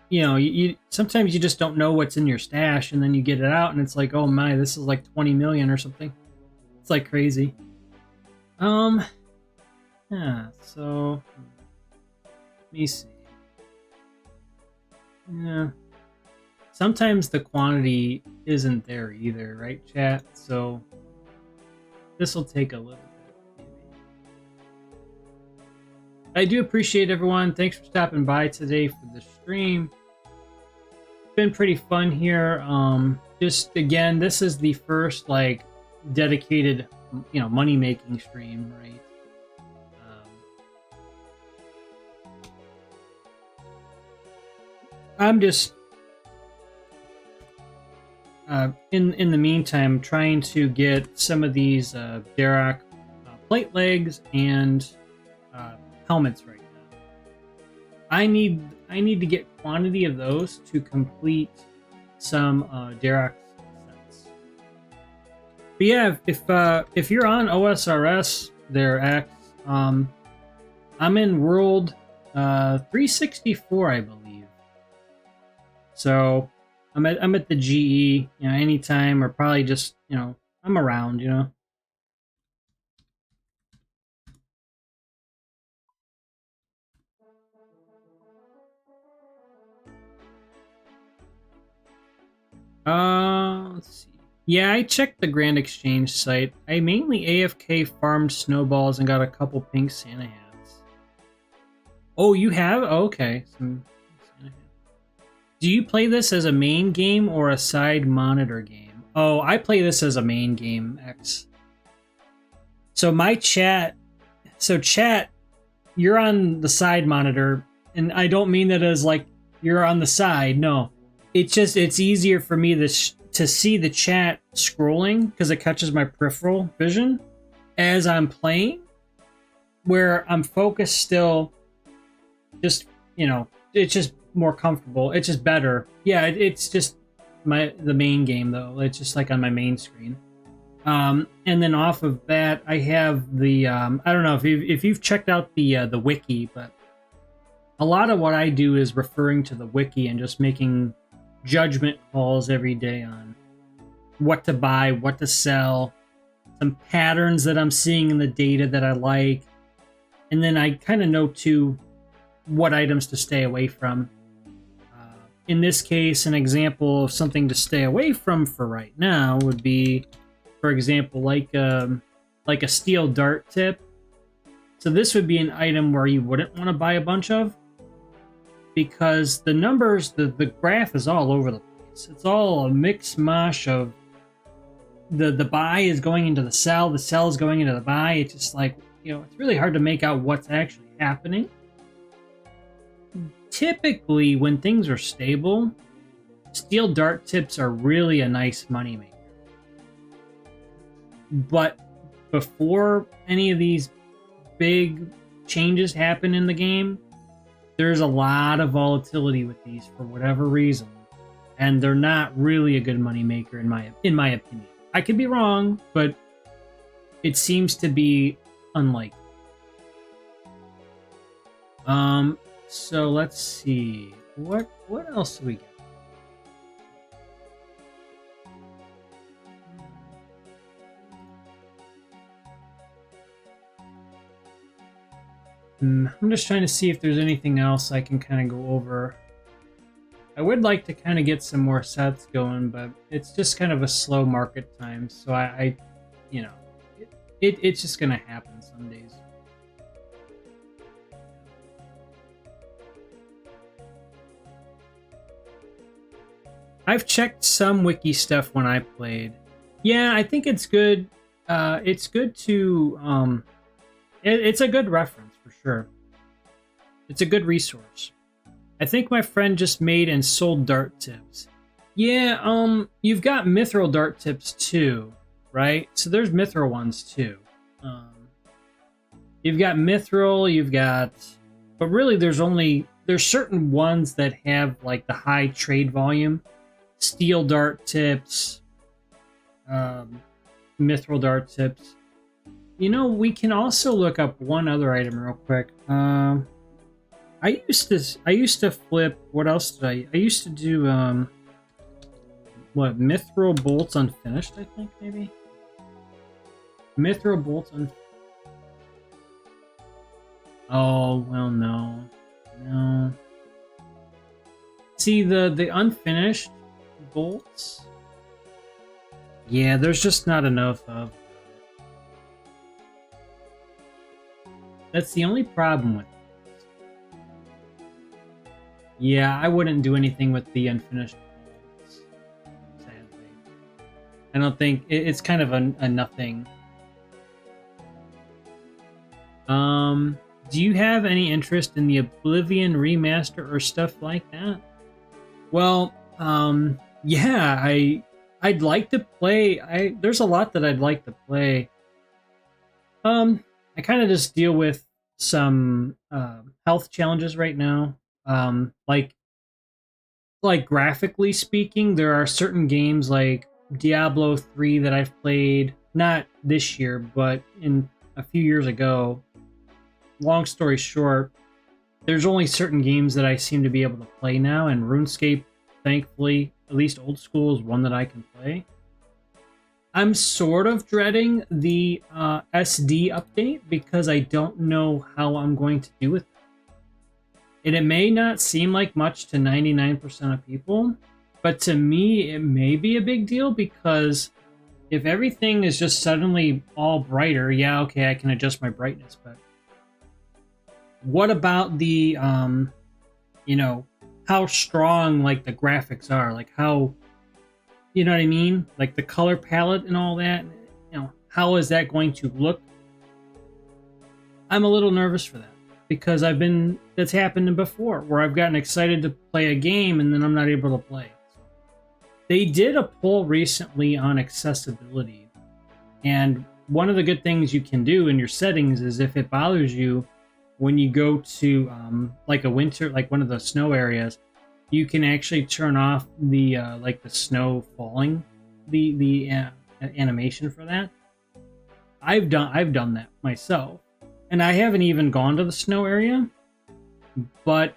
you sometimes you just don't know what's in your stash, and then you get it out, and it's like, oh my, this is like 20 million or something. It's like crazy. Yeah, so, let me see. Yeah. Sometimes the quantity isn't there either, right, chat? So, this will take a little bit. I do appreciate everyone. Thanks for stopping by today for the stream. It's been pretty fun here. Just again, this is the first like dedicated, money making stream, right? I'm just in the meantime trying to get some of these Derek plate legs and helmets right now. I need I need to get quantity of those to complete some Derek sets. But yeah, if you're on OSRS there, X, I'm in World 364, I believe. So I'm at the GE, anytime, or probably just, I'm around, Let's see. Yeah, I checked the Grand Exchange site. I mainly AFK farmed snowballs and got a couple pink Santa hats. Oh, you have? Oh, okay. Some Santa hats. Do you play this as a main game or a side monitor game? Oh, I play this as a main game, X. So my chat... So chat, you're on the side monitor, and I don't mean that as like you're on the side, no. It's easier for me to see the chat scrolling because it catches my peripheral vision as I'm playing, where I'm focused still. Just, it's just more comfortable. It's just better. Yeah, it's just the main game though. It's just like on my main screen. And then off of that, I have the I don't know if you've checked out the wiki, but a lot of what I do is referring to the wiki and just making judgment calls every day on what to buy, what to sell, some patterns that I'm seeing in the data that I like, and then I kind of know too what items to stay away from. In this case, an example of something to stay away from for right now would be, for example, like a steel dart tip. So this would be an item where you wouldn't want to buy a bunch of, because the numbers, the graph is all over the place. It's all a mix mash of the buy is going into the sell is going into the buy. It's just like, it's really hard to make out what's actually happening. Typically, when things are stable, steel dart tips are really a nice moneymaker. But before any of these big changes happen in the game, there's a lot of volatility with these for whatever reason, and they're not really a good moneymaker in my opinion. I could be wrong, but it seems to be unlikely. So let's see. What else do we get? I'm just trying to see if there's anything else I can kind of go over. I would like to kind of get some more sets going, but it's just kind of a slow market time. So it's just going to happen some days. I've checked some wiki stuff when I played. Yeah, I think it's good. It's good to... it's a good reference. Sure. It's a good resource. I think my friend just made and sold dart tips. Yeah, you've got mithril dart tips too, right? So there's mithril ones too. You've got mithril, but really there's certain ones that have like the high trade volume. Steel dart tips, mithril dart tips. We can also look up one other item real quick. I used to flip. What else did I used to do? What, mithril bolts unfinished? I think maybe mithril bolts Oh well, no. See the unfinished bolts. Yeah, there's just not enough of. That's the only problem with it. Yeah, I wouldn't do anything with the unfinished bolts, sadly. I don't think... It's kind of a nothing. Do you have any interest in the Oblivion remaster or stuff like that? Well, yeah, I'd like to play... There's a lot that I'd like to play. I kind of just deal with some health challenges right now. Like graphically speaking, there are certain games like Diablo 3 that I've played, not this year, but in a few years ago. Long story short, there's only certain games that I seem to be able to play now, and RuneScape, thankfully, at least Old School, is one that I can play. I'm sort of dreading the SD update because I don't know how I'm going to do with it. And it may not seem like much to 99% of people, but to me, it may be a big deal because if everything is just suddenly all brighter, yeah, okay, I can adjust my brightness, but what about the, you know, how strong, like, the graphics are, like, how, you know what I mean? Like, the color palette and all that, you know, how is that going to look? I'm a little nervous for that because that's happened before where I've gotten excited to play a game and then I'm not able to play. They did a poll recently on accessibility, and one of the good things you can do in your settings is if it bothers you when you go to like a winter, like one of the snow areas, you can actually turn off the like the snow falling, the animation for that. I've done that myself, and I haven't even gone to the snow area, but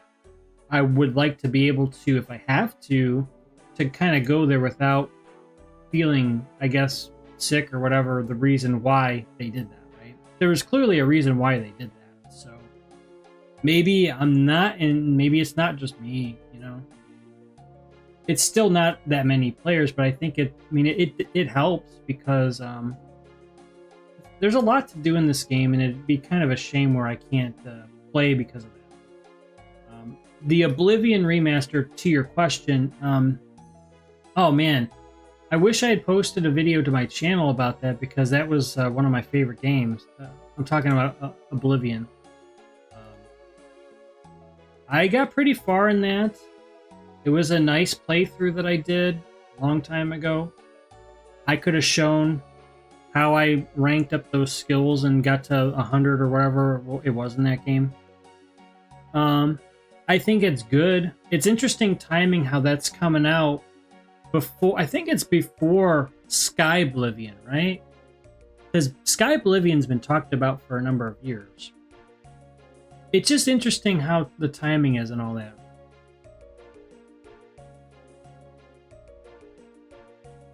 I would like to be able to, if I have to kind of go there without feeling, I guess, sick or whatever the reason why they did that, right? There was clearly a reason why they did that. So maybe I'm not, and maybe it's not just me, you know. It's still not that many players, but I think it helps because there's a lot to do in this game, and it'd be kind of a shame where I can't play because of that. The Oblivion remaster, to your question, oh man, I wish I had posted a video to my channel about that because that was one of my favorite games. I'm talking about Oblivion. I got pretty far in that. It was a nice playthrough that I did a long time ago. I could have shown how I ranked up those skills and got to 100 or whatever it was in that game. I think it's good. It's interesting timing how that's coming out before. I think it's before Sky Oblivion, right? Because Sky Oblivion's been talked about for a number of years. It's just interesting how the timing is and all that.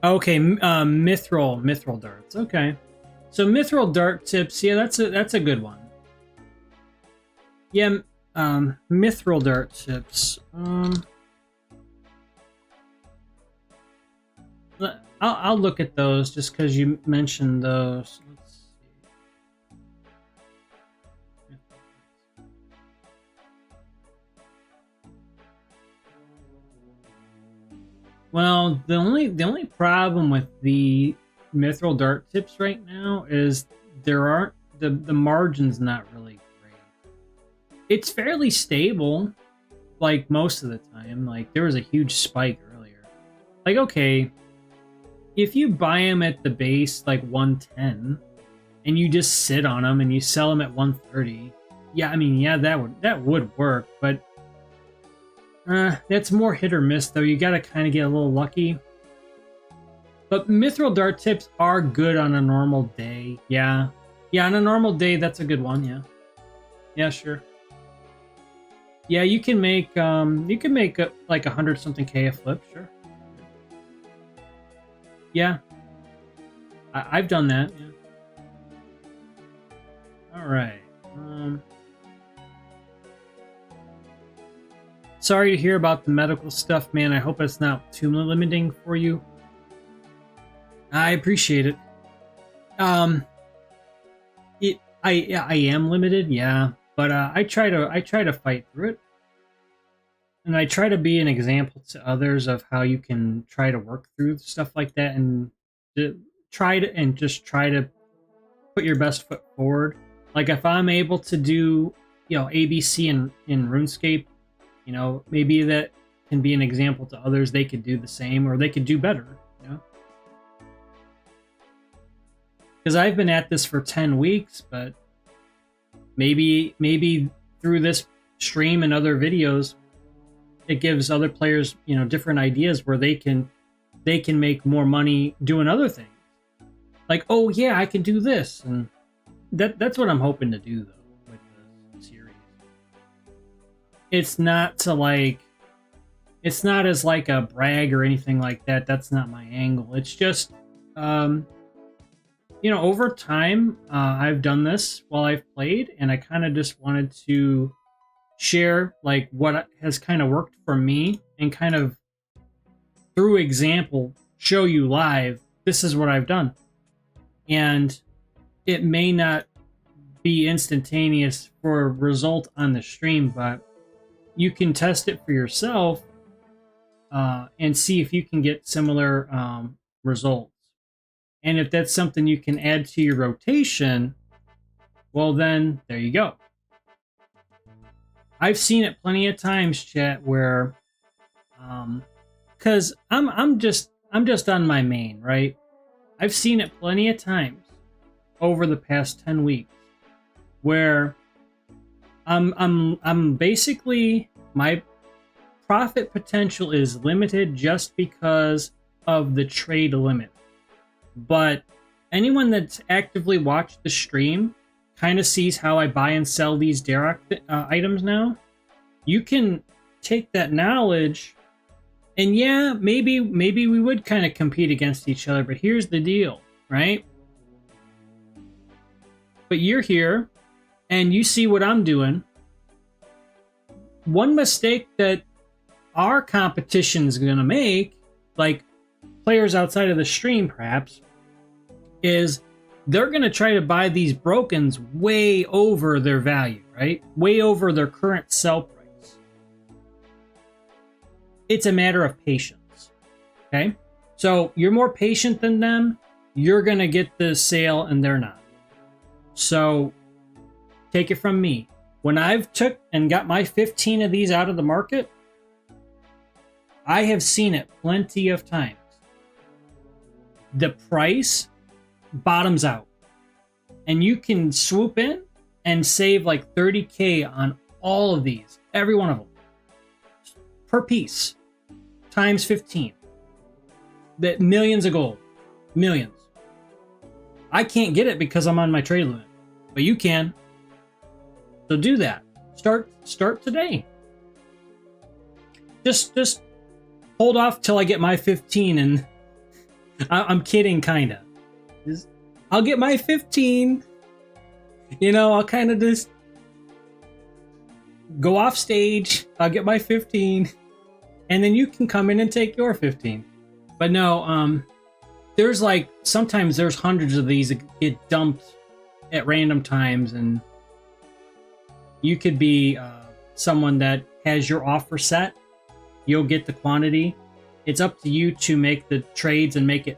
Okay, mithril darts. Okay, so mithril dart tips. Yeah, that's a good one. Yeah, mithril dart tips. I'll look at those just because you mentioned those. Let's see. Well, the only problem with the mithril dart tips right now is there aren't the margin's not really great. It's fairly stable, like most of the time. Like there was a huge spike earlier. Like okay, if you buy them at the base like 110, and you just sit on them and you sell them at 130, yeah, I mean yeah that would work, but. That's more hit or miss, though. You gotta kind of get a little lucky. But mithril dart tips are good on a normal day. Yeah. Yeah, on a normal day, that's a good one, yeah. Yeah, sure. Yeah, you can make like 100-something K a flip, sure. Yeah. I've done that, yeah. Alright. Sorry to hear about the medical stuff, man. I hope it's not too limiting for you. I appreciate it. I am limited, yeah, but I try to fight through it, and I try to be an example to others of how you can try to work through stuff like that, and try to put your best foot forward. Like if I'm able to do, ABC in RuneScape. Maybe that can be an example to others. They could do the same, or they could do better, Because I've been at this for 10 weeks, but maybe through this stream and other videos, it gives other players, you know, different ideas where they can make more money doing other things. Like, oh yeah, I can do this, and that's what I'm hoping to do though with the series. It's not to like, it's not as like a brag or anything like that. That's not my angle. It's just, you know, over time, I've done this while I've played, and I kind of just wanted to share like what has kind of worked for me, and kind of through example show you live, this is what I've done. And it may not be instantaneous for a result on the stream, but you can test it for yourself and see if you can get similar results. And if that's something you can add to your rotation, well then, there you go. I've seen it plenty of times, chat, where, because I'm just on my main, right? I've seen it plenty of times over the past 10 weeks where I'm basically, my profit potential is limited just because of the trade limit. But anyone that's actively watched the stream kind of sees how I buy and sell these direct items now. You can take that knowledge, and yeah, maybe we would kind of compete against each other, but here's the deal, right? But you're here, and you see what I'm doing. One mistake that our competition is going to make, like players outside of the stream perhaps, is they're going to try to buy these brokens way over their value, right? Way over their current sell price. It's a matter of patience, okay? So you're more patient than them, you're going to get the sale and they're not. So take it from me. When I've took and got my 15 of these out of the market, I have seen it plenty of times. The price bottoms out, and you can swoop in and save like 30K on all of these, every one of them, per piece, times 15. That millions of gold, millions. I can't get it because I'm on my trade limit, but you can. So do that. Start today. Just hold off till I get my 15, and I'm kidding, kinda. I'll get my 15. You know, I'll kind of just go off stage. I'll get my 15, and then you can come in and take your 15. But no, there's like, sometimes there's hundreds of these that get dumped at random times, and you could be someone that has your offer set. You'll get the quantity. It's up to you to make the trades and make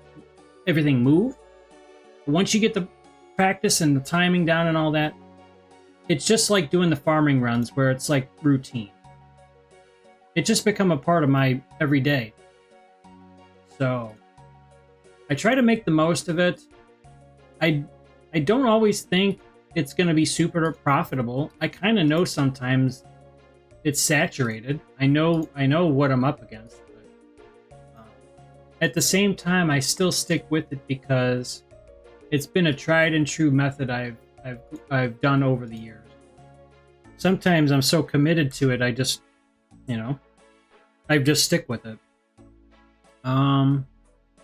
everything move. Once you get the practice and the timing down and all that, it's just like doing the farming runs where it's like routine. It just become a part of my everyday. So I try to make the most of it. I don't always think it's going to be super profitable. I kind of know sometimes it's saturated. I know what I'm up against. But, at the same time, I still stick with it because it's been a tried and true method I've done over the years. Sometimes I'm so committed to it, I just, you know, I just stick with it.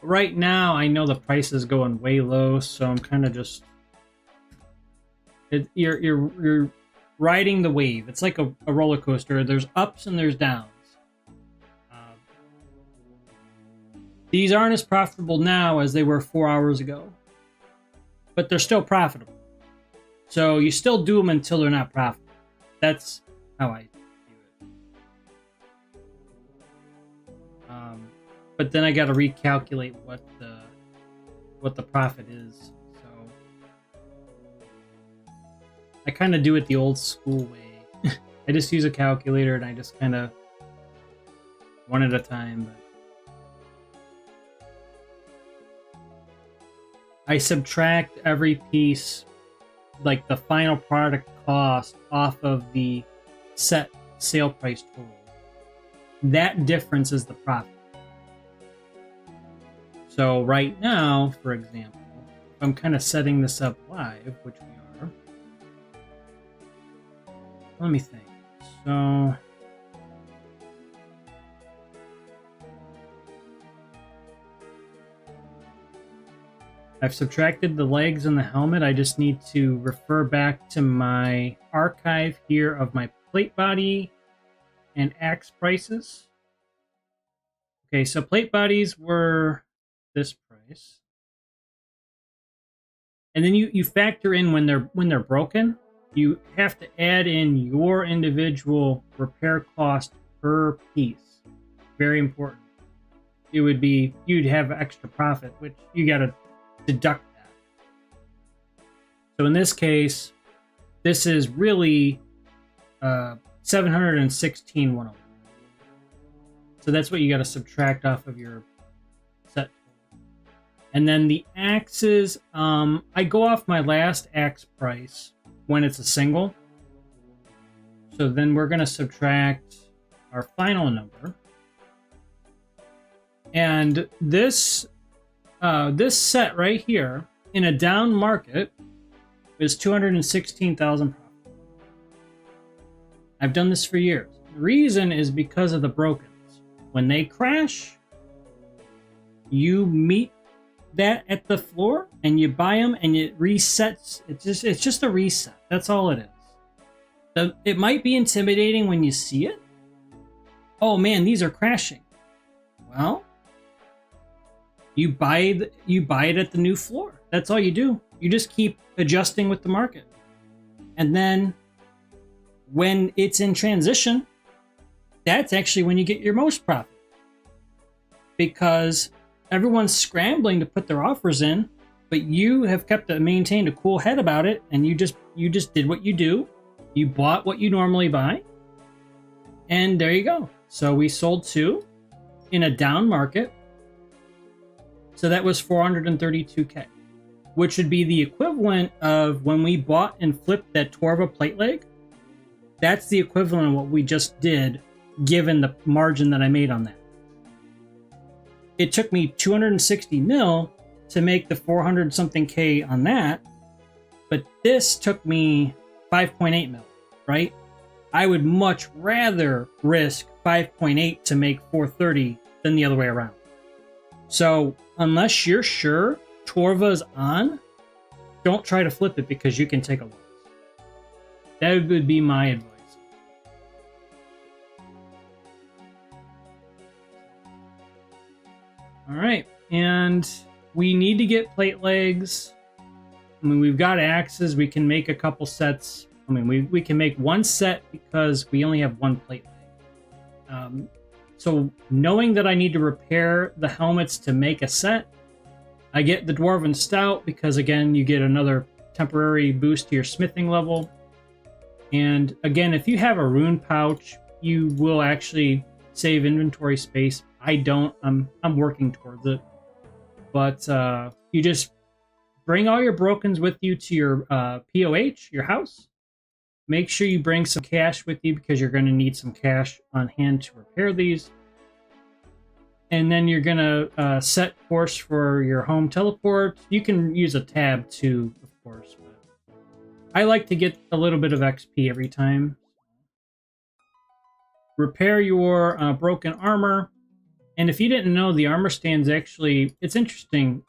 Right now, I know the price is going way low, so I'm kind of just, you're riding the wave. It's like a roller coaster. There's ups and there's downs. These aren't as profitable now as they were 4 hours ago, but they're still profitable. So you still do them until they're not profitable. That's how I view it. But then I got to recalculate what the profit is. So I kind of do it the old school way. I just use a calculator and I just kind of one at a time. But I subtract every piece, like the final product cost, off of the set sale price total. that difference is the profit. So right now, for example, if I'm kind of setting this up live, which we are, let me think. So I've subtracted the legs and the helmet. I just need to refer back to my archive here of my plate body and axe prices. Okay, so plate bodies were this price. And then you factor in when they're broken, you have to add in your individual repair cost per piece. Very important. It would be, you'd have extra profit, which you got to deduct that. So in this case, this is really 716.101. So that's what you got to subtract off of your set total. And then the axes, I go off my last axe price when it's a single. So then we're going to subtract our final number. And this set right here in a down market is 216,000 profit. I've done this for years. The reason is because of the brokens. When they crash, you meet that at the floor and you buy them and it resets. It's just a reset. That's all it is. It might be intimidating when you see it. Oh man, these are crashing. Well, you buy it at the new floor. That's all you do. You just keep adjusting with the market. And then when it's in transition, that's actually when you get your most profit. Because everyone's scrambling to put their offers in, but you have maintained a cool head about it, and you just did what you do. You bought what you normally buy. And there you go. So we sold 2 in a down market. So that was 432K, which would be the equivalent of when we bought and flipped that Torva plate leg. That's the equivalent of what we just did, given the margin that I made on that. It took me 260 mil to make the 400 something K on that, but this took me 5.8 mil, right? I would much rather risk 5.8 to make 430 than the other way around. So unless you're sure Torva's on, don't try to flip it because you can take a loss. That would be my advice. All right, and we need to get plate legs. I mean, we've got axes. We can make a couple sets. I mean, we can make one set because we only have one plate leg. So knowing that I need to repair the helmets to make a set, I get the Dwarven Stout because, again, you get another temporary boost to your smithing level. And again, if you have a rune pouch, you will actually save inventory space. I don't. I'm working towards it. But you just bring all your brokens with you to your POH, your house. Make sure you bring some cash with you because you're going to need some cash on hand to repair these. And then you're going to set course for your home teleport. You can use a tab too, of course. But I like to get a little bit of XP every time. Repair your broken armor. And if you didn't know, the armor stands actually, it's interesting.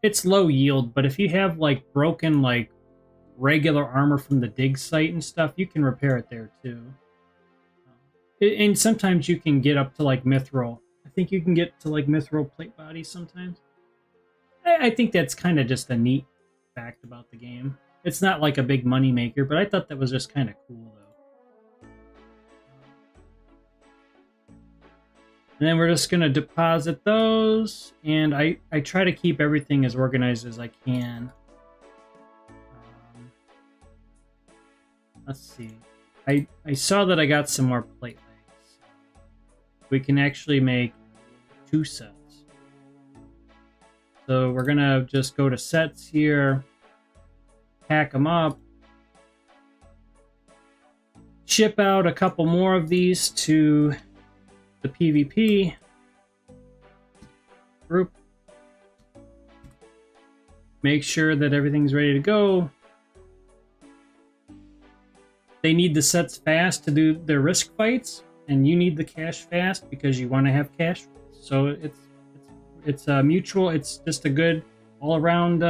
It's low yield, but if you have like broken like regular armor from the dig site and stuff, you can repair it there too. And sometimes you can get up to like mithril. I think you can get to like mithril plate bodies sometimes. I think that's kind of just a neat fact about the game. It's not like a big money maker, but I thought that was just kind of cool though. And then we're just going to deposit those, and I try to keep everything as organized as I can. Let's see. I saw that I got some more plate legs. We can actually make 2 sets. So we're going to just go to sets here, pack them up, ship out a couple more of these to the PvP group. Make sure that everything's ready to go. They need the sets fast to do their risk fights, and you need the cash fast because you want to have cash. So it's mutual. It's just a good all-around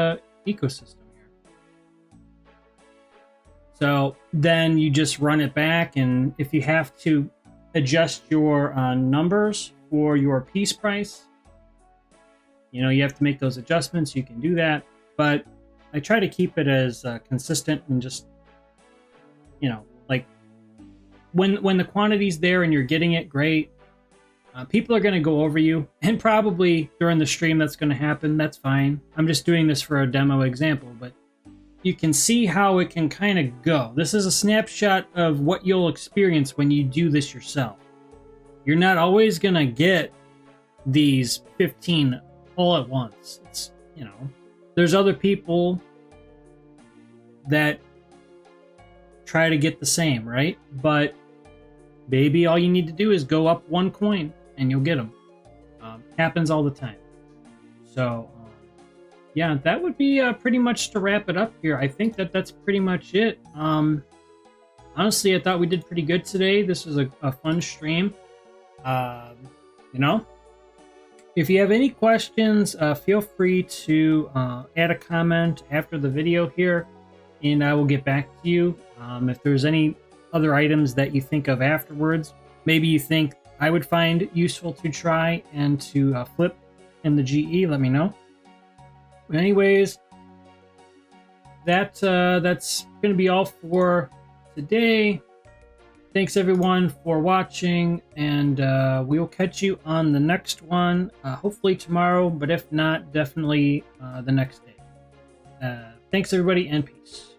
ecosystem here. So then you just run it back, and if you have to adjust your numbers for your piece price, you know, you have to make those adjustments. You can do that, but I try to keep it as consistent and just, you know, like when the quantity's there and you're getting it, great. People are going to go over you, and probably during the stream that's going to happen. That's fine. I'm just doing this for a demo example, but you can see how it can kind of go. This is a snapshot of what you'll experience when you do this yourself. You're not always going to get these 15 all at once. It's, you know, there's other people that try to get the same, right? But baby, all you need to do is go up one coin and you'll get them. Happens all the time. So yeah, that would be pretty much to wrap it up here. I think that's pretty much it. Honestly, I thought we did pretty good today. This was a fun stream. You know, if you have any questions, feel free to add a comment after the video here, and I will get back to you. If there's any other items that you think of afterwards, maybe you think I would find useful to try and to flip in the GE, let me know. But anyways, that's going to be all for today. Thanks everyone for watching, and we will catch you on the next one, hopefully tomorrow, but if not, definitely the next day. Thanks everybody, and peace.